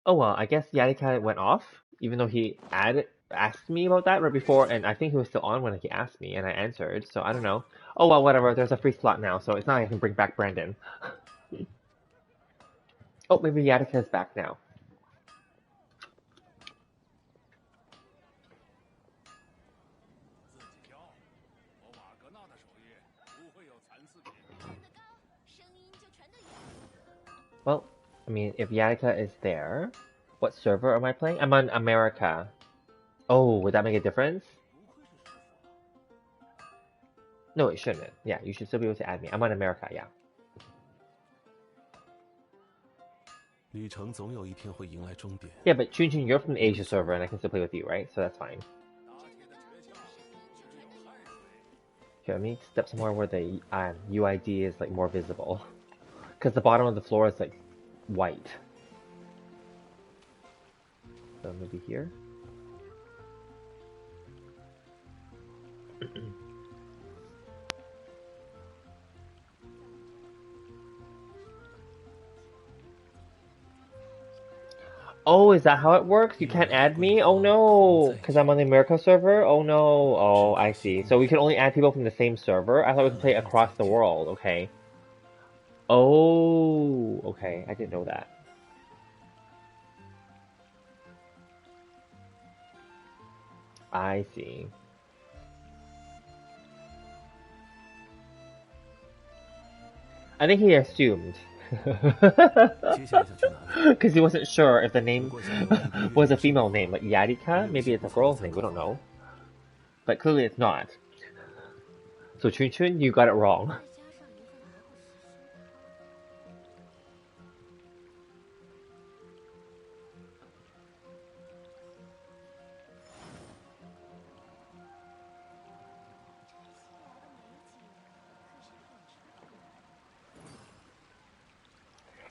Oh well, I guess Yadika went off, even though he asked me about that right before, and I think he was still on when he asked me, and I answered, so I don't know. Oh well, whatever, there's a free slot now, so it's not like I can bring back Brandon. Oh, maybe Yadika is back now. Well, I mean, if Yadika is there, what server am I playing? I'm on America. Oh, would that make a difference? No, it shouldn't. Yeah, you should still be able to add me. I'm on America, yeah. 旅程总有一天会迎来终点。 Yeah, but Chun, you're from the Asia server, and I can still play with you, right? So that's fine. Okay, let me step somewhere where the UID is like more visible, because the bottom of the floor is like white. So maybe here. Oh, is that how it works? You can't add me? Oh no, because I'm on the America server? Oh no. Oh, I see. So we can only add people from the same server? I thought we could play across the world. Okay. Oh, okay. I didn't know that. I see. I think he assumed. Because he wasn't sure if the name was a female name, like Yarika. Maybe it's a girl's name, we don't know. But clearly it's not. So Chun Chun, you got it wrong.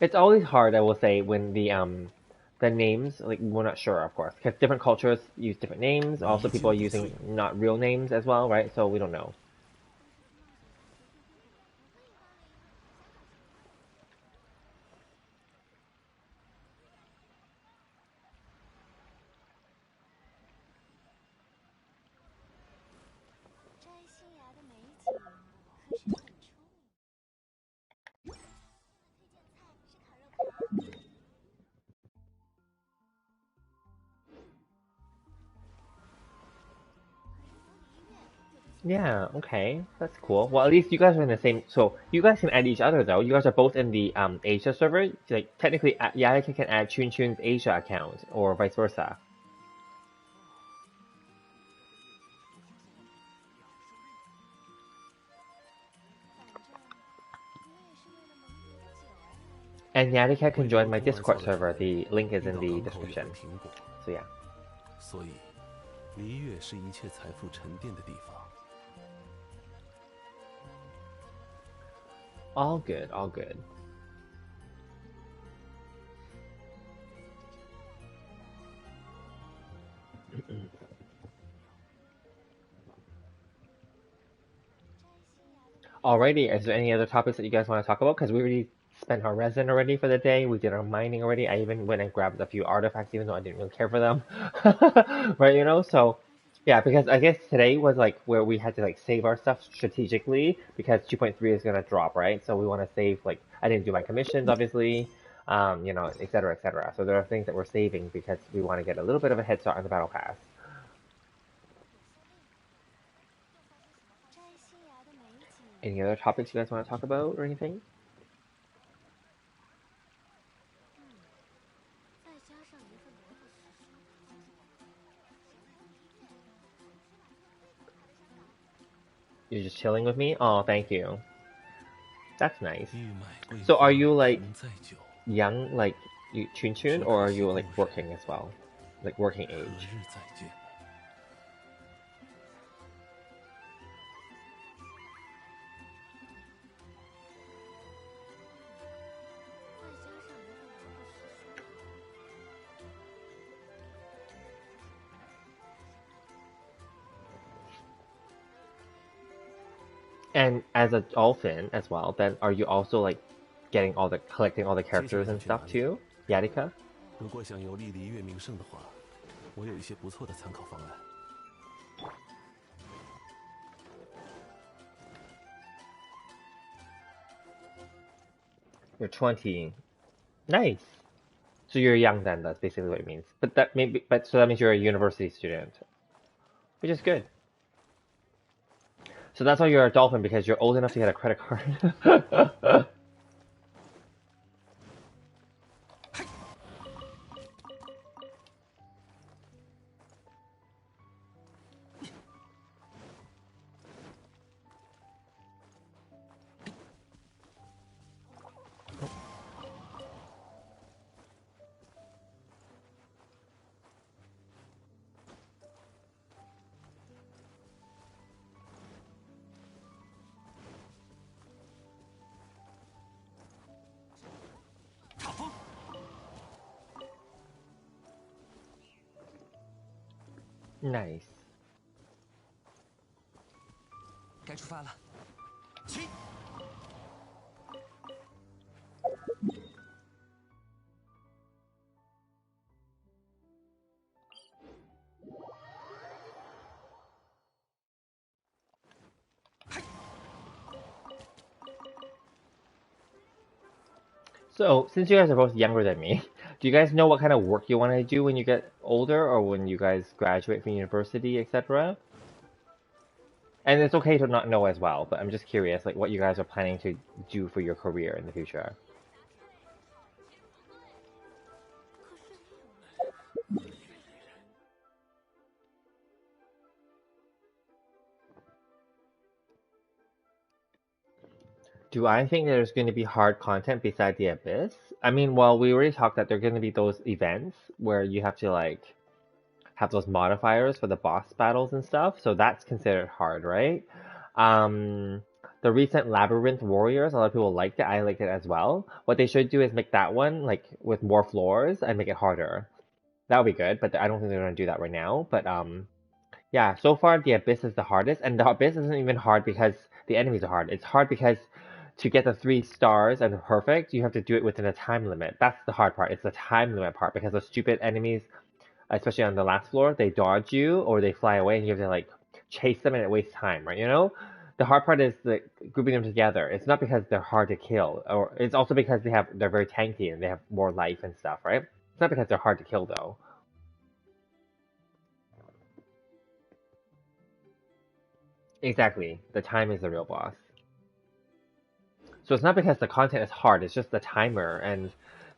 It's always hard, I will say, when the names, like, we're not sure, of course, because different cultures use different names. Also, people are using not real names as well, right? So we don't know. Yeah, okay, that's cool. Well, at least you guys are in the same. So you guys can add each other though. You guys are both in the Asia server. Like technically, Yarika can add Chun Chun's Asia account, or vice versa. And Yarika can join my Discord server. The link is in the description. So yeah. 所以，璃月是一切财富沉淀的地方。 All good, all good. Alrighty, is there any other topics that you guys want to talk about? Because we already spent our resin already for the day. We did our mining already. I even went and grabbed a few artifacts, even though I didn't really care for them. Right, you know? So, yeah, because I guess today was like where we had to like save our stuff strategically because 2.3 is going to drop, right? So we want to save, like, I didn't do my commissions, obviously, you know, et cetera, et cetera. So there are things that we're saving because we want to get a little bit of a head start on the battle pass. Any other topics you guys want to talk about or anything? You're just chilling with me? Oh, thank you. That's nice. 玉麦桂 So 花 are you 还 like 能再久， young, like you Chun, 说 or 感 are 谢 you 故 like 人， working as well? Like working 何 age? 日再见？ And as a dolphin as well, then are you also like collecting all the characters and stuff too? Yadika? 如果想游历璃月名胜的话，我有一些不错的参考方案。 You're 20. Nice. So you're young then, that's basically what it means. So that means you're a university student. Which is good. So that's why you're a dolphin, because you're old enough to get a credit card. Nice. 该出发了，起！ So, since you guys are both younger than me, do you guys know what kind of work you want to do when you get older, or when you guys graduate from university, etc.? And it's okay to not know as well, but I'm just curious, like what you guys are planning to do for your career in the future. Do I think there's going to be hard content beside the Abyss? I mean, well, we already talked that there are going to be those events where you have to like have those modifiers for the boss battles and stuff, so that's considered hard, right? The recent Labyrinth Warriors, a lot of people liked it. I liked it as well. What they should do is make that one like with more floors and make it harder. That would be good, but I don't think they're going to do that right now. But yeah, so far the Abyss is the hardest, and the Abyss isn't even hard because the enemies are hard. It's hard because to get the 3 stars and perfect, you have to do it within a time limit. That's the hard part. It's the time limit part, because the stupid enemies, especially on the last floor, they dodge you or they fly away, and you have to like chase them, and it wastes time, right? You know, the hard part is the grouping them together. It's not because they're hard to kill, or it's also because they're very tanky and they have more life and stuff, right? It's not because they're hard to kill though. Exactly, the time is the real boss. So it's not because the content is hard, it's just the timer and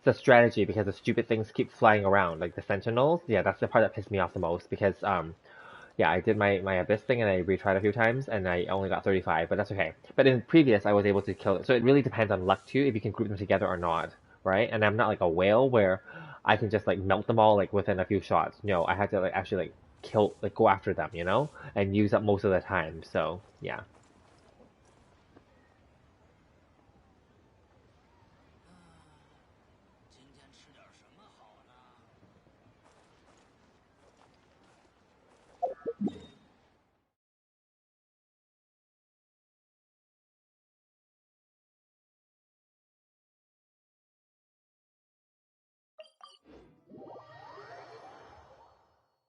the strategy, because the stupid things keep flying around, like the sentinels. Yeah, that's the part that pissed me off the most, because yeah, I did my Abyss thing and I retried a few times and I only got 35, but that's okay. But in previous, I was able to kill it. So it really depends on luck too, if you can group them together or not, right? And I'm not like a whale where I can just like melt them all like within a few shots. No, I had to like actually like go after them, you know, and use up most of the time. So yeah.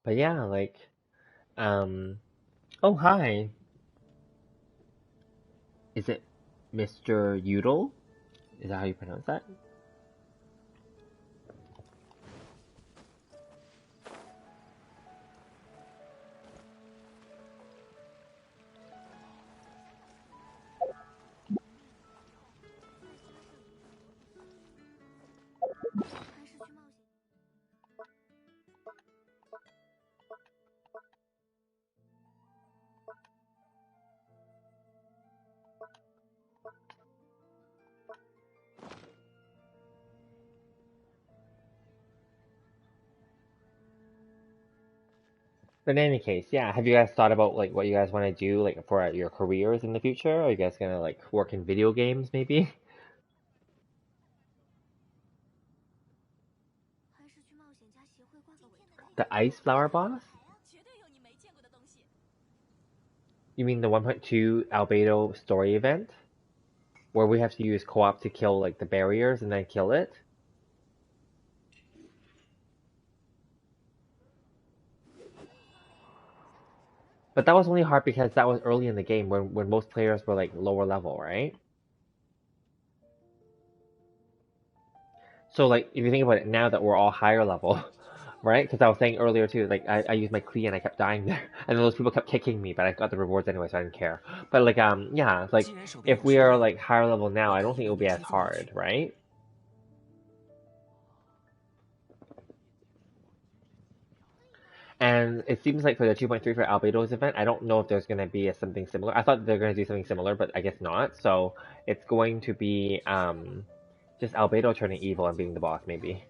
But yeah, like, oh hi, is it Mr. Udall? Is that how you pronounce that? But in any case, yeah. Have you guys thought about like what you guys want to do like for your careers in the future? Are you guys gonna like work in video games maybe? 还是去冒险家协会挂个委托。 The ice flower boss? 绝对有你没见过的东西。 You mean the 1.2 albedo story event? Where we have to use co-op to kill like the barriers and then kill it? But that was only hard because that was early in the game when most players were like lower level, right? So like if you think about it now that we're all higher level, right? Because I was saying earlier too, like I used my Klee and I kept dying there, and then those people kept kicking me, but I got the rewards anyway, so I didn't care. But like yeah, like if we are like higher level now, I don't think it will be as hard, right? And it seems like for the 2.3 for Albedo's event, I don't know if there's going to be something similar. I thought they're going to do something similar, but I guess not. So it's going to be just Albedo turning evil and being the boss, maybe.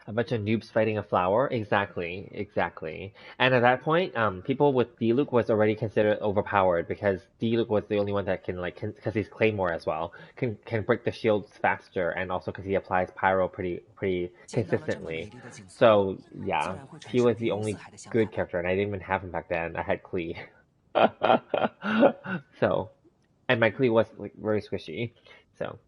A bunch of noobs fighting a flower? Exactly, exactly. And at that point, people with Diluc was already considered overpowered because Diluc was the only one that can, like, because he's Claymore as well, can break the shields faster, and also because he applies Pyro pretty consistently. So, yeah, he was the only good character, and I didn't even have him back then. I had Klee. So, and my Klee was, like, very squishy, so.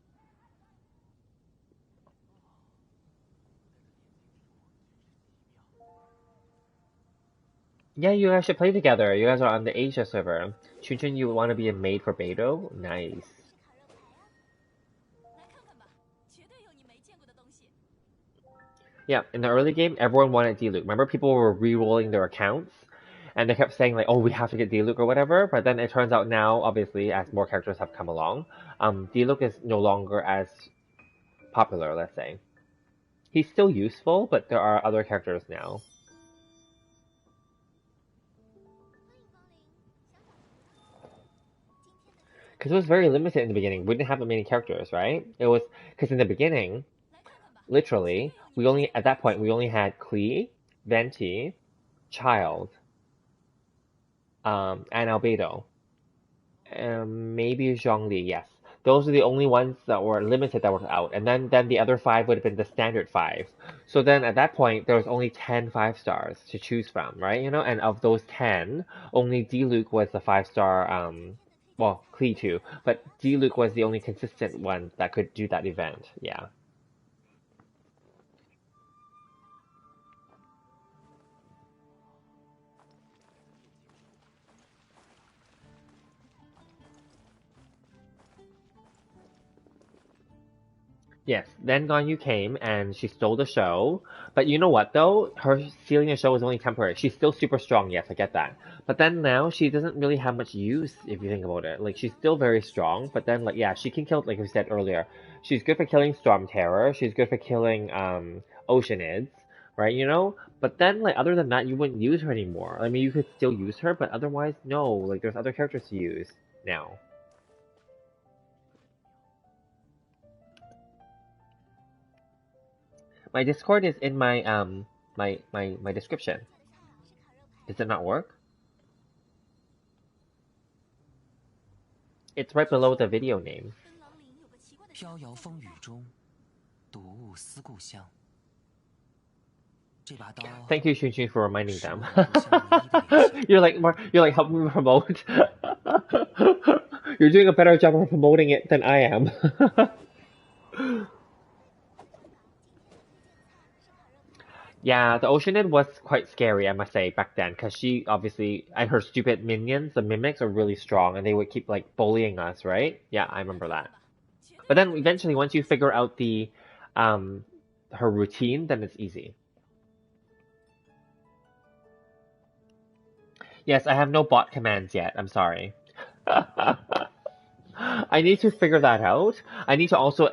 Yeah, you guys should play together. You guys are on the Asia server. Chun, you want to be a maid for Beidou? Nice. 来看看吧，绝对有你没见过的东西。 Yeah, in the early game, everyone wanted Diluc. Remember, people were re-rolling their accounts, and they kept saying like, "Oh, we have to get Diluc or whatever." But then it turns out now, obviously, as more characters have come along, Diluc is no longer as popular. Let's say he's still useful, but there are other characters now. Because it was very limited in the beginning. We didn't have that many characters, right? It was because in the beginning, literally, at that point we only had Klee, Venti, Child, and Albedo, and maybe Zhongli. Yes, those are the only ones that were limited that were out. And then the other 5 would have been the standard 5. So then at that point there was only 10 5-stars to choose from, right? You know, and of those 10, only Diluc was the 5-star. Well, Klee too, but Diluc was the only consistent one that could do that event. Yeah. Yes, then Ganyu came and she stole the show. But you know what though? Her stealing the show was only temporary. She's still super strong, yes, I get that. But then now she doesn't really have much use if you think about it. Like she's still very strong, but then like yeah, she can kill like we said earlier. She's good for killing Storm Terror, she's good for killing Oceanids, right, you know? But then like other than that you wouldn't use her anymore. I mean you could still use her, but otherwise no, like there's other characters to use now. My Discord is in my my description. Does it not work? It's right below the video name. 灯廊岭有个奇怪的飘摇风雨中，睹物思故乡。这把刀 Thank you, Chun, for reminding 是 them. 我故乡唯一的联系。 you're like helping me promote. You're doing a better job of promoting it than I am. Yeah, the Oceanid was quite scary, I must say, back then, because she obviously, and her stupid minions, the mimics, are really strong, and they would keep, like, bullying us, right? Yeah, I remember that. But then, eventually, once you figure out the, her routine, then it's easy. Yes, I have no bot commands yet, I'm sorry. I need to figure that out. I need to also,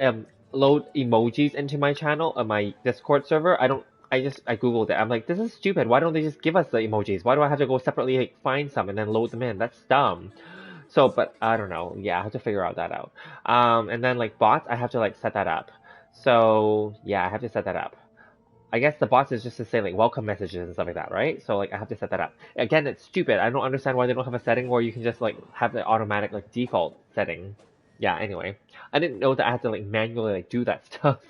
load emojis into my channel, my Discord server. I googled it. I'm like, this is stupid. Why don't they just give us the emojis? Why do I have to go separately like, find some and then load them in? That's dumb. So, but I don't know. Yeah, I have to figure out that out. And then like bots, I have to like set that up. So yeah, I have to set that up. I guess the bots is just to say like welcome messages and stuff like that, right? So like I have to set that up. Again, it's stupid. I don't understand why they don't have a setting where you can just like have the automatic like default setting. Yeah, anyway. I didn't know that I had to like manually like do that stuff.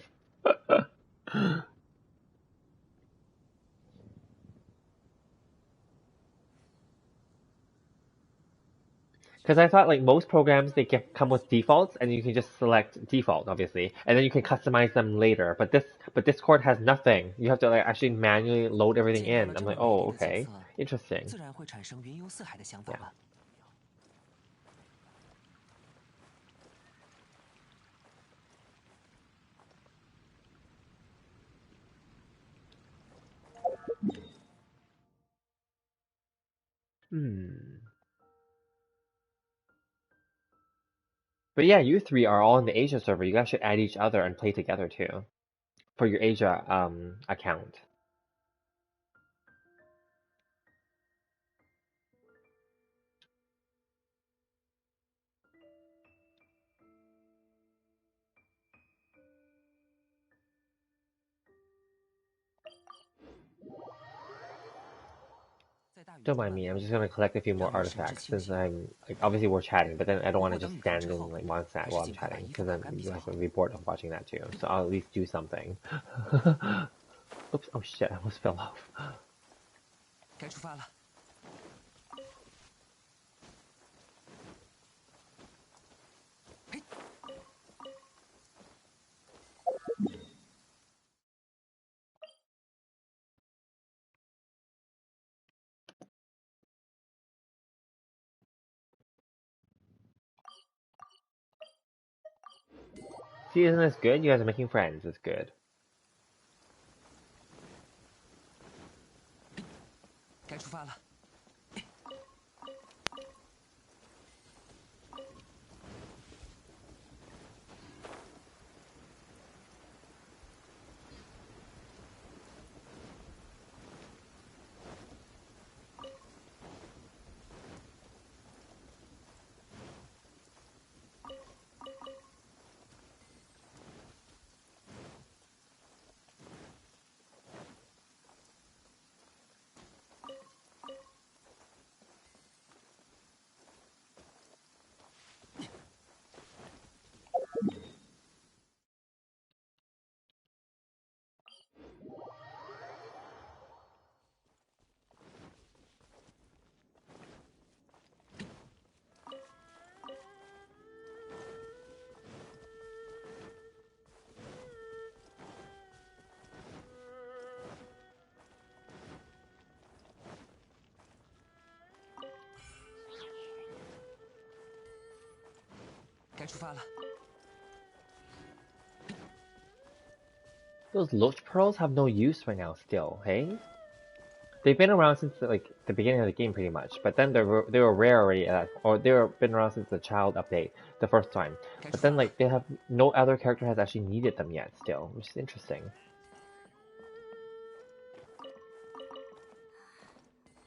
Because I thought like most programs they come with defaults and you can just select default obviously and then you can customize them later. But Discord has nothing. You have to like actually manually load everything in. I'm like, oh okay, interesting. 自然会产生云游四海的想法 Yeah. 吧。Hmm. But yeah, you three are all in the Asia server. You guys should add each other and play together too for your Asia account. 在大宇 Don't 宙 mind 外 me. I'm 面， just gonna collect a few more 让人神志 artifacts 清 since 醒。 I'm like obviously we're chatting, but then I don't 如 want 果 to 等 just 你看 stand 之后， in like one 还 side 是 while I'm 尽快把 chatting 衣服 because 搞 then 干 you 比较 guys 好。 will be bored of watching that too. So I'll at least do something. Oops! Oh shit! I almost fell off. 该出发了。 See, isn't this good? You guys are making friends. It's good. 该出发了。 该出发了。 Those Loach Pearls have no use right now still, hey? They've been around since like the beginning of the game pretty much, but then they were rare already or they were been around since the child update the first time. But then like they have no other character has actually needed them yet still, which is interesting.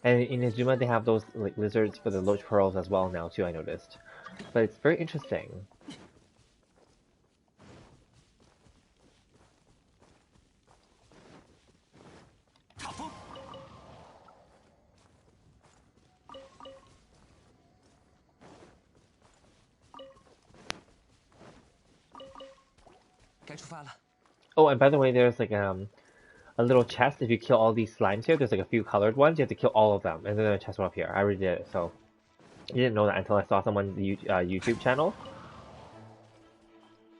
And in Izuma they have those like lizards for the Loach Pearls as well now too, I noticed. But it's very interesting. 踏风。 该出发了。 Oh, and by the way, there's like a little chest. If you kill all these slimes here, there's like a few colored ones. You have to kill all of them, and then there's a chest one up here. I already did it, so you didn't know that until I saw someone's YouTube channel.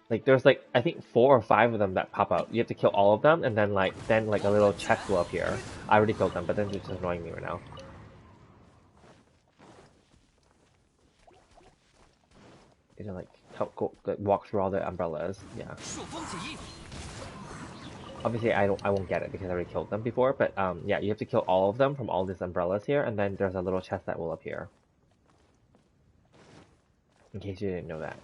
Like there's like I think 4 or 5 of them that pop out. You have to kill all of them, and then like a little chest will appear. I already killed them, but then they're just annoying me right now. You know, like walk through all the umbrellas. Yeah. 朔风起义。 Obviously, I won't get it because I already killed them before. But yeah, you have to kill all of them from all these umbrellas here, and then there's a little chest that will appear. In case you didn't know that.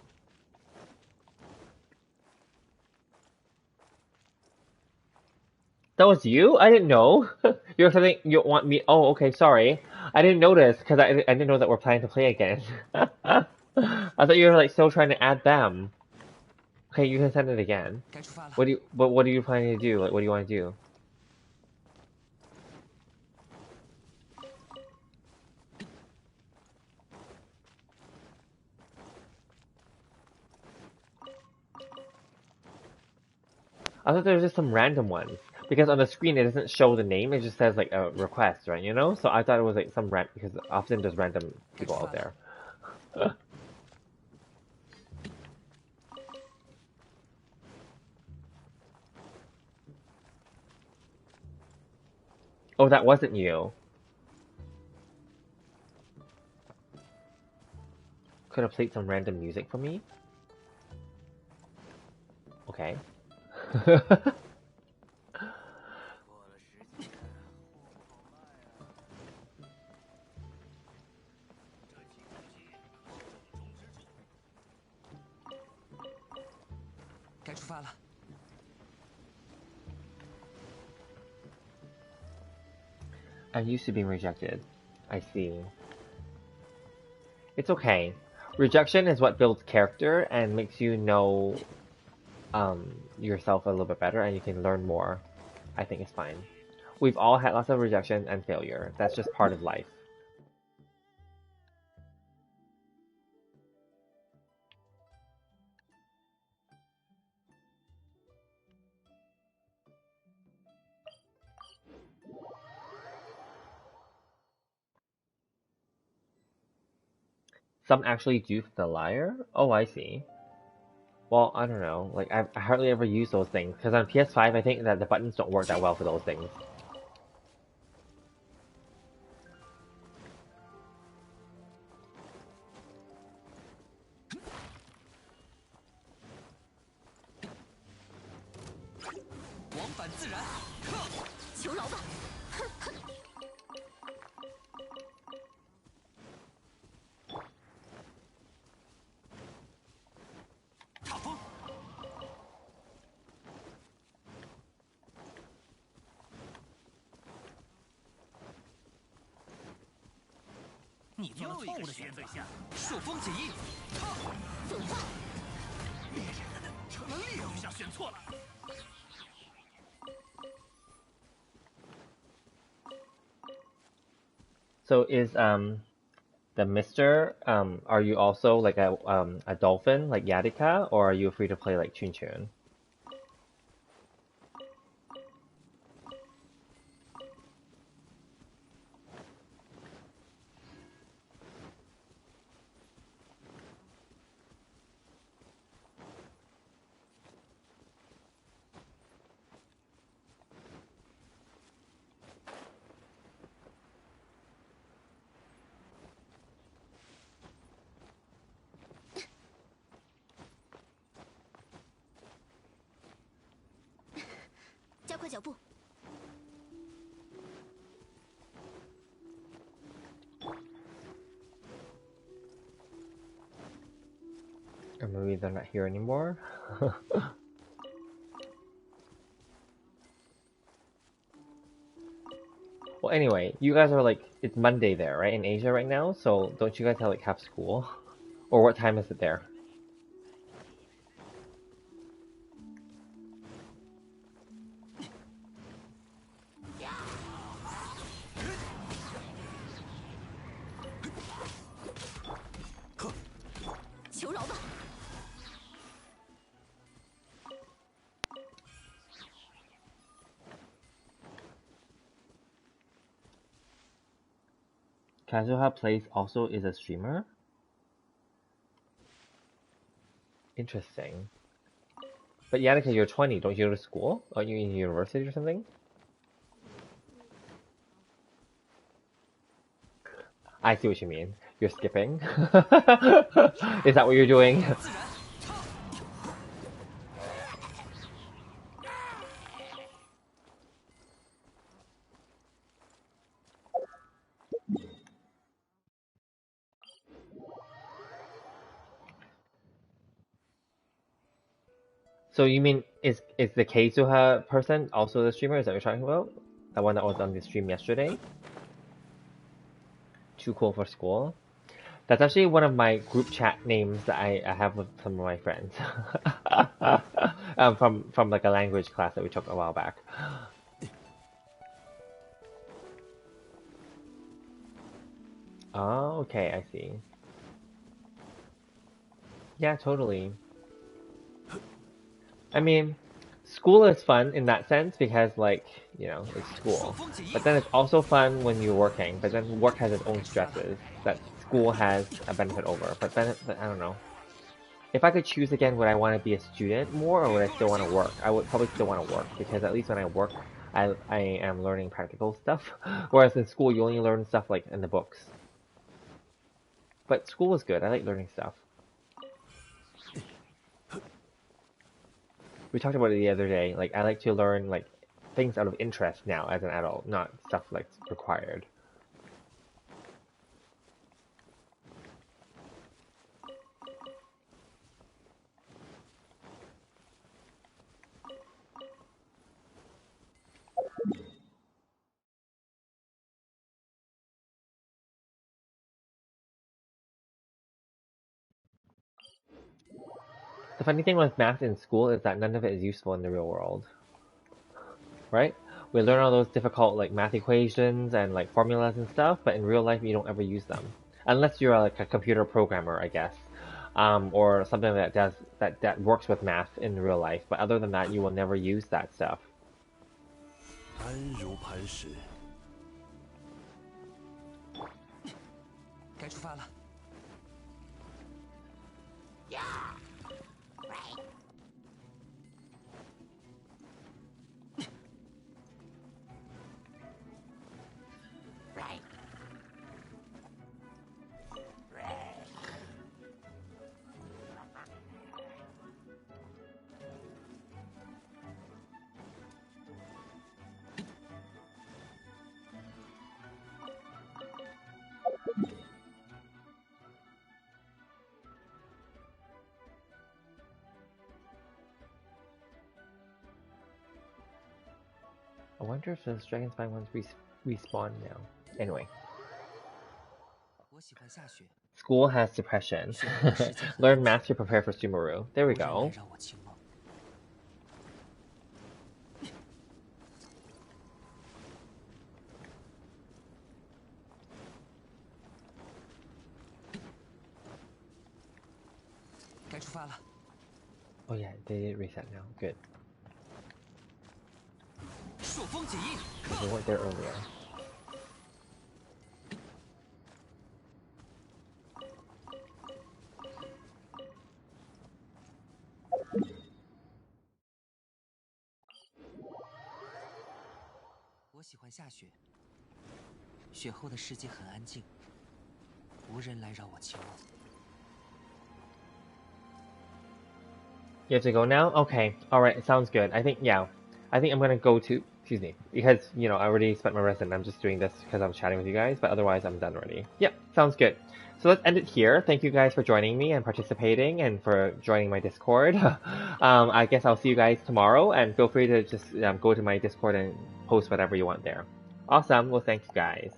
That was you? I didn't know. You're something you want me. Oh, okay, sorry. I didn't notice because I didn't know that we're planning to play again. I thought you were like still trying to add them. Okay, you can send it again. 该出发了。 What are you planning to do? Like, what do you want to do? I thought there was just some random ones because on the screen it doesn't show the name; it just says like a request, right? You know, so I thought it was like some because often there's random people out there. Oh, that wasn't you. Could have played some random music for me. Okay. 该出发了。 I'm used to being rejected. I see. It's okay. Rejection is what builds character and makes you know yourself a little bit better and you can learn more. I think it's fine. We've all had lots of rejection and failure. That's just part of life. Some actually do the liar? Oh, I see. Well, I don't know. Like, I hardly ever use those things. Because on PS5, I think that the buttons don't work that well for those things. 往返自然。求饶吧！ 踏风。你做了错误的选择。朔风起义。走吧。猎人成了猎物，下选错了。 So is the Mister are you also like a dolphin like Yadika or are you free to play like Chun Chun? Or maybe they're not here anymore? Well, anyway, you guys are like, it's Monday there, right? In Asia right now, so don't you guys have school? Or what time is it there? Kazuha Plays also is a streamer? Interesting. But Yannicka, you're 20, don't you go to school? Are you in university or something? I see what you mean. You're skipping? Is that what you're doing? So you mean is the Keizuha person also the streamer? Is that what you're talking about? The one that was on the stream yesterday? Too cool for school? That's actually one of my group chat names that I have with some of my friends. From like a language class that we took a while back. Oh, okay, I see. Yeah, totally. I mean, school is fun in that sense because, like, you know, it's school. But then it's also fun when you're working. But then work has its own stresses that school has a benefit over. But I don't know. If I could choose again, would I want to be a student more, or would I still want to work? I would probably still want to work because at least when I work, I am learning practical stuff. Whereas in school, you only learn stuff like in the books. But school is good. I like learning stuff. We talked about it the other day. Like, I like to learn like things out of interest now as an adult, not stuff like required. The funny thing with math in school is that none of it is useful in the real world. Right? We learn all those difficult like math equations and like formulas and stuff, but in real life you don't ever use them. Unless you're like a computer programmer, I guess. Or something that does that works with math in real life. But other than that, you will never use that stuff. 安如磐石。该出发了。I wonder if those Dragonspine ones respawn now. Anyway. 我喜欢下雪。 School has depression. Learn math to prepare for Sumeru. There we go. 让我情梦。该出发了。 Oh yeah, they did reset now. Good. 朔风解印。 They weren't there earlier. 我喜欢下雪。雪后的世界很安静，无人来扰我情梦。 You have to go now? Okay. Alright, sounds good. I think I'm gonna go to, excuse me, because, you know, I already spent my rest and I'm just doing this because I was chatting with you guys, but otherwise I'm done already. Yep, sounds good. So let's end it here. Thank you guys for joining me and participating and for joining my Discord. I guess I'll see you guys tomorrow and feel free to just go to my Discord and post whatever you want there. Awesome. Well, thanks guys.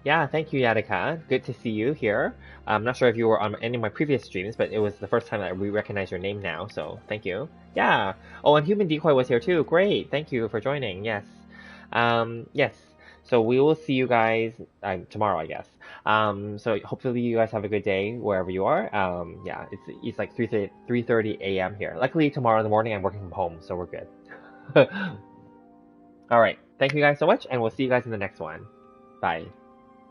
Yeah, thank you, Yadika. Good to see you here. I'm not sure if you were on any of my previous streams, but it was the first time that we recognize your name now, so thank you. Yeah. Oh, and Human Decoy was here too. Great. Thank you for joining. Yes. Yes. So we will see you guys tomorrow, I guess. So hopefully you guys have a good day wherever you are. Yeah, it's like 3:30 a.m. here. Luckily tomorrow in the morning I'm working from home, so we're good. All right. Thank you guys so much, and we'll see you guys in the next one. Bye.